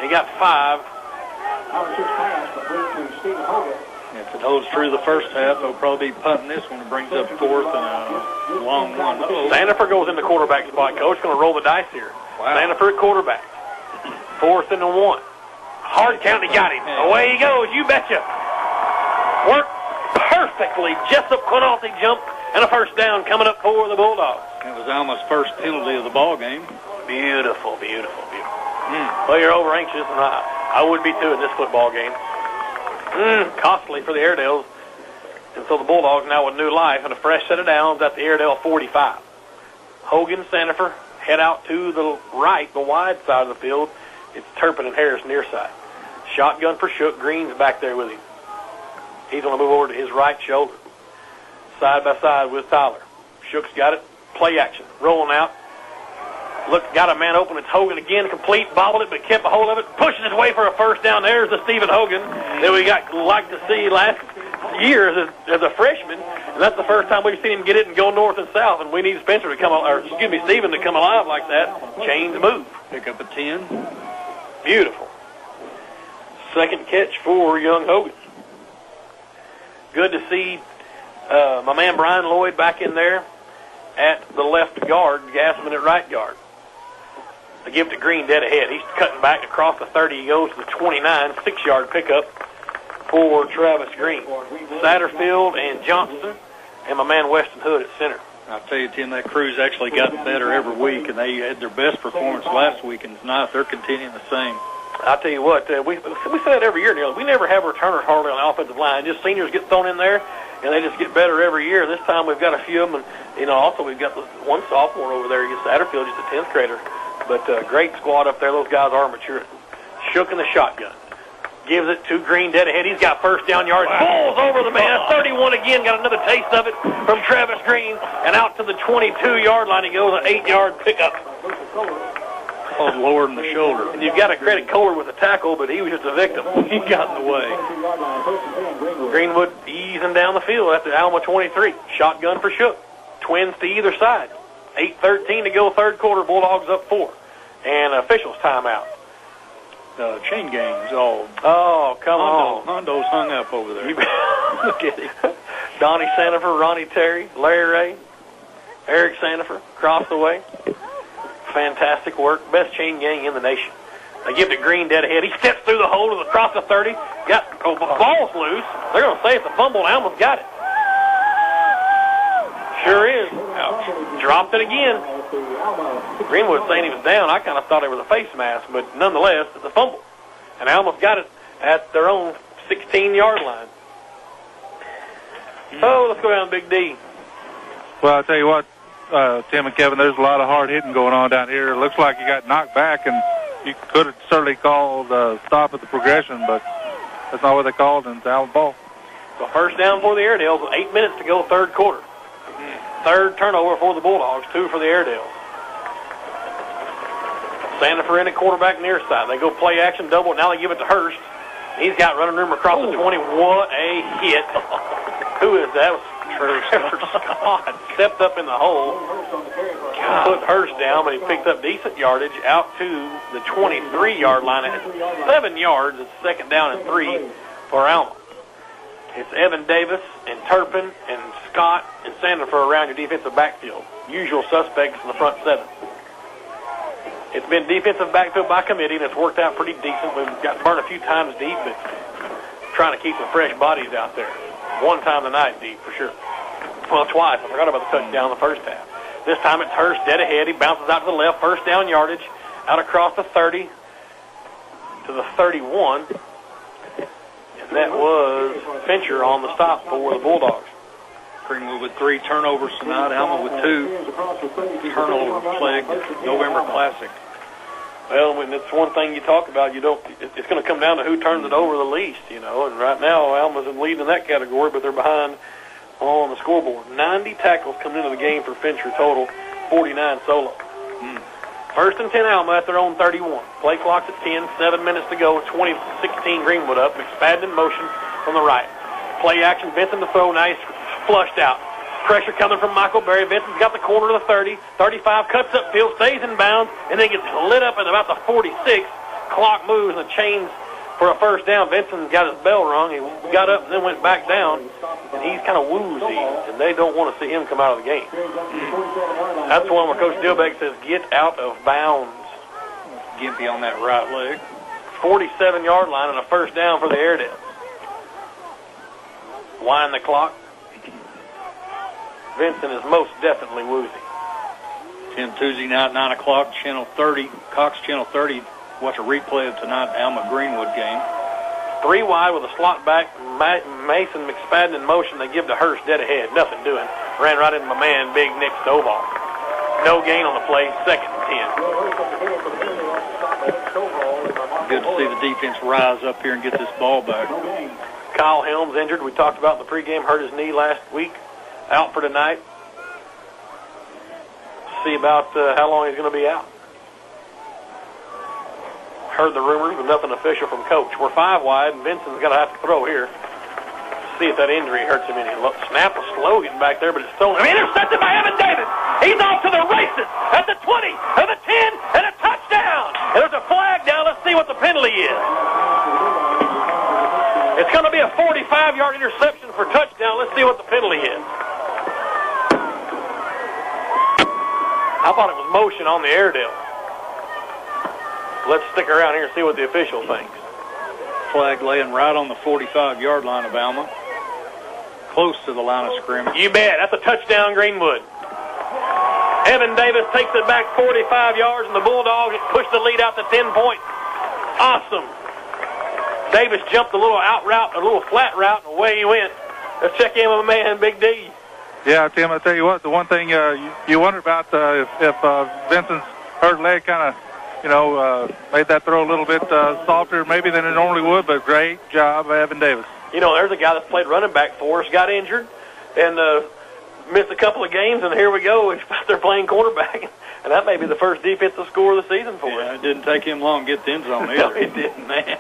He got 5.
If it holds true the first half, they'll probably be punting this one. It brings up 4th and a long one.
Sandifer goes in the quarterback spot. Coach going to roll the dice here.
Wow.
Sandifer at quarterback. 4th and 1. Hard count, he got him. Away he goes, you betcha. Worked perfectly. Jessup cut off the jump, and a first down coming up for the Bulldogs.
It was Alma's first penalty of the ball game.
Beautiful, beautiful, beautiful. Well, you're over anxious, and I would be too in this football game. Costly for the Airedales. And so the Bulldogs now with new life and a fresh set of downs at the Airedale 45. Hogan, Sandifer head out to the right, the wide side of the field. It's Turpin and Harris near side. Shotgun for Shook. Green's back there with him. He's going to move over to his right shoulder. Side by side with Tyler. Shook's got it. Play action. Rolling out. Look, got a man open. It's Hogan again, complete, bobbled it, but kept a hold of it, pushes his way for a first down. There's the Stephen Hogan that we like to see last year as a freshman, and that's the first time we've seen him get it and go north and south. And we need Spencer to come, Stephen to come alive like that. Change the move.
Pick up a 10.
Beautiful. 2nd catch for young Hogan. Good to see my man Brian Lloyd back in there at the left guard, Gassman at right guard. They give it to Green dead ahead. He's cutting back across the 30. He goes to the 29, 6-yard pickup for Travis Green. Satterfield and Johnston and my man Weston Hood at center.
I'll tell you, Tim, that crew's actually gotten better every week, and they had their best performance last week, and tonight they're continuing the same.
I'll tell you what, we say that every year, Neil. We never have returners hardly on the offensive line. Just seniors get thrown in there, and they just get better every year. This time we've got a few of them, and also we've got one sophomore over there against Satterfield, just a 10th grader. But great squad up there. Those guys are mature. Shook in the shotgun. Gives it to Green dead ahead. He's got first down yards. Pulls over the man. 31 again. Got another taste of it from Travis Green. And out to the 22-yard line he goes. An 8-yard pickup.
Oh, lower than the shoulder.
And you've got to credit Kohler with the tackle, but he was just a victim. He got in the way. Greenwood easing down the field after Alma 23. Shotgun for Shook. Twins to either side. 8:13 to go, 3rd quarter. Bulldogs up 4. And officials timeout.
Chain gangs all.
Oh, come on.
Hondo's hung up over there.
Look at him. Donnie Sandifer, Ronnie Terry, Larry Ray, Eric Sandifer, across the way. Fantastic work. Best chain gang in the nation. They give it to Green dead ahead. He steps through the hole across the 30. Ball's loose. They're going to say it's a fumble, and Alma's got it. Sure is. Ouch. Dropped it again. Greenwood saying he was down. I kind of thought it was a face mask, but nonetheless, it's a fumble. And Alma's got it at their own 16-yard line. So let's go down to Big D.
Well, I'll tell you what, Tim and Kevin, there's a lot of hard hitting going on down here. It looks like you got knocked back, and you could have certainly called stop at the progression, but that's not what they called, and it's Alma ball.
So first down for the Airedales with 8 minutes to go, 3rd quarter. 3rd turnover for the Bulldogs, 2 for the Airedales. Sandifer in at quarterback near side. They go play action, double. Now they give it to Hurst. He's got running room across the 20. What a hit. Who is that? Trevor Scott stepped up in the hole. Put Hurst down, but he picked up decent yardage out to the 23-yard line. At 7 yards, it's 2nd down and 3 for Alma. It's Evan Davis and Turpin and Scott and Sandifer around your defensive backfield. Usual suspects in the front seven. It's been defensive backfield by committee, and it's worked out pretty decent. We've got burned a few times deep, but trying to keep some fresh bodies out there. One time tonight deep, for sure. Well, twice. I forgot about the touchdown in the first half. This time it's Hurst dead ahead. He bounces out to the left. First down yardage. Out across the 30 to the 31. And that was Fincher on the stop for the Bulldogs.
Greenwood with 3 turnovers tonight. Alma with 2 turnover-plagued November Classic.
Well, when it's one thing you talk about, it's going to come down to who turns it over the least, And right now, Alma's in lead in that category, but they're behind on the scoreboard. 90 tackles coming into the game for Fincher total, 49 solo. First and 10 Alma at their own 31. Play clock's at 10, 7 minutes to go, 20-16 Greenwood up. McSpadden in motion from the right. Play action, Vincent to throw, nice, flushed out. Pressure coming from Michael Berry. Vincent's got the corner to the 30, 35, cuts upfield, stays in bounds, and then gets lit up at about the 46. Clock moves and the chains for a first down. Vincent got his bell rung. He got up and then went back down, and he's kind of woozy, and they don't want to see him come out of the game. That's one where Coach Dilbeck says, get out of bounds.
Gimpy on that right leg.
47-yard line and a first down for the Airedales. Wind the clock. Vincent is most definitely woozy.
10 Tuesday night, 9 o'clock, Channel 30, Cox Channel 30. Watch a replay of tonight Alma Greenwood game.
3 wide with a slot back. Mason McSpadden in motion. They give to Hurst dead ahead. Nothing doing. Ran right into my man, Big Nick Stovall. No gain on the play. Second and 10.
Good to see the defense rise up here and get this ball back.
Kyle Helms injured. We talked about in the pregame. Hurt his knee last week. Out for tonight. See about how long he's going to be out. Heard the rumors, but nothing official from Coach. We're 5 wide, and Vincent's going to have to throw here. See if that injury hurts him any. Snap was slow getting back there, but it's stolen. Intercepted by Evan Davis. He's off to the races at the 20, at the 10, and a touchdown. And there's a flag down. Let's see what the penalty is. It's going to be a 45-yard interception for touchdown. Let's see what the penalty is. I thought it was motion on the Airedale. Let's stick around here and see what the official thinks.
Flag laying right on the 45-yard line of Alma. Close to the line of scrimmage.
You bet. That's a touchdown, Greenwood. Evan Davis takes it back 45 yards, and the Bulldogs push the lead out to 10 points. Awesome. Davis jumped a little out route, a little flat route, and away he went. Let's check in with my man, Big D.
Yeah, Tim, I tell you what, the one thing you wonder about if Vincent's hurt leg kind of, made that throw a little bit softer maybe than it normally would, but great job, Evan Davis.
There's a guy that's played running back for us, got injured, and missed a couple of games, and here we go. He's out there playing quarterback, and that may be the first defensive score of the season for us.
Yeah, it didn't take him long to get the end zone either.
No, it didn't, man.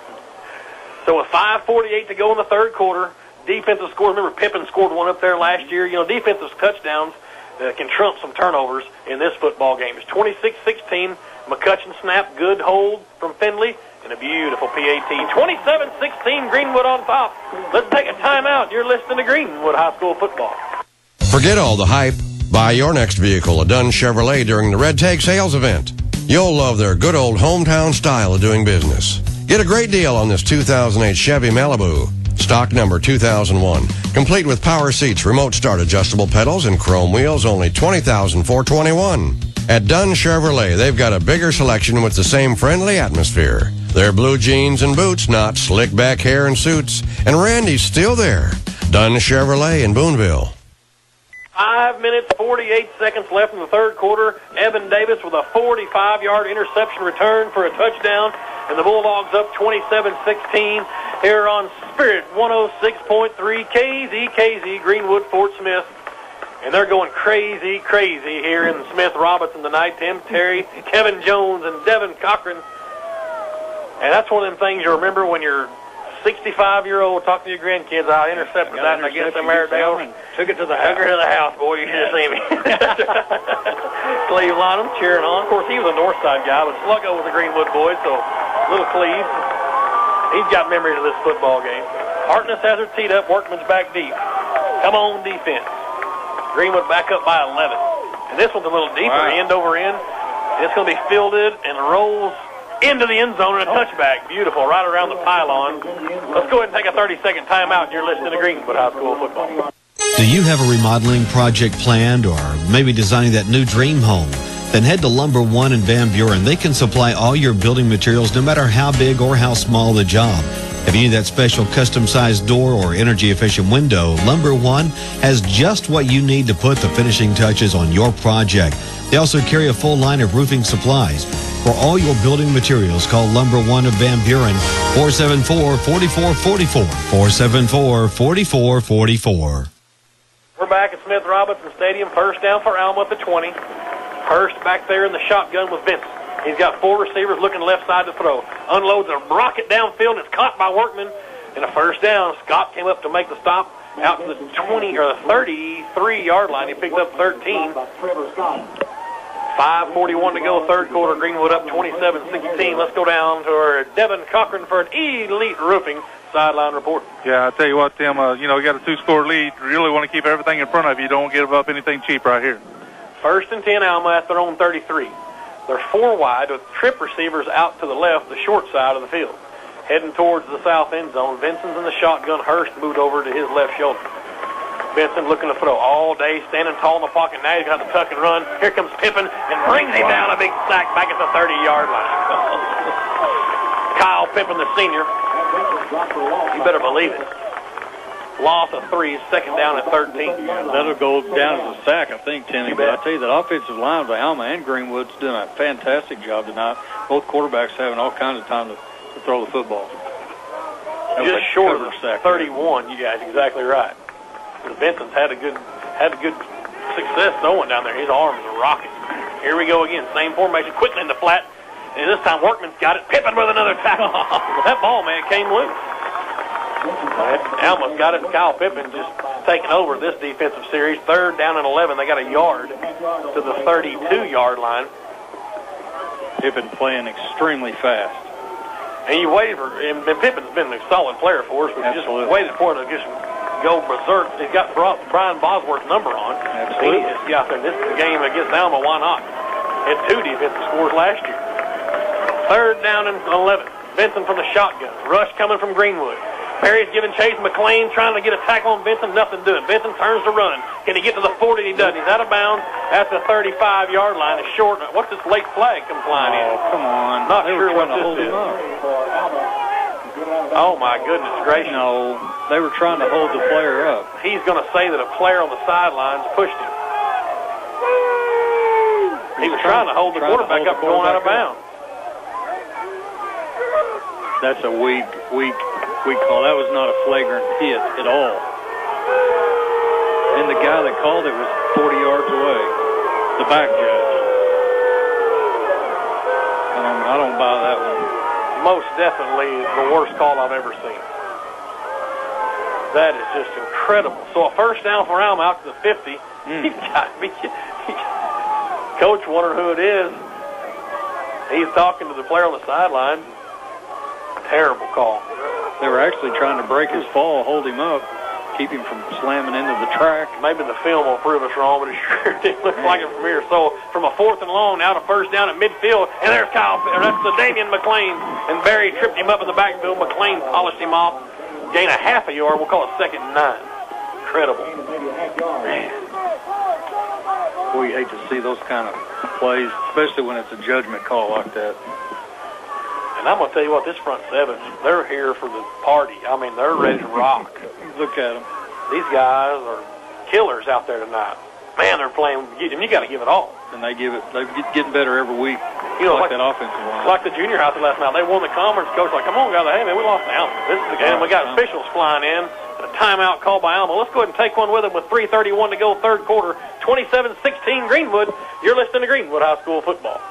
So with 5:48 to go in the third quarter, defensive scores. Remember, Pippen scored one up there last year. Defensive touchdowns can trump some turnovers in this football game. It's 26-16. McCutcheon snap, good hold from Findlay, and a beautiful PAT. 27-16, Greenwood on top. Let's take a timeout. You're listening to Greenwood High School football.
Forget all the hype. Buy your next vehicle at Dunn Chevrolet during the Red Tag sales event. You'll love their good old hometown style of doing business. Get a great deal on this 2008 Chevy Malibu. Stock number 2001. Complete with power seats, remote start adjustable pedals, and chrome wheels, only $20,421. At Dunn Chevrolet, they've got a bigger selection with the same friendly atmosphere. Their blue jeans and boots, not slick back hair and suits. And Randy's still there. Dunn Chevrolet in Boonville.
5 minutes, 48 seconds left in the third quarter. Evan Davis with a 45-yard interception return for a touchdown. And the Bulldogs up 27-16 here on Spirit 106.3 KZKZ Greenwood Fort Smith. And they're going crazy, crazy here in Smith-Robinson tonight. Tim Terry, Kevin Jones, and Devin Cochran. And that's one of them things you remember when you're 65-year-old talking to your grandkids. I intercepted that against them Airedale.
Took it to the house.
Took her to the house, boy. You should have seen me. Cleve Lonham cheering on. Of course, he was a North Side guy, but Sluggo was a Greenwood boy, so little Cleve. He's got memories of this football game. Harkness has her teed up. Workman's back deep. Come on, defense. Greenwood back up by 11. And this one's a little deeper, end over end. It's going to be fielded and rolls into the end zone and a touchback. Beautiful, right around the pylon. Let's go ahead and take a 30-second timeout. You're listening to Greenwood High School football.
Do you have a remodeling project planned or maybe designing that new dream home? Then head to Lumber One in Van Buren. They can supply all your building materials no matter how big or how small the job. If you need that special custom-sized door or energy-efficient window, Lumber One has just what you need to put the finishing touches on your project. They also carry a full line of roofing supplies. For all your building materials, call Lumber One of Van Buren, 474-4444, 474-4444.
We're back at Smith Robinson Stadium. First down for Alma at the 20. Hurst back there in the shotgun with Vincent. He's got 4 receivers looking left side to throw. Unloads a rocket downfield, and it's caught by Workman. And a first down. Scott came up to make the stop out to the 20 or the 33-yard line. He picked up 13. 5:41 to go, third quarter. Greenwood up 27-16. Let's go down to our Devin Cochran for an Elite Roofing sideline report.
Yeah, I tell you what, Tim, you got a 2-score lead. You really want to keep everything in front of you. Don't give up anything cheap right here.
First and 10, Alma at their own 33. They're 4 wide with trip receivers out to the left, the short side of the field. Heading towards the south end zone. Vincent's in the shotgun. Hurst moved over to his left shoulder. Vincent looking to throw all day, standing tall in the pocket. Now he's got the tuck and run. Here comes Pippin and brings him down a big sack back at the 30-yard line. Kyle Pippin, the senior. You better believe it. Loss of 3, second down at 13.
That'll go down as a sack, I think, Timmy. But I tell you, that offensive line by Alma and Greenwood's doing a fantastic job tonight. Both quarterbacks having all kinds of time to throw the football.
Just short of 31, you guys, exactly right. Vincent's had good success throwing down there. His arms are rocking. Here we go again. Same formation, quickly in the flat. And this time Workman's got it. Pippin with another tackle. That ball, man, came loose. Alma's got it. Kyle Pippin just taking over this defensive series. Third down and 11. They got a yard to the 32-yard line.
Pippin playing extremely fast.
And you waited for him. Pippin's been a solid player for us. We just waited for it to just go berserk. He's got Brian Bosworth's number on.
Absolutely.
Yeah, this game against Alma, why not? Had 2 defensive scores last year. Third down and 11. Vincent from the shotgun. Rush coming from Greenwood. Perry's giving chase. McLean trying to get a tackle on Vincent. Nothing doing. Vincent turns to run. Can he get to the 40? He doesn't. He's out of bounds at the 35-yard line. It's short. What's this late flag come flying in?
Oh, come on.
Not
they
sure
were
what
trying to
this
hold
is.
him up.
Oh, my goodness gracious.
No, they were trying to hold the player up.
He's going to say that a player on the sidelines pushed him. He was trying to hold the quarterback up going out of bounds.
That's a weak call. That was not a flagrant hit at all. And the guy that called it was 40 yards away, the back judge. I don't buy that one.
Most definitely the worst call I've ever seen. That is just incredible. So a first down for Alma out to the 50. He's got me. Coach wondering who it is. He's talking to the player on the sideline. Terrible call.
They were actually trying to break his fall, hold him up, keep him from slamming into the track.
Maybe the film will prove us wrong, but it sure did look like it from here. So from a 4th and long, now to first down at midfield, and there's Kyle. That's the Damian McLean, and Barry tripped him up in the backfield. McLean polished him off, gain a half a yard. We'll call it 2nd and 9. Incredible. Man.
Boy, you hate to see those kind of plays, especially when it's a judgment call like that.
And I'm going to tell you what, this front seven, they're here for the party. I mean, they're ready to rock.
Look at them.
These guys are killers out there tonight. Man, they're playing, and you got to give it all.
And they're getting better every week.
You know,
like that offensive line.
Like the junior house last night. They won the conference. Coach like, come on, guys. Hey, man, we lost to Alma. This is the game. We got officials flying in. A timeout called by Alma. Let's go ahead and take one with them with 3:31 to go, third quarter. 27-16 Greenwood. You're listening to Greenwood High School football.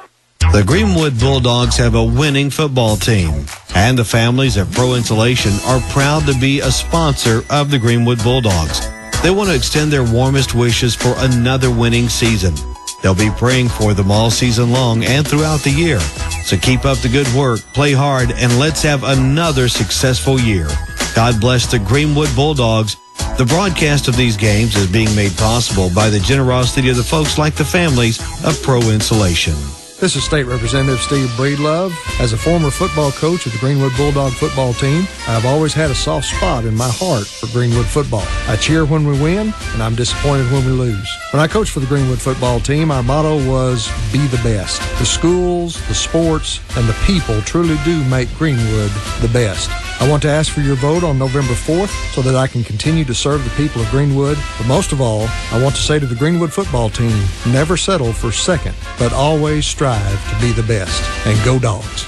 The Greenwood Bulldogs have a winning football team, and the families at Pro Insulation are proud to be a sponsor of the Greenwood Bulldogs. They want to extend their warmest wishes for another winning season. They'll be praying for them all season long and throughout the year. So keep up the good work, play hard, and let's have another successful year. God bless the Greenwood Bulldogs. The broadcast of these games is being made possible by the generosity of the folks like the families of Pro Insulation.
This is State Representative Steve Breedlove. As a former football coach of the Greenwood Bulldog football team, I've always had a soft spot in my heart for Greenwood football. I cheer when we win, and I'm disappointed when we lose. When I coached for the Greenwood football team, our motto was, be the best. The schools, the sports, and the people truly do make Greenwood the best. I want to ask for your vote on November 4th so that I can continue to serve the people of Greenwood. But most of all, I want to say to the Greenwood football team, never settle for second, but always strive to be the best. And go Dogs.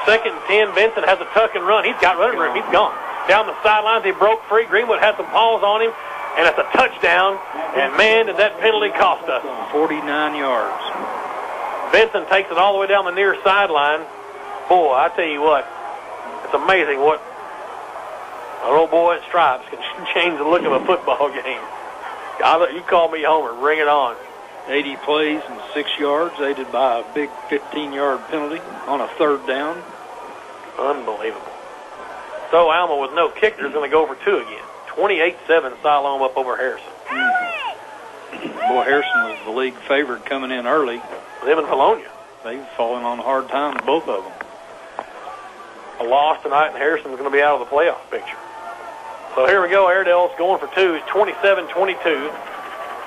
2nd and 10, Benson has a tuck and run. He's got running room. He's gone. Down the sidelines, he broke free. Greenwood had some paws on him, and it's a touchdown. And, man, did that penalty cost us.
49 yards.
Benson takes it all the way down the near sideline. Boy, I tell you what, it's amazing what an old boy in stripes can change the look of a football game. You call me Homer. Bring it on.
80 plays and 6 yards, aided by a big 15-yard penalty on a 3rd down.
Unbelievable. So Alma, with no kicker, is going to go over 2 again. 28-7, Siloam up over Harrison.
Boy, Harrison was the league favorite coming in early.
Them and Polonia.
They've fallen on hard times, both of them.
A loss tonight, and Harrison's going to be out of the playoff picture. So here we go. Airedale's going for 2. It's 27-22.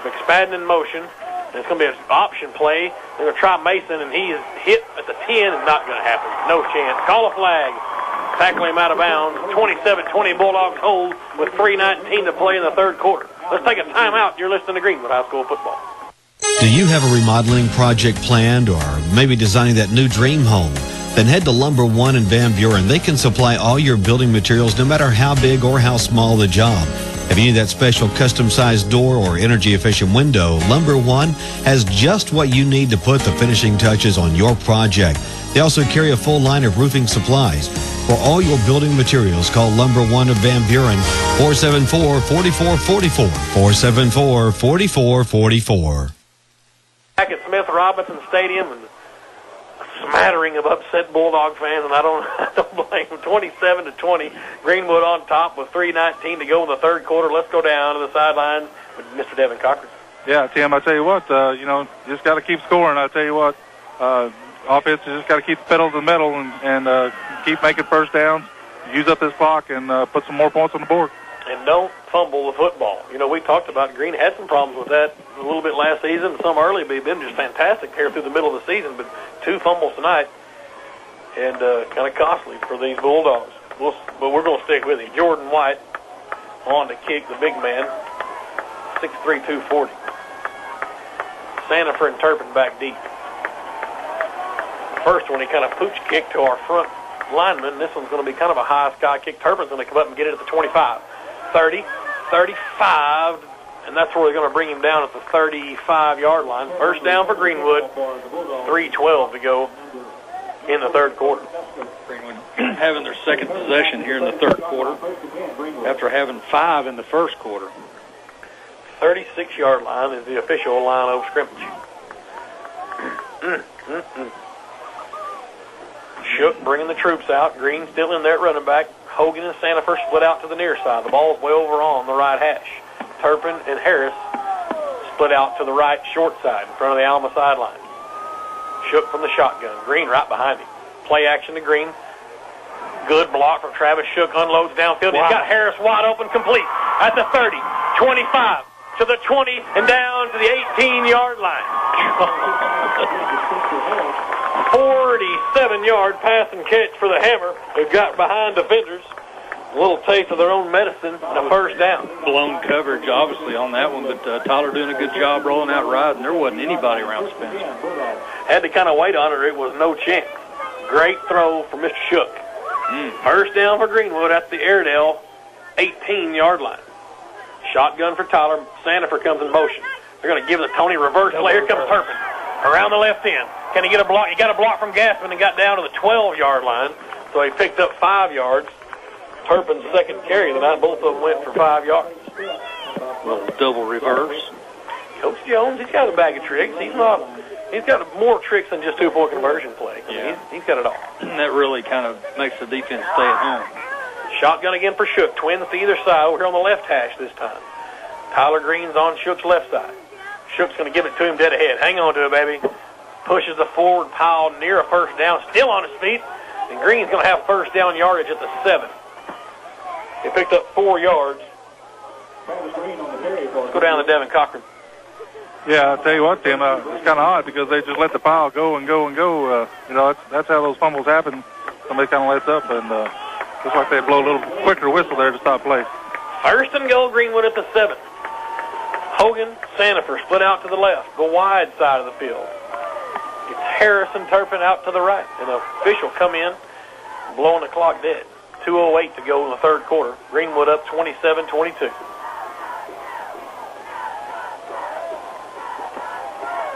McSpadden in motion. And it's going to be an option play. They're going to try Mason, and he is hit at the 10. It's not going to happen. No chance. Call a flag. Tackle him out of bounds. 27-20 Bulldogs hold with 3:19 to play in the 3rd quarter. Let's take a timeout. You're listening to Greenwood High School football.
Do you have a remodeling project planned or maybe designing that new dream home? Then head to Lumber One in Van Buren. They can supply all your building materials no matter how big or how small the job. If you need that special custom-sized door or energy-efficient window, Lumber One has just what you need to put the finishing touches on your project. They also carry a full line of roofing supplies. For all your building materials, call Lumber One of Van Buren, 474-4444, 474-4444.
Back at Smith Robinson Stadium, and a smattering of upset Bulldog fans, and I don't blame them. 27-20, Greenwood on top with 3:19 to go in the 3rd quarter. Let's go down to the sidelines with Mr. Devin Cochran.
Yeah, Tim, I tell you what, just got to keep scoring. I tell you what, offense just got to keep the pedal to the metal and keep making first downs, use up this clock, and put some more points on the board.
And don't fumble the football. We talked about Green had some problems with that a little bit last season, some early, but they've been just fantastic here through the middle of the season. But 2 fumbles tonight, and kind of costly for these Bulldogs. But we're going to stick with him. Jordan White on to kick, the big man, 6'3", 240. Sandifer and Turpin back deep. First one, he kind of pooch kicked to our front lineman. This one's going to be kind of a high sky kick. Turpin's going to come up and get it at the 25. 30, 35, and that's where they're going to bring him down at the 35-yard line. First down for Greenwood, 3:12 to go in the 3rd quarter.
Greenwood having their 2nd possession here in the 3rd quarter after having 5 in the 1st quarter.
36-yard line is the official line of scrimmage. Shook bringing the troops out. Green still in there at running back. Hogan and Sandifer split out to the near side. The ball's way over on the right hash. Turpin and Harris split out to the right short side in front of the Alma sideline. Shook from the shotgun. Green right behind him. Play action to Green. Good block from Travis Shook. Unloads downfield. Wow. He's got Harris wide open, complete at the 30, 25, to the 20, and down to the 18-yard line. 47-yard pass and catch for the Hammer, who got behind defenders. A little taste of their own medicine and a first down.
Blown coverage, obviously, on that one, but Tyler doing a good job rolling out right, and there wasn't anybody around Spencer.
Had to kind of wait on her. It was no chance. Great throw for Mr. Shook. First down for Greenwood at the Airedale 18-yard line. Shotgun for Tyler. Sandifer comes in motion. They're going to give the Tony reverse play. Here comes Turpin around the left end. Can he get a block? He got a block from Gaspin and got down to the 12-yard line, so he picked up 5 yards. Turpin's 2nd carry tonight. Both of them went for 5 yards.
Little double reverse.
Coach Jones, he's got a bag of tricks. He's got more tricks than just 2-point conversion play.
Yeah.
He's got it all.
And that really kind of makes the defense stay at home.
Shotgun again for Shook. Twins to either side over here on the left hash this time. Tyler Green's on Shook's left side. Shook's going to give it to him dead ahead. Hang on to it, baby. Pushes the forward pile near a first down. Still on his feet. And Green's going to have first down yardage at the 7. He picked up 4 yards. Let's go down to Devin Cochran.
Yeah, I'll tell you what, Tim, it's kind of odd because they just let the pile go and go and go. That's how those fumbles happen. Somebody kind of lets up, and looks like they blow a little quicker whistle there to stop play.
First and goal, Greenwood at the 7. Hogan, Sandifer split out to the left, the wide side of the field. It's Harris and Turpin out to the right, and the official come in, blowing the clock dead. 2:08 to go in the third quarter. Greenwood up 27-22.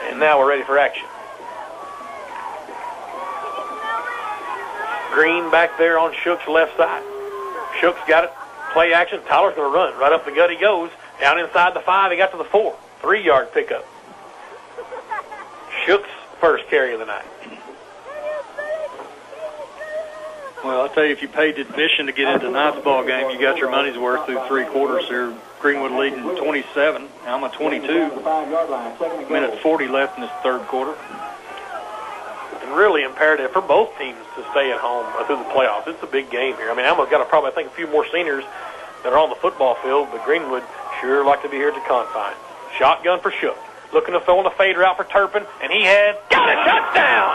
And now we're ready for action. Green back there on Shook's left side. Shook's got it. Play action. Tyler's going to run. Right up the gut he goes. Down inside the 5. He got to the 4. 3-yard pickup. Shook's first carry of the night.
Well, I'll tell you, if you paid admission to get into tonight's ball game, you got your money's worth through 3 quarters here. Greenwood leading 27, Alma 22. Minute 40 left in this third quarter.
And really imperative for both teams to stay at home through the playoffs. It's a big game here. I mean, Alma's got to probably, I think, a few more seniors that are on the football field, but Greenwood sure like to be here at the confines. Shotgun for Shook. Looking to throw in a fade route for Turpin, and he had got a touchdown!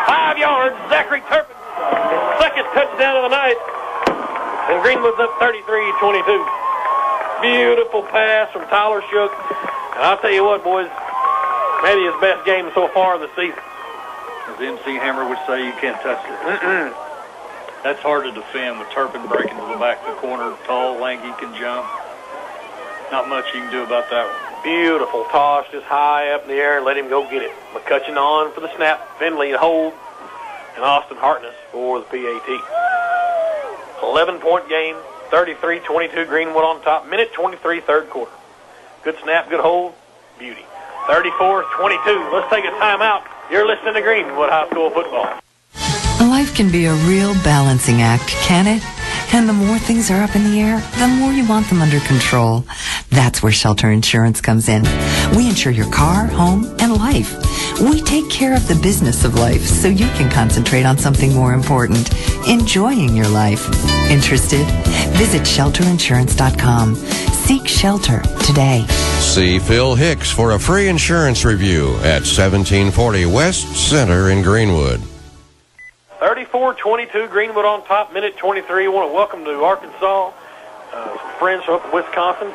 5 yards, Zachary Turpin. His second touchdown of the night. And Greenwood's up 33-22. Beautiful pass from Tyler Shook. And I'll tell you what, boys, maybe his best game so far of the season.
As MC Hammer would say, you can't touch it. That's hard to defend with Turpin breaking to the back of the corner. Tall, lanky, can jump. Not much you can do about that one.
Beautiful toss, just high up in the air, and let him go get it. McCutcheon on for the snap. Finley to hold. And Austin Hartness for the PAT. 11-point game, 33-22, Greenwood on top. Minute 23, third quarter. Good snap, good hold, beauty. 34-22. Let's take a timeout. You're listening to Greenwood High School football.
Life can be a real balancing act, can it? And the more things are up in the air, the more you want them under control. That's where Shelter Insurance comes in. We insure your car, home, and life. We take care of the business of life so you can concentrate on something more important, enjoying your life. Interested? Visit shelterinsurance.com. Seek shelter today.
See Phil Hicks for a free insurance review at 1740 West Center in Greenwood.
34-22, Greenwood on top, minute 23. I want to welcome to Arkansas some friends from up in Wisconsin.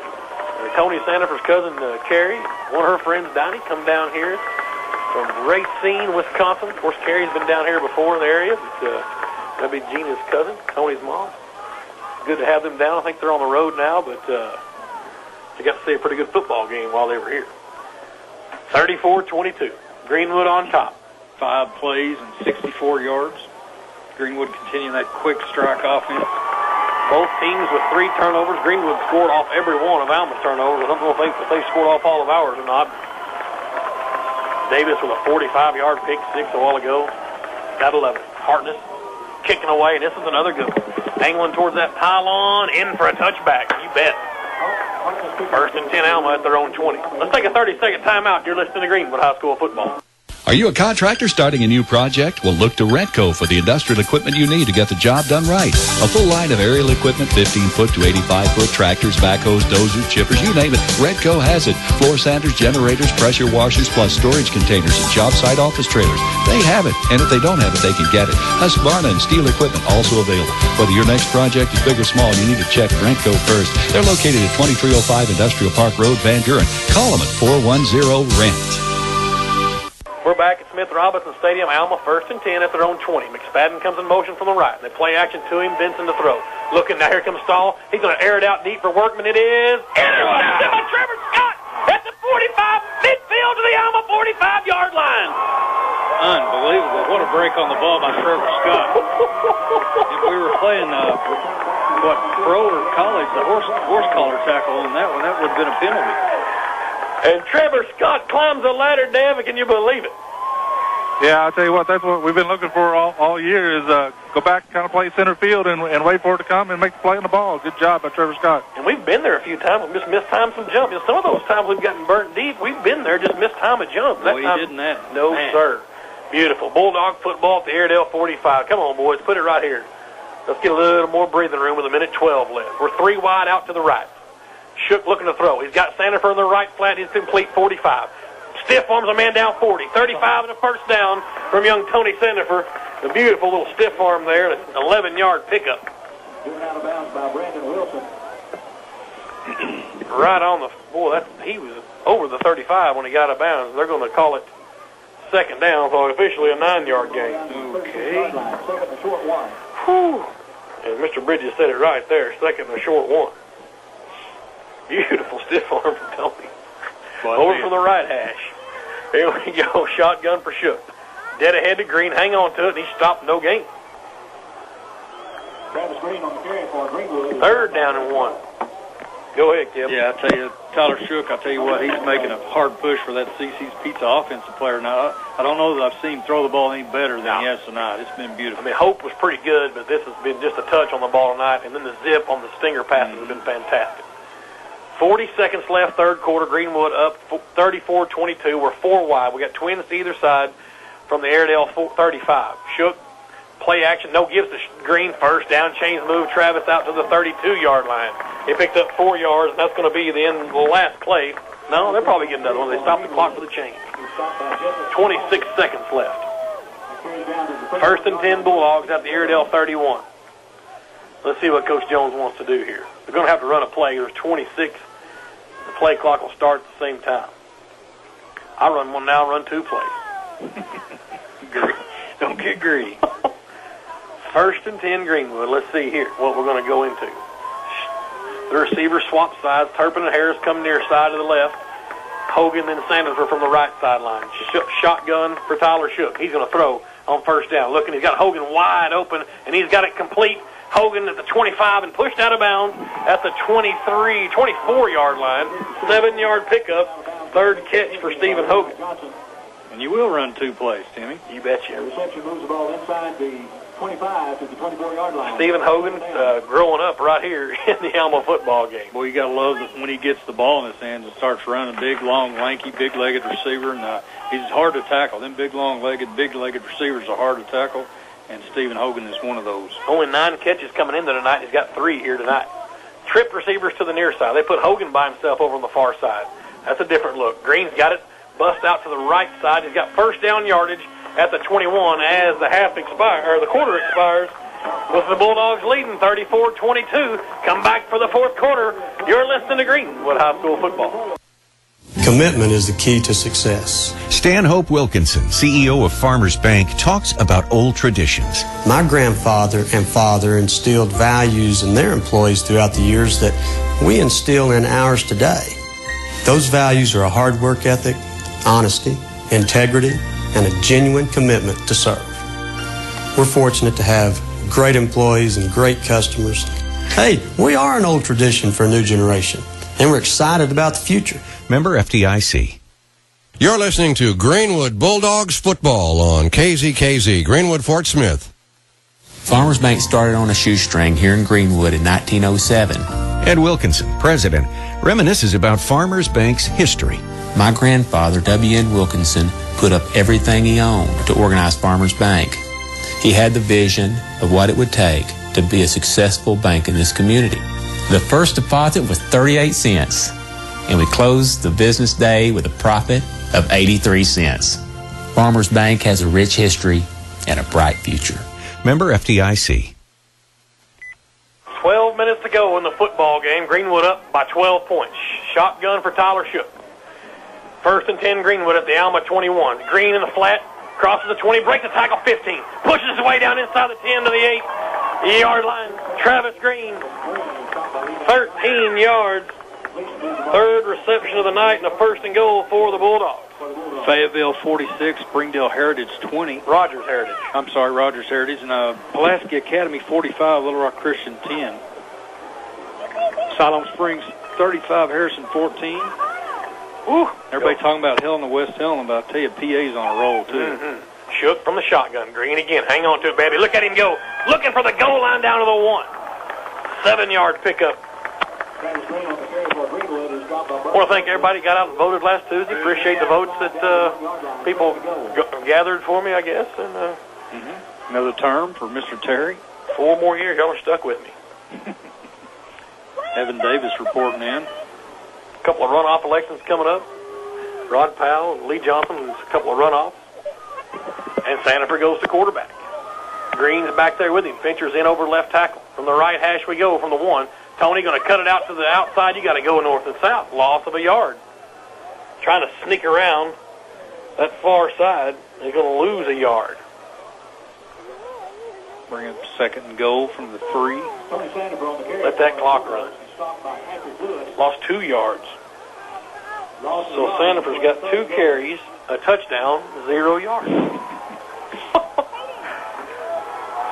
Tony Sandifer's cousin, Carrie. One of her friends, Donnie, come down here from Racine, Wisconsin. Of course, Carrie's been down here before in the area. But, that'd be Gina's cousin, Tony's mom. Good to have them down. I think they're on the road now, but they got to see a pretty good football game while they were here. 34-22, Greenwood on top.
5 plays and 64 yards. Greenwood continuing that quick strike offense.
Both teams with 3 turnovers. Greenwood scored off every one of Alma's turnovers. I don't know if they scored off all of ours or not. Davis with a 45-yard pick 6 a while ago. Gotta love it. Hartness kicking away, and this is another good one. Angling towards that pylon, in for a touchback. You bet. First and 10 Alma at their own 20. Let's take a 30-second timeout. You're listening to Greenwood High School football.
Are you a contractor starting a new project? Well, look to Rentco for the industrial equipment you need to get the job done right. A full line of aerial equipment, 15-foot to 85-foot tractors, backhoes, dozers, chippers, you name it. Rentco has it. Floor sanders, generators, pressure washers, plus storage containers and job site office trailers. They have it, and if they don't have it, they can get it. Husqvarna and Steel equipment also available. Whether your next project is big or small, you need to check Rentco first. They're located at 2305 Industrial Park Road, Van Buren. Call them at 410-RENT.
We're back at Smith Robinson Stadium. Alma first and 10 at their own 20. McSpadden comes in motion from the right. They play action to him. Benson to throw. Looking, now here comes Stahl. He's going to air it out deep for Workman. It is intercepted by Trevor Scott at the 45, midfield to the Alma 45-yard line.
Unbelievable. What a break on the ball by Trevor Scott. If we were playing, pro or college, the horse collar tackle on that one, that would have been a penalty.
And Trevor Scott climbs the ladder, Dev, can you believe it?
Yeah, I'll tell you what, that's what we've been looking for all year is go back, kind of play center field, and wait for it to come and make the play on the ball. Good job by Trevor Scott.
And we've been there a few times. We've just mistimed some jump. You know, some of those times we've gotten burnt deep, we've been there, just mistimed a jump.
Well, you didn't that.
No, sir. Beautiful. Bulldog football at the Airedale 45. Come on, boys, put it right here. Let's get a little more breathing room with 1:12 left. We're 3 wide out to the right. Shook looking to throw. He's got Sandifer in the right flat. He's complete 45. Stiff arms a man down 40. 35 and a first down from young Tony Sandifer. A beautiful little stiff arm there. An 11-yard pickup.
Given out of bounds by Brandon Wilson.
Right on the boy. He was over the 35 when he got out of bounds. They're going to call it second down, so officially a 9-yard gain. Okay. Whew. And Mr. Bridges said it right there. Second and a short one. Beautiful stiff arm from Tony. Over from the right hash. Here we go. Shotgun for Shook. Dead ahead to Green. Hang on to it, and he stopped. No gain.
Travis Green on the carry for Greenwood.
Third down and 1. Go ahead, Kim.
Yeah, I tell you, Tyler Shook, I tell you what, he's making a hard push for that CC's Pizza offensive player. Now, I don't know that I've seen him throw the ball any better than he has tonight. It's been beautiful.
I mean, Hope was pretty good, but this has been just a touch on the ball tonight, and then the zip on the stinger passes have been fantastic. 40 seconds left, third quarter. Greenwood up 34-22. We're 4 wide. We got twins to either side from the Airedale 35. Shook, play action. No, gives to Green first down. Chains move Travis out to the 32-yard line. He picked up 4 yards, and that's going to be the end of the last play. No, they'll probably get another one. They stop the clock for the change. 26 seconds left. First and 10 Bulldogs at the Airedale 31. Let's see what Coach Jones wants to do here. They're going to have to run a play. There's 26. The play clock will start at the same time. I run one now, run 2 plays.
Don't get greedy.
First and 10 Greenwood. Let's see here what we're going to go into. The receiver swap sides. Turpin and Harris come near side to the left. Hogan and Sanders are from the right sideline. Shotgun for Tyler Shook. He's going to throw on first down. Looking, he's got Hogan wide open, and he's got it complete. Hogan at the 25 and pushed out of bounds at the 24-yard line. 7-yard pickup. Third catch for Stephen Hogan.
And you will run 2 plays, Timmy.
You betcha.
The reception moves the ball inside the 25 to the 24-yard line.
Stephen Hogan growing up right here in the Alma football game.
Boy, you got to love that when he gets the ball in his hands and starts running. Big, long, lanky, big-legged receiver. And he's hard to tackle. Them big, long-legged, big-legged receivers are hard to tackle. And Stephen Hogan is one of those.
Only 9 catches coming into tonight. He's got 3 here tonight. Tripped receivers to the near side. They put Hogan by himself over on the far side. That's a different look. Green's got it. Bust out to the right side. He's got first down yardage at the 21 as the quarter expires. With the Bulldogs leading 34-22. Come back for the fourth quarter. You're listening to Greenwood High School football.
Commitment is the key to success.
Stanhope Wilkinson, CEO of Farmers Bank, talks about old traditions.
My grandfather and father instilled values in their employees throughout the years that we instill in ours today. Those values are a hard work ethic, honesty, integrity, and a genuine commitment to serve. We're fortunate to have great employees and great customers. Hey, we are an old tradition for a new generation, and we're excited about the future.
Member FDIC.
You're listening to Greenwood Bulldogs football on KZKZ, Greenwood, Fort Smith.
Farmers Bank started on a shoestring here in Greenwood in 1907.
Ed Wilkinson, president, reminisces about Farmers Bank's history.
My grandfather, W.N. Wilkinson, put up everything he owned to organize Farmers Bank. He had the vision of what it would take to be a successful bank in this community. The first deposit was 38 cents, and we closed the business day with a profit of 83 cents. Farmers Bank has a rich history and a bright future.
Member FDIC.
12 minutes to go in the football game. Greenwood up by 12 points. Shotgun for Tyler Shook. First and 10 Greenwood at the Alma 21. Green in the flat. Crosses the 20. Breaks the tackle 15. Pushes his way down inside the 10 to the 8-yard line. Travis Green. 13 yards. Third reception of the night and a first and goal for the Bulldogs.
Fayetteville 46, Springdale Heritage 20.
Rogers Heritage.
I'm sorry, Rogers Heritage. And Pulaski Academy 45, Little Rock Christian 10. Siloam Springs 35, Harrison 14. Woo. Everybody talking about Helena, West Helena, but I tell you, PA's on a roll, too.
Mm-hmm. Shook from the shotgun. Green again. Hang on to it, baby. Look at him go. Looking for the goal line down to the 1. 7-yard pickup. I want to thank everybody who got out and voted last Tuesday. Appreciate the votes that people gathered for me, I guess. And
another term for Mr. Terry.
4 more years. Y'all are stuck with me.
Evan Davis reporting in.
A couple of runoff elections coming up. Rod Powell and Lee Johnson, a couple of runoffs. And Sanford goes to quarterback. Green's back there with him. Fincher's in over left tackle. From the right hash we go from the 1. Tony going to cut it out to the outside. You got to go north and south. Loss of a yard. Trying to sneak around that far side. He's going to lose a yard.
Bring up 2nd and goal from the 3.
Let that clock run. Lost 2 yards. So Sanford's got 2 carries, a touchdown, 0 yards.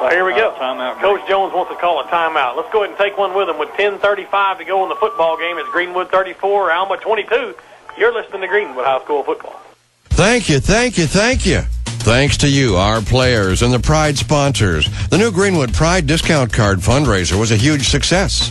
So here we go.
Timeout.
Coach Jones wants to call a timeout. Let's go ahead and take one with him with 10:35 to go in the football game. It's Greenwood 34, Alma 22. You're listening to Greenwood High School football.
Thank you, thank you, thank you. Thanks to you, our players, and the Pride sponsors. The new Greenwood Pride discount card fundraiser was a huge success.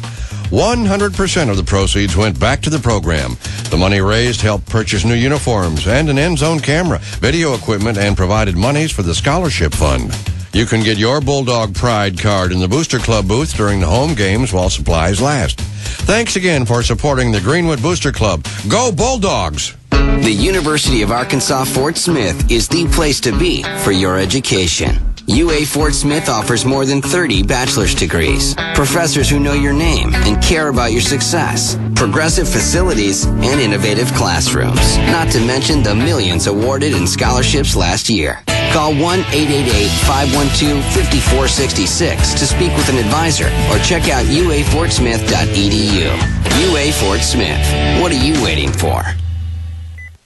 100% of the proceeds went back to the program. The money raised helped purchase new uniforms and an end zone camera, video equipment, and provided monies for the scholarship fund. You can get your Bulldog Pride card in the Booster Club booth during the home games while supplies last. Thanks again for supporting the Greenwood Booster Club. Go Bulldogs!
The University of Arkansas Fort Smith is the place to be for your education. UA Fort Smith offers more than 30 bachelor's degrees, professors who know your name and care about your success, progressive facilities, and innovative classrooms, not to mention the millions awarded in scholarships last year. Call 1-888-512-5466 to speak with an advisor or check out uafortsmith.edu. UA Fort Smith. What are you waiting for?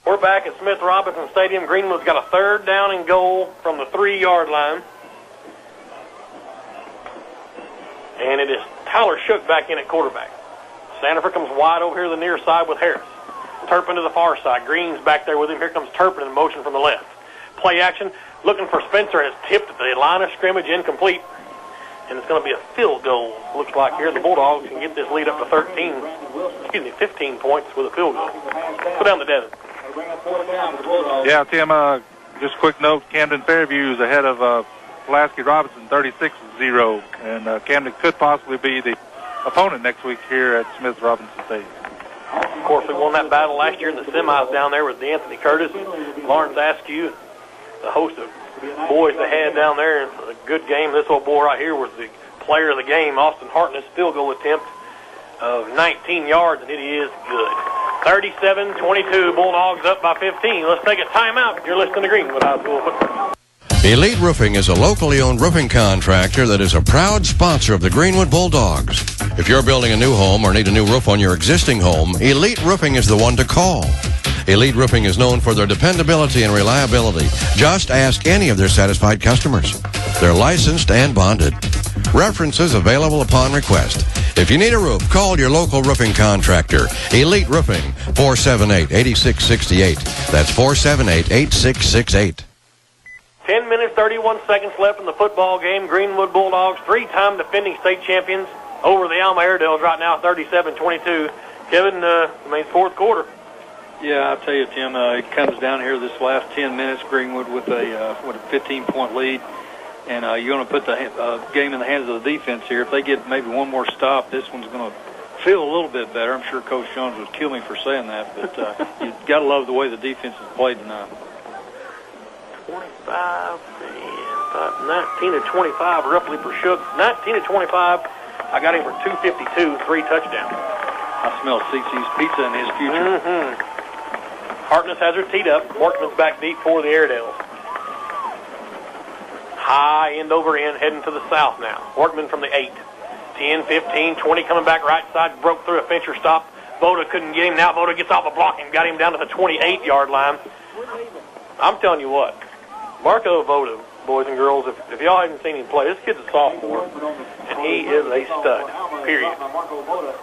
We're back at Smith Robinson Stadium. Greenwood's got a 3rd down and goal from the 3-yard line. And it is Tyler Shook back in at quarterback. Sanford comes wide over here to the near side with Harris. Turpin to the far side. Green's back there with him. Here comes Turpin in motion from the left. Play action. Looking for Spencer. Has tipped at the line of scrimmage, incomplete. And it's going to be a field goal. Looks like here the Bulldogs can get this lead up to 15 points with a field goal. Go down to Devin.
Yeah, Tim, just a quick note, Camden Fairview is ahead of Pulaski Robinson 36-0, and Camden could possibly be the opponent next week here at Smith Robinson Stadium.
Of course, we won that battle last year in the semis down there with D'Anthony Curtis and Lawrence Askew, the host of boys they had down there. A good game. This old boy right here was the player of the game. Austin Hartness field goal attempt of 19 yards, and it is good. 37-22, Bulldogs up by 15. Let's take a timeout. You're listening to Greenwood High School football.
Elite Roofing is a locally owned roofing contractor that is a proud sponsor of the Greenwood Bulldogs. If you're building a new home or need a new roof on your existing home, Elite Roofing is the one to call. Elite Roofing is known for their dependability and reliability. Just ask any of their satisfied customers. They're licensed and bonded. References available upon request. If you need a roof, call your local roofing contractor. Elite Roofing, 478-8668. That's 478-8668.
10 minutes, 31 seconds left in the football game. Greenwood Bulldogs, 3-time defending state champions over the Alma Airedales right now, 37-22. Kevin, fourth quarter.
Yeah, I'll tell you, Tim, it comes down here this last 10 minutes, Greenwood with a 15-point lead. And you're going to put the game in the hands of the defense here. If they get maybe one more stop, this one's going to feel a little bit better. I'm sure Coach Jones would kill me for saying that, but you've got to love the way the defense has played tonight.
19-25, roughly for Shook. 19-25, I got him for 252, 3 touchdowns.
I smell CC's pizza in his future.
Mm-hmm. Hartness has her teed up. Workman's back deep for the Airedales. High end over end, heading to the south now. Workman from the 8. 10, 15, 20 coming back right side. Broke through a Fincher stop. Voda couldn't get him. Now Voda gets off a block and got him down to the 28-yard line. I'm telling you what, Marco Voda, boys and girls, if y'all haven't seen him play, this kid's a sophomore, and he is a stud, period.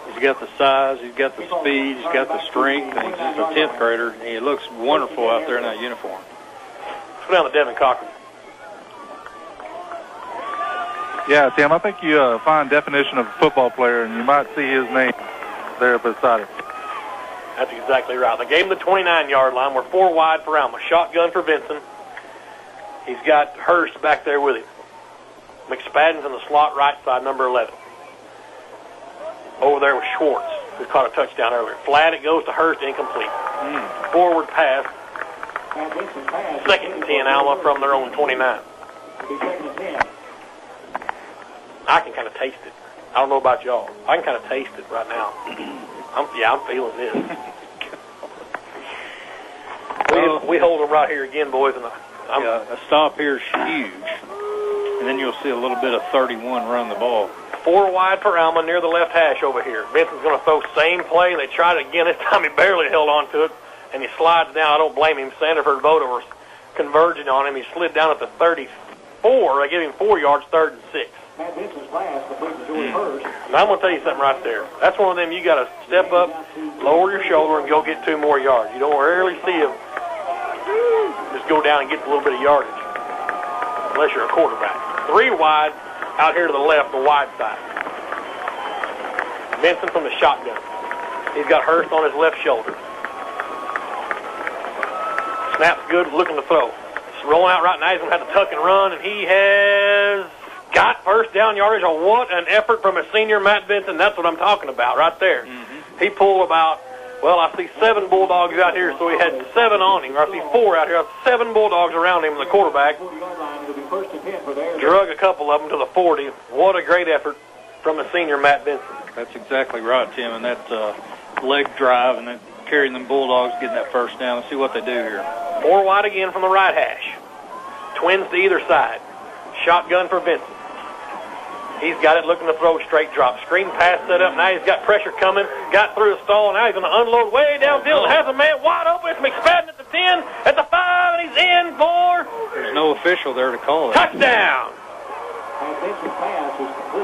He's got the size, he's got the speed, he's got the strength, and he's just a 10th grader, and he looks wonderful out there in that uniform.
Let's go down to Devin Cochran.
Yeah, Tim, I think you find definition of a football player, and you might see his name there beside it.
That's exactly right. They gave him the 29-yard line. We're 4 wide for Alma. Shotgun for Vincent. He's got Hurst back there with him. McSpadden's in the slot right side, number 11. Over there with Schwartz, who caught a touchdown earlier. Flat, it goes to Hurst, incomplete. Forward pass. Second and 10, Alma from their own 29. I can kind of taste it. I don't know about y'all. I can kind of taste it right now. I'm feeling this. We hold them right here again, boys. And
a stop here is huge. And then you'll see a little bit of 31 run the ball.
4 wide for Alma near the left hash over here. Vincent's going to throw same play, and they tried it again. This time he barely held on to it, and he slides down. I don't blame him. Sanderford Voda was converging on him. He slid down at the 34. They give him 4 yards, 3rd and 6. Now, I'm going to tell you something right there. That's one of them you got to step up, lower your shoulder, and go get 2 more yards. You don't rarely see him just go down and get a little bit of yardage, unless you're a quarterback. 3 wide out here to the left, the wide side. Vincent from the shotgun. He's got Hurst on his left shoulder. Snap's good, looking to throw. It's rolling out right now. He's going to have to tuck and run, and he has got first down yardage. Oh, what an effort from a senior, Matt Vincent. That's what I'm talking about right there. He pulled about, well, I see 7 Bulldogs out here, so he had 7 on him. Or I see 4 out here. I see 7 Bulldogs around him, and the quarterback drug a couple of them to the 40. What a great effort from the senior, Matt Vincent.
That's exactly right, Tim, and that leg drive and that carrying them Bulldogs, getting that first down. Let's see what they do here.
4 wide again from the right hash. Twins to either side. Shotgun for Vincent. He's got it, looking to throw, straight drop. Screen pass set up. Now he's got pressure coming. Got through a stall. Now he's going to unload way downfield. Has a man wide open. It's McSpadden at the 10, at the 5, and he's in for...
There's no official there to call it.
Touchdown!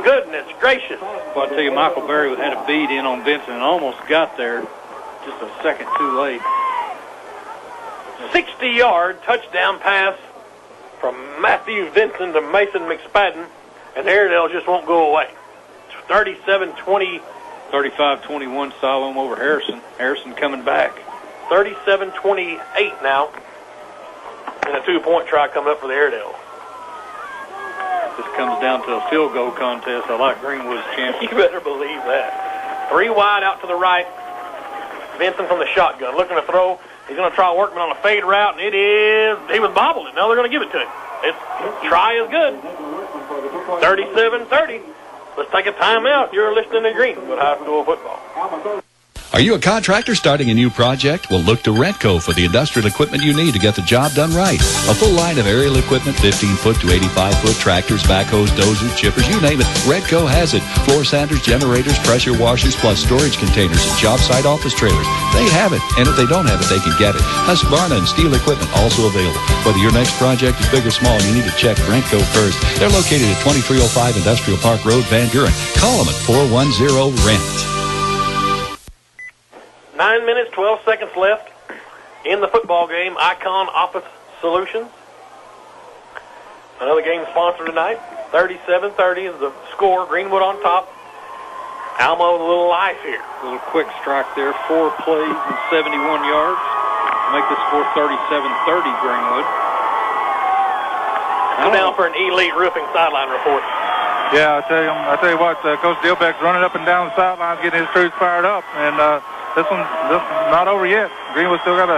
Goodness gracious.
Well, I tell you, Michael Berry had a beat in on Vincent and almost got there just a second too late.
60-yard touchdown pass from Matthew Vincent to Mason McSpadden, and Airedale just won't go away. 37-20.
35-21 Siloam over Harrison. Harrison coming back.
37-28 now. And a 2-point try coming up for the Airedale.
This comes down to a field goal contest. I like Greenwood's chance.
You better believe that. 3 wide out to the right. Vincent from the shotgun looking to throw. He's going to try Workman on a fade route, and he was bobbled it. Now they're going to give it to him. Try is good. 37-30. Let's take a timeout. You're listening to Greenwood High School football.
Are you a contractor starting a new project? Well, look to Retco for the industrial equipment you need to get the job done right. A full line of aerial equipment, 15-foot to 85-foot tractors, backhoes, dozers, chippers, you name it. Retco has it. Floor sanders, generators, pressure washers, plus storage containers and job site office trailers. They have it, and if they don't have it, they can get it. Husqvarna and Steel equipment also available. Whether your next project is big or small, you need to check Retco first. They're located at 2305 Industrial Park Road, Van Buren. Call them at 410-RENT.
9 minutes, 12 seconds left in the football game. Icon Office Solutions. Another game sponsor tonight. 37-30 is the score. Greenwood on top. Alma with a little life here.
A little quick strike there. 4 plays and 71 yards. Make the score 37-30 Greenwood.
Go down for an Elite Roofing sideline report.
Yeah, I tell you what, Coach Dilbeck's running up and down the sidelines, getting his troops fired up, and this one's not over yet. Greenwood still got to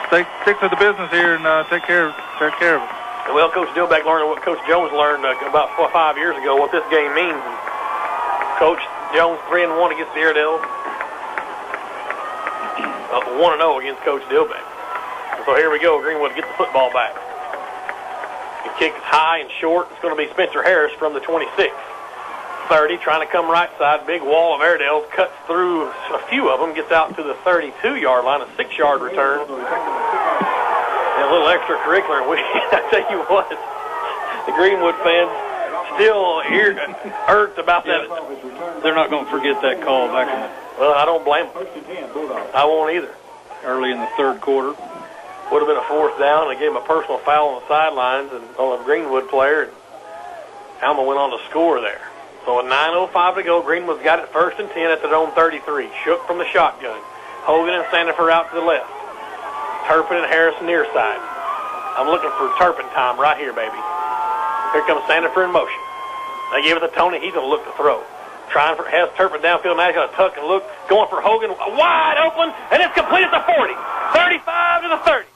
stick to the business here and take care of it.
Well, Coach Dilbeck learned what Coach Jones learned about 4 or 5 years ago, what this game means. And Coach Jones 3-1 against the Airedale, 1-0 against Coach Dilbeck. So here we go. Greenwood gets the football back. The kick is high and short. It's going to be Spencer Harris from the 26. 30, trying to come right side. Big wall of Airedale, cuts through a few of them, gets out to the 32-yard line, a 6-yard return. And a little extracurricular. I tell you what, the Greenwood fans still irked about that.
They're not going to forget that call back in the...
Well, I don't blame them. I won't either.
Early in the third quarter.
Would have been a 4th down. They gave him a personal foul on the sidelines and on a Greenwood player. Alma went on to score there. So with 9:05 to go, Greenwood's got it 1st and 10 at their own 33. Shook from the shotgun. Hogan and Sandifer out to the left. Turpin and Harrison near side. I'm looking for Turpin time right here, baby. Here comes Sandifer in motion. They give it to Tony. He's going to look to throw. Has Turpin downfield. Now he's going to tuck and look. Going for Hogan. Wide open. And it's complete at the 40. 35 to the 30.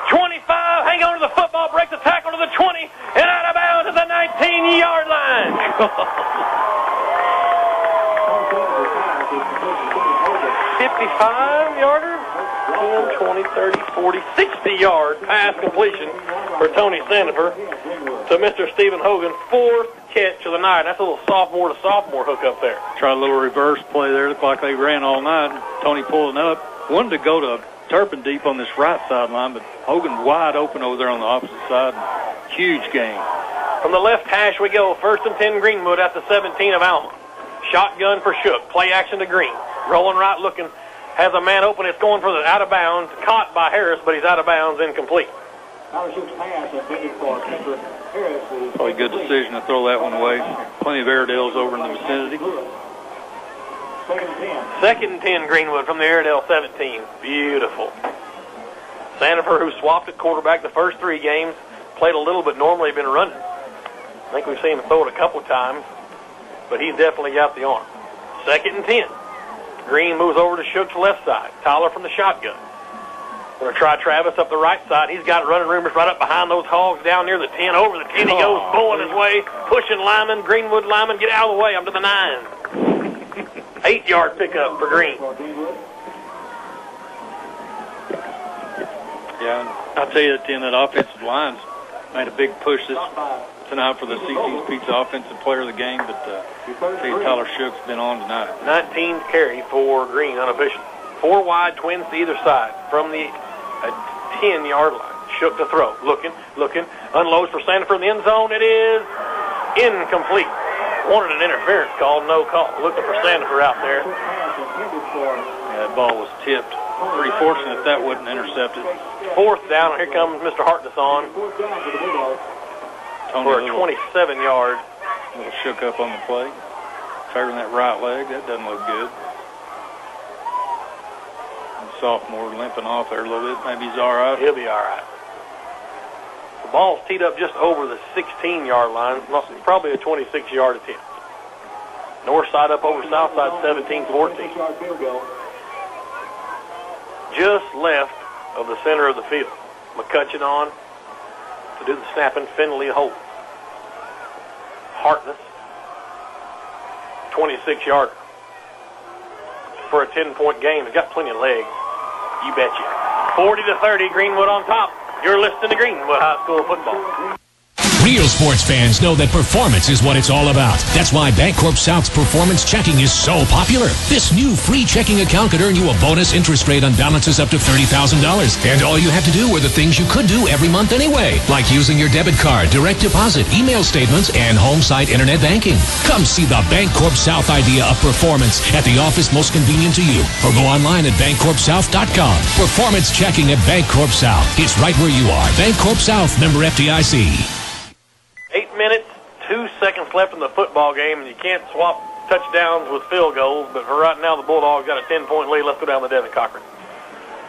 25. Hang on to the football. Breaks the tackle to the 20. And out of bounds at the 19-yard line. 55-yarder. 10, 20, 30, 40, 60-yard pass completion for Tony Sandifer to Mr. Stephen Hogan. 4th catch of the night. That's a little sophomore to sophomore hook up there.
Tried a little reverse play there. Looked like they ran all night. Tony pulling up. Wanted to go to Turpin deep on this right sideline, but Hogan wide open over there on the opposite side. Huge gain.
From the left hash we go. 1st and 10 Greenwood at the 17 of Alma. Shotgun for Shook. Play action to Green. Rolling right, looking. Has a man open. It's going for the out of bounds. Caught by Harris, but he's out of bounds, incomplete.
Probably a good decision to throw that one away. Plenty of Airedales over in the vicinity.
2nd and 10 Greenwood from the Airedale 17. Beautiful. Sandifer, who swapped at quarterback the first 3 games, played a little, but normally been running. I think we've seen him throw it a couple of times, but he's definitely got the arm. 2nd and 10. Green moves over to Shook's left side. Tyler from the shotgun. Going to try Travis up the right side. He's got running room right up behind those hogs down near the 10. Over the 10 he goes, pulling his way, pushing Lyman. Greenwood Lyman, get out of the way. I'm to the 9. 8-yard pickup for Green.
Yeah, I'll tell you that that offensive line's made a big push tonight for the CC's Pizza Offensive Player of the Game, but Tyler Shook's been on tonight.
19th carry for Green, unofficial. 4 wide, twins to either side from the 10-yard line. Shook to throw. Looking. Unloads for Sandifer in the end zone. It is incomplete. Wanted an interference call, no call. Looking for Sandifer out there.
Yeah, that ball was tipped. Pretty fortunate that wasn't intercepted.
4th down, and here comes Mr. Hartness on for a 27-yard.
A little shook up on the play. Favoring that right leg. That doesn't look good. And sophomore limping off there a little bit. Maybe he's all right.
He'll be all right. The ball's teed up just over the 16-yard line. Probably a 26-yard attempt. North side up over south side, 17-14. Just left of the center of the field. McCutcheon on to do the snapping. Finley hold. Hartness, 26-yarder for a 10-point game. He's got plenty of legs. You betcha. 40-30, Greenwood on top. You're listening to Greenwood High School football.
Real sports fans know that performance is what it's all about. That's why Bancorp South's performance checking is so popular. This new free checking account could earn you a bonus interest rate on balances up to $30,000. And all you have to do are the things you could do every month anyway, like using your debit card, direct deposit, email statements, and home site internet banking. Come see the Bancorp South idea of performance at the office most convenient to you, or go online at bancorpsouth.com. Performance checking at Bancorp South. It's right where you are. Bancorp South, member FDIC.
8 minutes, 2 seconds left in the football game, and you can't swap touchdowns with field goals, but for right now, the Bulldogs got a 10-point lead. Let's go down to Devin Cochran.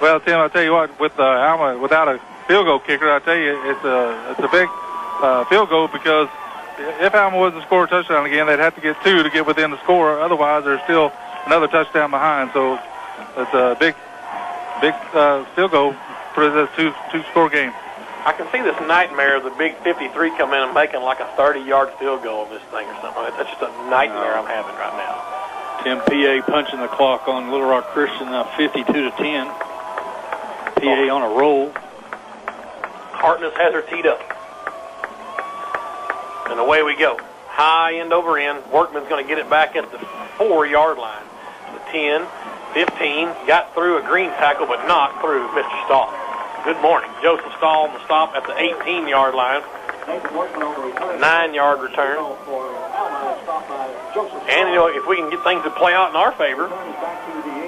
Well, Tim, I'll tell you what, with Alma, without a field goal kicker, I tell you, it's a big field goal, because if Alma was to score a touchdown again, they'd have to get 2 to get within the score. Otherwise, there's still another touchdown behind. So it's a big field goal for this two-score game.
I can see this nightmare of the big 53 come in and making like a 30-yard field goal of this thing or something. That's just a nightmare I'm having right now.
Tim, PA punching the clock on Little Rock Christian, now 52-10. PA on a roll.
Hartness has her teed up. And away we go. High end over end. Workman's going to get it back at the 4-yard line. The 10, 15, got through a Green tackle, but not through Mr. Stahl. Good morning. Joseph Stahl on the stop at the 18-yard line. 9-yard return. And, if we can get things to play out in our favor,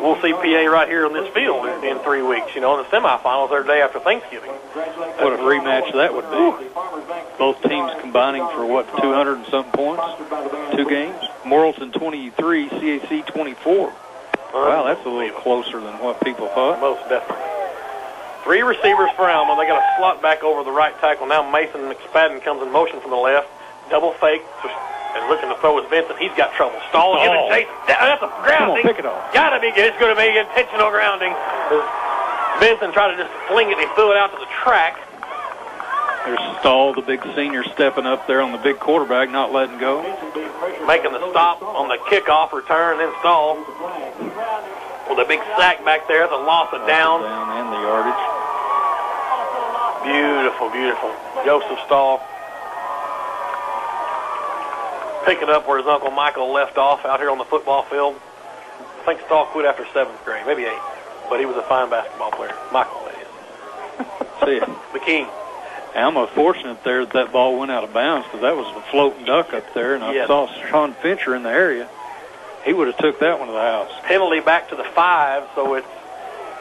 we'll see PA right here on this field in 3 weeks. In the semifinals, their day after Thanksgiving.
What a rematch that would be. Both teams combining for, 200 and something points? 2 games? Morrilton 23, CAC 24. Wow, that's a little closer than what people thought.
Most definitely. 3 receivers for Alma. They got a slot back over the right tackle. Now Mason McSpadden comes in motion from the left. Double fake and looking to throw his Vincent. He's got trouble. Stall, give it chase. That's a grounding.
Come on, pick it off.
Gotta be good. It's going to be intentional grounding. Vincent tried to just fling it. He threw it out to the track.
There's Stall, the big senior, stepping up there on the big quarterback, not letting go.
Making the stop on the kickoff return, then Stall with a big sack back there. The loss of down.
Down and the yardage.
Beautiful, beautiful. Joseph Stall picking up where his Uncle Michael left off out here on the football field. I think Stall quit after 7th grade, maybe 8th. But he was a fine basketball player. Michael, that is.
See,
the king.
Alma fortunate there that ball went out of bounds because that was a floating duck up there, and I saw Sean Fincher in the area. He would have took that one to the house.
Penalty back to the 5, so it's,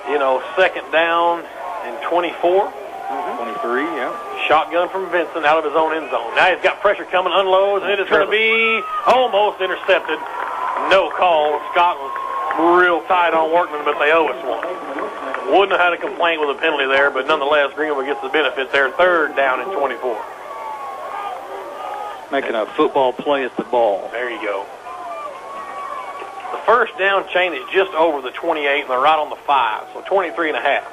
2nd down and 24.
23, yeah.
Shotgun from Vincent out of his own end zone. Now he's got pressure coming, unloads, and it is going to be almost intercepted. No call. Scott was real tight on Workman, but they owe us one. Wouldn't have had a complaint with a penalty there, but nonetheless, Greenwood gets the benefit there. 3rd down and 24.
Making a football play at the ball.
There you go. The first down chain is just over the 28, and they're right on the 5, so 23 and a half.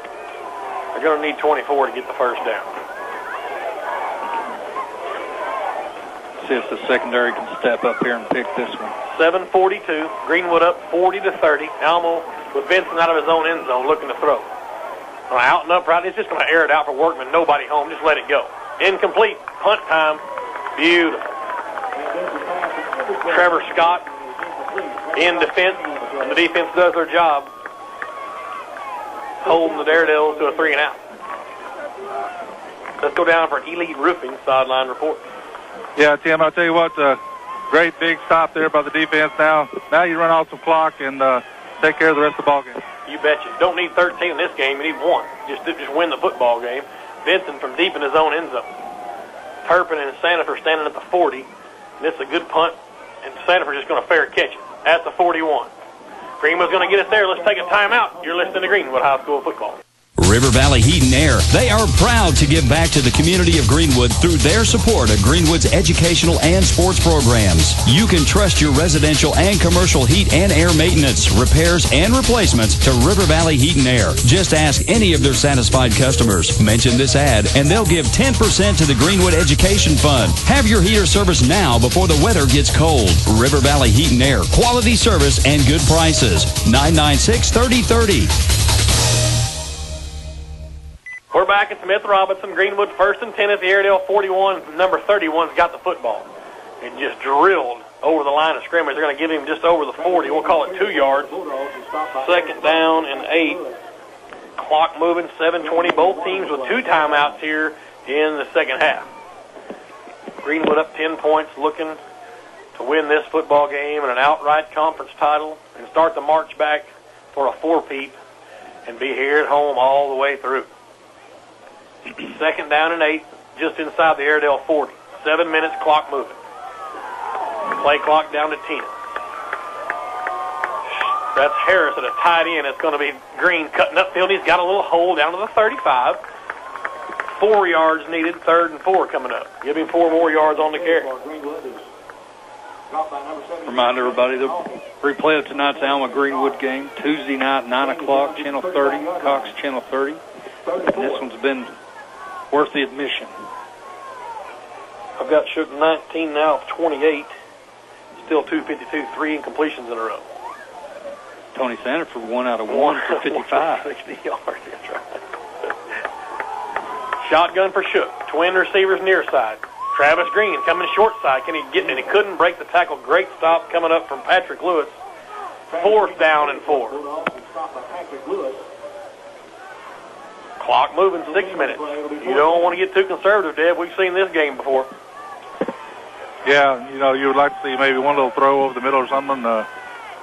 They're going to need 24 to get the first down.
See if the secondary can step up here and pick this one.
7:42. Greenwood up 40-30. Alma with Vincent out of his own end zone looking to throw. Out and upright. It's just going to air it out for Workman. Nobody home. Just let it go. Incomplete. Punt time. Beautiful. Trevor Scott in defense. And the defense does their job, holding the Daredevils to a 3-and-out. Let's go down for Elite Roofing sideline report.
Yeah, Tim, I'll tell you what, great big stop there by the defense now. Now you run off some clock and take care of the rest of the ball game.
You betcha. Don't need 13 in this game. You need 1. Just win the football game. Vincent from deep in his own end zone. Turpin and Sandifer standing at the 40. And this is a good punt, and Sandifer's just going to fair catch it at the 41. Greenwood's going to get it there. Let's take a timeout. You're listening to Greenwood High School football.
River Valley Heat and Air. They are proud to give back to the community of Greenwood through their support of Greenwood's educational and sports programs. You can trust your residential and commercial heat and air maintenance, repairs, and replacements to River Valley Heat and Air. Just ask any of their satisfied customers. Mention this ad, and they'll give 10% to the Greenwood Education Fund. Have your heater serviced now before the weather gets cold. River Valley Heat and Air. Quality service and good prices. 996-3030.
We're back at Smith Robinson. Greenwood 1st and 10 at the Airedale 41. Number 31's got the football. It just drilled over the line of scrimmage. They're going to give him just over the 40. We'll call it 2 yards. 2nd down and 8. Clock moving, 7:20. Both teams with 2 timeouts here in the second half. Greenwood up 10 points, looking to win this football game and an outright conference title and start the march back for a 4-peat and be here at home all the way through. 2nd down and 8, just inside the Airedale 40. 7 minutes, clock moving. Play clock down to 10. That's Harris at a tight end. It's going to be Green cutting upfield. He's got a little hole down to the 35. 4 yards needed, 3rd and 4 coming up. Give him 4 more yards on the carry.
Remind everybody the replay of tonight's Alma Greenwood game, Tuesday night, 9 o'clock, Channel 30, Cox Channel 30. And this one's been worth the admission.
I've got Shook 19 now of 28. Still 252, 3 incompletions in a row.
Tony Sanford 1 out of 1 for 55.
60 yards, that's right. Shotgun for Shook. Twin receivers near side. Travis Green coming short side. Can he get it? He couldn't break the tackle. Great stop coming up from Patrick Lewis. 4th down and 4. Clock moving, 6 minutes. You don't want to get too conservative, Deb. We've seen this game before.
Yeah, you would like to see maybe one little throw over the middle or something,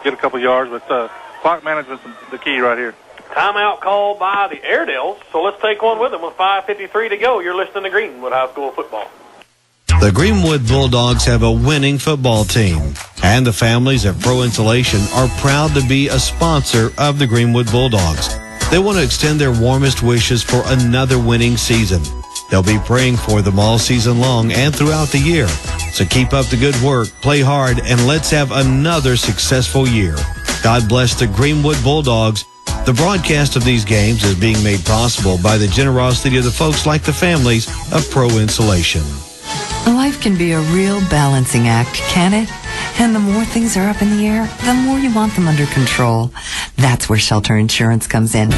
get a couple yards, but clock management's the key right here.
Timeout called by the Airedales, so let's take one with them with 5:53 to go. You're listening to Greenwood High School football.
The Greenwood Bulldogs have a winning football team, and the families at Pro Insulation are proud to be a sponsor of the Greenwood Bulldogs. They want to extend their warmest wishes for another winning season. They'll be praying for them all season long and throughout the year. So keep up the good work, play hard, and let's have another successful year. God bless the Greenwood Bulldogs. The broadcast of these games is being made possible by the generosity of the folks like the families of Pro Insulation.
Life can be a real balancing act, can it? And the more things are up in the air, the more you want them under control. That's where Shelter Insurance comes in.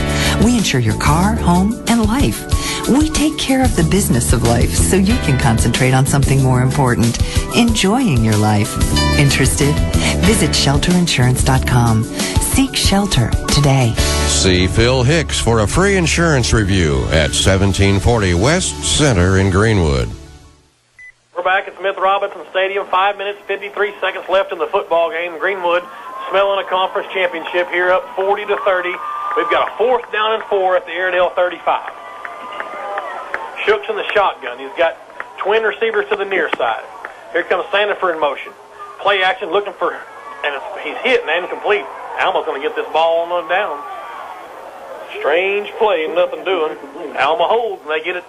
We insure your car, home, and life. We take care of the business of life so you can concentrate on something more important, enjoying your life. Interested? Visit shelterinsurance.com. Seek shelter today.
See Phil Hicks for a free insurance review at 1740 West Center in Greenwood.
We're back at Smith Robinson Stadium. 5 minutes, 53 seconds left in the football game. Greenwood smelling a conference championship here, up 40-30. We've got a 4th down and 4 at the Airedale 35. Shook's in the shotgun. He's got twin receivers to the near side. Here comes Sandifer in motion. Play action, looking for, and he's hit and incomplete. Alma's going to get this ball on down. Strange play, nothing doing. Alma holds, and they get it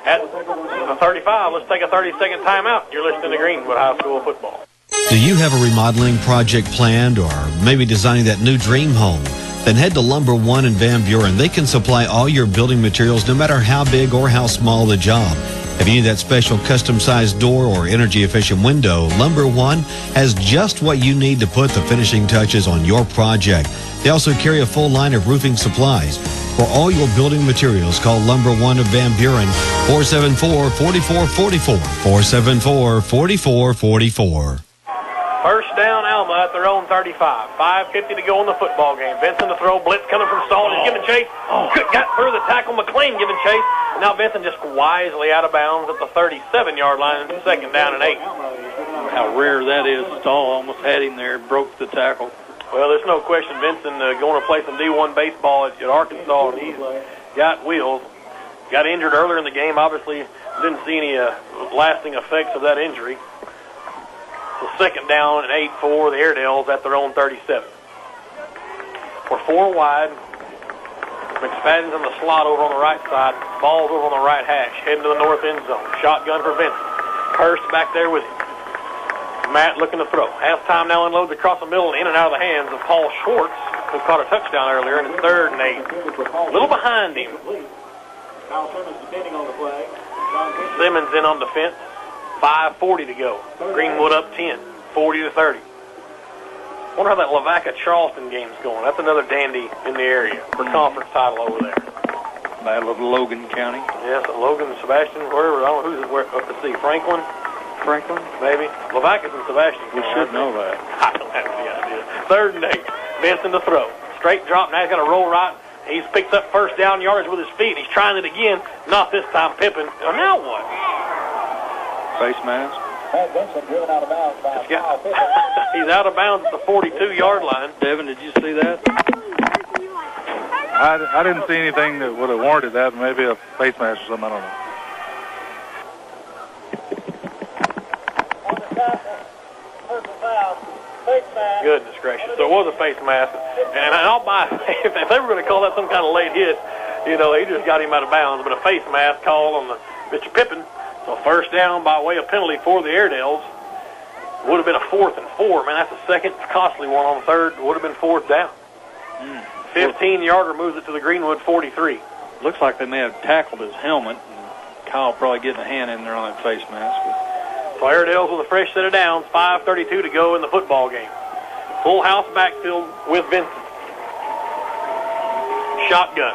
at the 35. Let's take a 30-second timeout. You're listening to Greenwood High School football.
Do you have a remodeling project planned or maybe designing that new dream home? Then head to Lumber One in Van Buren. They can supply all your building materials no matter how big or how small the job. If you need that special custom-sized door or energy-efficient window, Lumber One has just what you need to put the finishing touches on your project. They also carry a full line of roofing supplies. For all your building materials, call Lumber One of Van Buren, 474-4444, 474-4444.
First down, Alma at their own 35. 5:50 to go in the football game. Benson to throw. Blitz coming from Stahl. He's giving chase. Got through the tackle. McLean giving chase. And now Benson just wisely out of bounds at the 37-yard line. 2nd down and 8.
How rare that is. Stahl almost had him there. Broke the tackle.
Well, there's no question Benson going to play some D1 baseball at Arkansas, and he's got wheels. Got injured earlier in the game. Obviously didn't see any lasting effects of that injury. So 2nd down and 8 for the Airedales at their own 37. We're 4 wide. McSpadden's in the slot over on the right side. Ball's over on the right hash. Heading to the north end zone. Shotgun for Vincent. Hurst back there with him. Matt looking to throw. Halftime now unloads across the middle and in and out of the hands of Paul Schwartz, who caught a touchdown earlier, and it's 3rd and 8. A little behind him. Simmons in on defense. 5:40 to go. Greenwood up 10, 40-30. Wonder how that Lavaca-Charleston game's going. That's another dandy in the area for conference title over there.
Battle of Logan County.
Yes, Logan, Sebastian, wherever. I don't know who's where. Let's see, Franklin, maybe. Lavaca's and Sebastian.
We should know that.
I don't have any idea. 3rd and 8. Benson to throw. Straight drop. Now he's got to roll right. He's picked up 1st down yardage with his feet. He's trying it again. Not this time, Pippin. Oh, now what?
Face mask.
He's out of bounds at the 42-yard line.
Devin, did you see that?
I didn't see anything that would have warranted that. Maybe a face mask or something. I don't know.
Goodness gracious. So it was a face mask. And I'll buy, if they were going to call that some kind of late hit, he just got him out of bounds. But a face mask call on Mr. Pippin. So 1st down by way of penalty for the Airedales. Would have been a 4th and 4. Man, that's the second costly one on 3rd. Would have been 4th down. 15-yarder moves it to the Greenwood 43.
Looks like they may have tackled his helmet. And Kyle probably getting a hand in there on that face mask.
So Airedales with a fresh set of downs. 5:32 to go in the football game. Full house backfield with Vincent. Shotgun.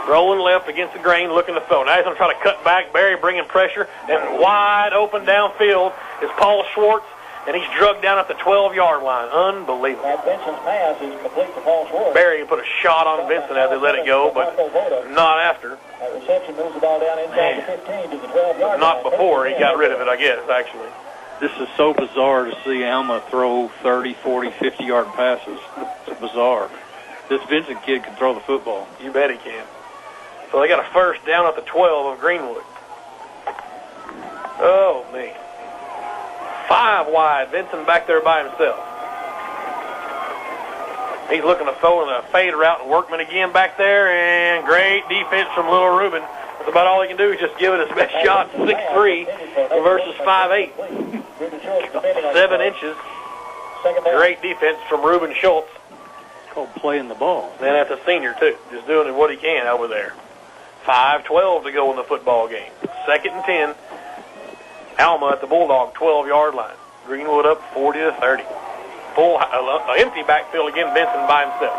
Rolling left against the grain, looking to throw. Now he's going to try to cut back. Barry bringing pressure. And wide open downfield is Paul Schwartz. And he's drugged down at the 12-yard line. Unbelievable.
Vincent's pass is complete to Paul Schwartz.
Barry put a shot on Vincent as they let it go, but not after.
Reception moves the ball down inside the 15 to the 12-yard line.
Not before he got rid of it, I guess, actually.
This is so bizarre to see Alma throw 30, 40, 50-yard passes. It's bizarre. This Vincent kid can throw the football.
You bet he can. So they got a first down at the 12 of Greenwood. Oh, me. 5 wide. Vincent back there by himself. He's looking to throw in a fade route, and Workman again back there, and great defense from Little Ruben. That's about all he can do is just give it his best shot. 6'3" versus 5'8". 7 inches. Great defense from Ruben Schultz.
Called playing the ball.
And that's a senior, too. Just doing what he can over there. 5:12 to go in the football game. 2nd and 10. Alma at the Bulldog 12-yard line. Greenwood up 40-30. Full empty backfield again. Benson by himself.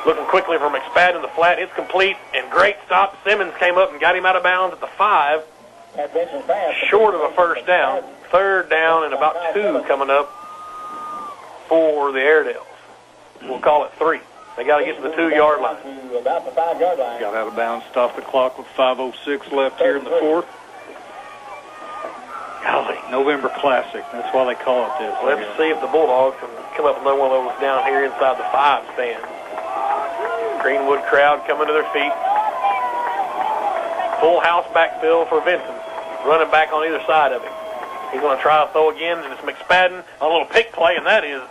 Looking quickly from McSpadden in the flat. It's complete and great stop. Simmons came up and got him out of bounds at the 5. Short of a first down. 3rd down and about 2 coming up for the Airedales. We'll call it 3. They got to get to the 2-yard line.
Got out of bounds, stop the clock with 5:06 left here in the 4th. Golly, November Classic. That's why they call it this.
Let's see if the Bulldogs can come up with another one of those down here inside the 5 stand. Greenwood crowd coming to their feet. Full house backfield for Vincent. Running back on either side of him. He's going to try to throw again, and it's McSpadden on a little pick play, and that is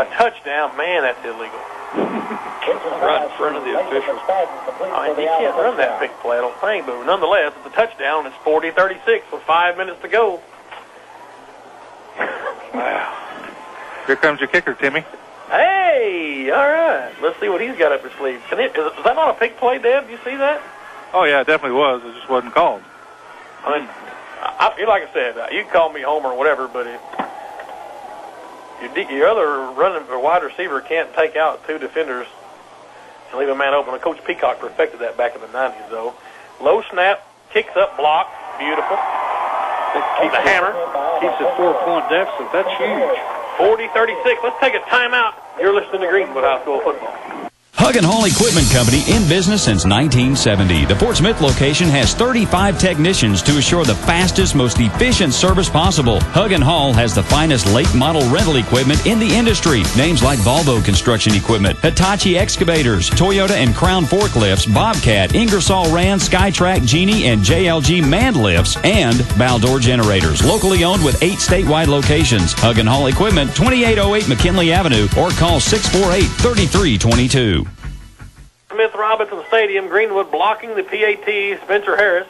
a touchdown. Man, that's illegal.
Right in front of the official.
I mean, you can't run that pick play, I don't think, but nonetheless, it's a touchdown. It's 40-36 with 5 minutes to go.
Wow. Here comes your kicker, Timmy.
Hey, all right. Let's see what he's got up his sleeve. Is that not a pick play, Deb? Do you see that?
Oh, yeah, it definitely was. It just wasn't called.
I mean, like I said, you can call me Homer or whatever, but your other running or wide receiver can't take out 2 defenders and leave a man open. Coach Peacock perfected that back in the 90s, though. Low snap, kicks up, block, beautiful.
Keeps
the hammer.
Keeps a 4-point deficit. That's huge.
40-36. Let's take a timeout. You're listening to Greenwood High School football.
Hug & Hall Equipment Company, in business since 1970. The Fort Smith location has 35 technicians to assure the fastest, most efficient service possible. Hug & Hall has the finest late model rental equipment in the industry. Names like Volvo Construction Equipment, Hitachi Excavators, Toyota and Crown Forklifts, Bobcat, Ingersoll Rand, Skytrack, Genie, and JLG Manned Lifts, and Baldor Generators. Locally owned with 8 statewide locations. Hug & Hall Equipment, 2808 McKinley Avenue, or call 648-3322.
Smith Robinson Stadium, Greenwood blocking the PAT, Spencer Harris,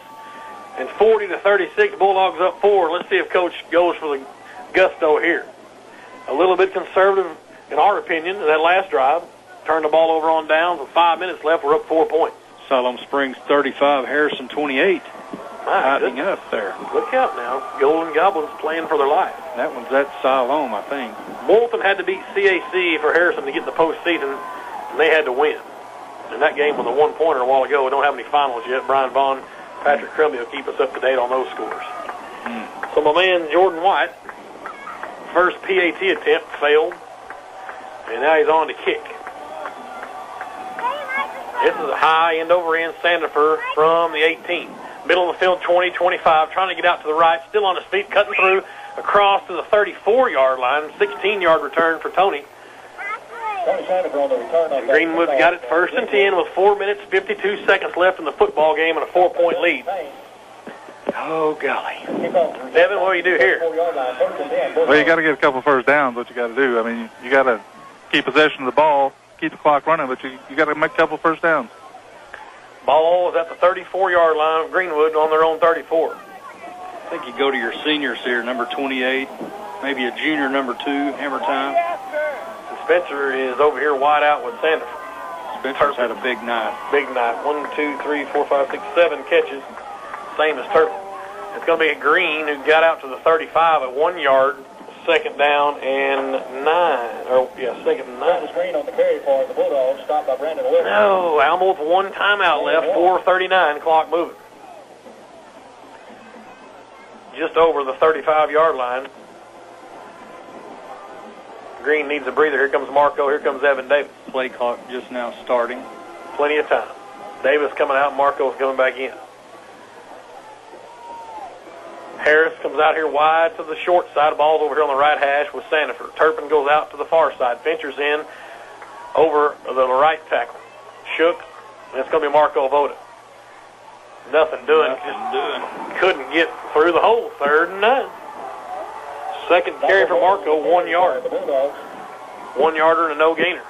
and 40-36, Bulldogs up 4. Let's see if Coach goes for the gusto here. A little bit conservative, in our opinion, in that last drive. Turned the ball over on downs with 5 minutes left. We're up 4 points.
Siloam Springs 35, Harrison 28. Tightening up there.
Look out now. Golden Goblins playing for their life.
That one's at Siloam, I think.
Moulton had to beat CAC for Harrison to get in the postseason, and they had to win. And that game was a 1-pointer a while ago. We don't have any finals yet. Brian Vaughn, Patrick Crumby will keep us up to date on those scores. So my man Jordan White, first PAT attempt failed, and now he's on to kick. This is a high end-over-end Sandifer from the 18. Middle of the field, 20-25, trying to get out to the right, still on his feet, cutting through, across to the 34-yard line, 16-yard return for Tony. And Greenwood's got it 1st and 10 with 4 minutes, 52 seconds left in the football game and a 4-point lead. Oh, golly. Devin, what do you do here?
Well, you got to get a couple first downs, what you got to do. I mean, you got to keep possession of the ball, keep the clock running, but you got to make a couple first downs.
Ball is at the 34-yard line of Greenwood on their own 34.
I think you go to your seniors here, number 28, maybe a junior, number 2, hammer time.
Spencer is over here wide out with Sandifer.
Spencer's had a big night.
Big night. 1, 2, 3, 4, 5, 6, 7 catches. Same as Turtle. It's going to be a Green who got out to the 35 at 1 yard. 2nd down and 9. Or, yeah, 2nd and 9.
Green on the carry for the Bulldogs, stopped by Brandon Wilson.
No, Alma with 1 timeout left. 4:39, clock moving. Just over the 35-yard line. Green needs a breather. Here comes Marco. Here comes Evan Davis.
Play clock just now starting.
Plenty of time. Davis coming out. Marco's coming back in. Harris comes out here wide to the short side. The ball's over here on the right hash with Sanford. Turpin goes out to the far side. Ventures in over the right tackle. Shook, and it's going to be Marco Voda. Nothing doing. Couldn't get through the hole. 3rd and 9. Second carry for Marco, 1 yard. 1 yarder and a no gainer.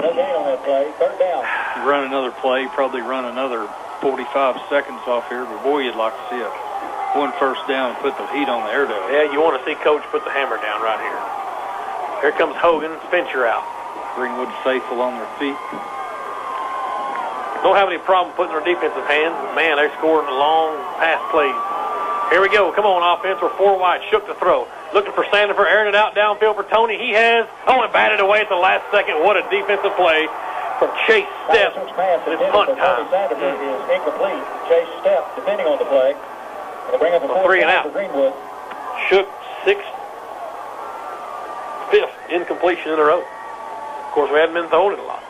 No gain on that play. 3rd down.
You run another play, probably run another 45 seconds off here, but boy, you'd like to see one first down and put the heat on the Airedale.
Yeah, you want to see Coach put the hammer down right here. Here comes Hogan, Fincher out.
Greenwood faithful on their feet.
Don't have any problem putting their defensive hands. Man, they're scoring long pass plays. Here we go. Come on, offense. We're 4 wide. Shook to throw. Looking for Sandifer. Airing it out downfield for Tony. He has. Oh, and batted away at the last second. What a defensive play from Chase Stepp. It's punt time.
Sandifer is incomplete. Chase Stepp, depending on the play. They bring up a
3 and out.
for Greenwood.
Shook 6th, 5th incompletion in a row. Of course, we hadn't been throwing it a lot.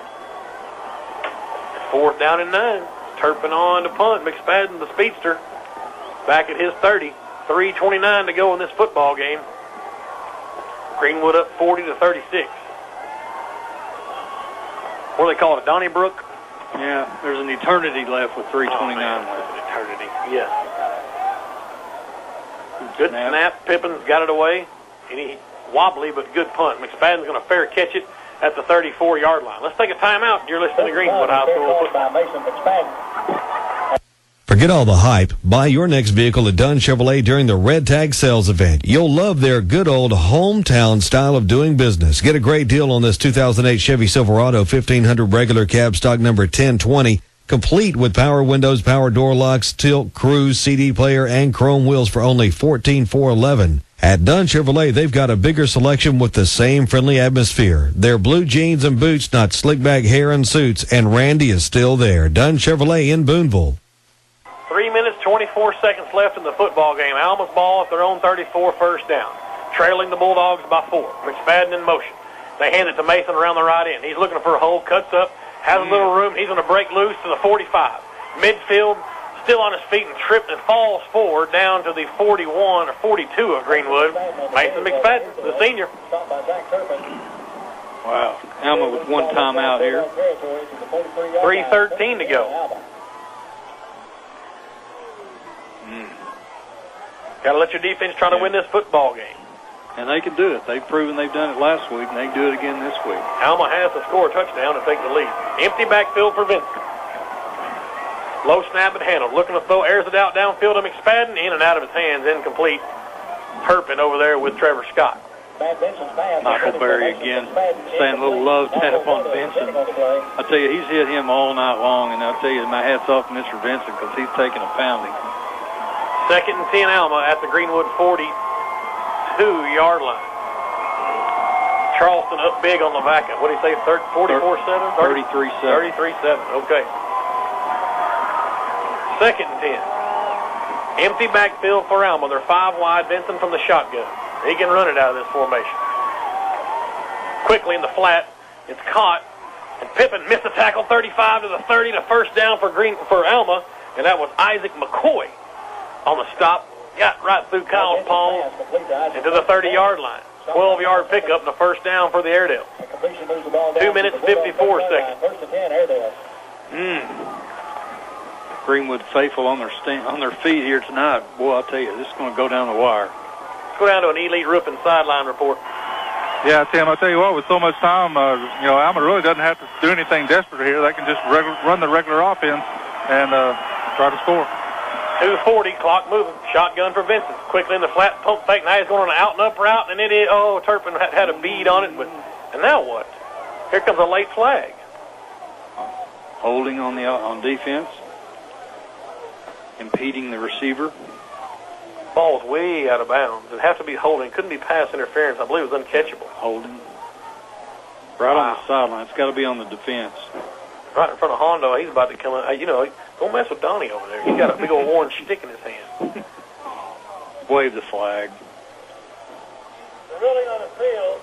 4th down and 9. Turpin on to punt. McSpadden, the speedster, back at his 30. 3:29 to go in this football game. Greenwood up 40-36. What do they call it, Donnybrook?
Yeah, there's an eternity left with 3:29 left.
An eternity, yes. Good snap. Pippin's got it away. Wobbly, but good punt. McSpadden's going to fair catch it at the 34-yard line. Let's take a timeout. You're listening to Greenwood High School football.
Forget all the hype. Buy your next vehicle at Dunn Chevrolet during the Red Tag Sales event. You'll love their good old hometown style of doing business. Get a great deal on this 2008 Chevy Silverado 1500 regular cab stock number 1020, complete with power windows, power door locks, tilt, cruise, CD player, and chrome wheels for only $14,411. At Dunn Chevrolet, they've got a bigger selection with the same friendly atmosphere. Their blue jeans and boots, not slick-back hair and suits, and Randy is still there. Dunn Chevrolet in Booneville.
3 minutes, 24 seconds left in the football game. Alma's ball at their own 34, 1st down. Trailing the Bulldogs by 4. McSpadden in motion. They hand it to Mason around the right end. He's looking for a hole, cuts up, has a little room. He's going to break loose to the 45. Midfield, still on his feet and tripped and falls forward down to the 41 or 42 of Greenwood. Mason McSpadden, the senior.
Wow. Alma with 1 timeout here.
3:13 to go. Got to let your defense try to win this football game.
And they can do it. They've proven they've done it last week, and they can do it again this week.
Alma has to score a touchdown and take the lead. Empty backfield for Vincent. Low snap and handle. Looking to throw, airs it out downfield to McSpadden. In and out of his hands, incomplete. Turpin over there with Trevor Scott.
Michael Berry again, saying a little love tap on Vincent. I tell you, he's hit him all night long, and I'll tell you, my hat's off to Mr. Vincent because he's taking a pounding.
2nd and 10 Alma at the Greenwood 42-yard line. Charleston up big on the backup. What do you say, 44-7?
33-7.
33-7, okay. 2nd and 10. Empty backfield for Alma. They're 5 wide. Vincent from the shotgun. He can run it out of this formation. Quickly in the flat. It's caught. And Pippin missed the tackle, 35 to the 30 to 1st down for Alma. And that was Isaac McCoy on the stop. Got right through Kyle's palm into the 30-yard line. 12-yard pickup and a 1st down for the Airedale. 2 minutes, 54 seconds.
Greenwood faithful on their feet here tonight. Boy, I'll tell you, this is going to go down the wire.
Let's go down to an Elite Roofing sideline report.
Yeah, Tim, I'll tell you what, with so much time, Alma really doesn't have to do anything desperate here. They can just run the regular offense and try to score.
2:40, clock moving. Shotgun for Vincent. Quickly in the flat, pump fake. Now he's going on an out and up route, and Turpin had a bead on it. And now what? Here comes a late flag.
Holding on defense. Impeding the receiver.
Ball's way out of bounds. It'd have to be holding. Couldn't be pass interference. I believe it was uncatchable.
Holding. Right on the sideline. It's got to be on the defense.
Right in front of Hondo. He's about to come in. Don't mess with Donnie over there. He's got a big old orange stick in his hand.
Wave the flag.
They're really on the field.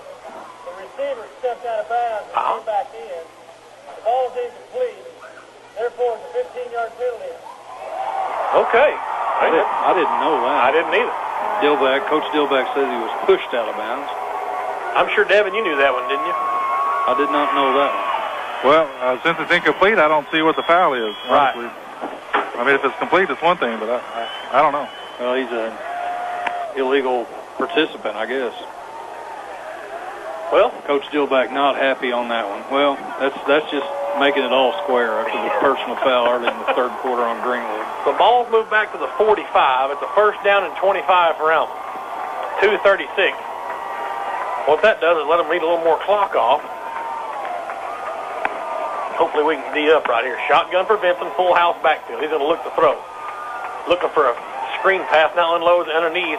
The receiver stepped out of bounds and came back in. The ball's incomplete. Therefore, it's a 15-yard penalty.
Okay.
I didn't know that.
I didn't either.
Coach Dillback says he was pushed out of bounds.
I'm sure, Devin, you knew that one, didn't you?
I did not know that one.
Well, since it's incomplete, I don't see what the foul is, honestly.
Right.
I mean, if it's complete, it's one thing, but I don't know.
Well, he's an illegal participant, I guess.
Well,
Coach Dillback not happy on that one. Well, that's just making it all square after the personal foul early in the third quarter on Greenwood.
The ball's moved back to the 45. It's a first down and 25 for Alma. 2:36. What that does is let them read a little more clock off. Hopefully we can D up right here. Shotgun for Benson, full house backfield. He's going to look to throw. Looking for a screen pass, now unloads underneath.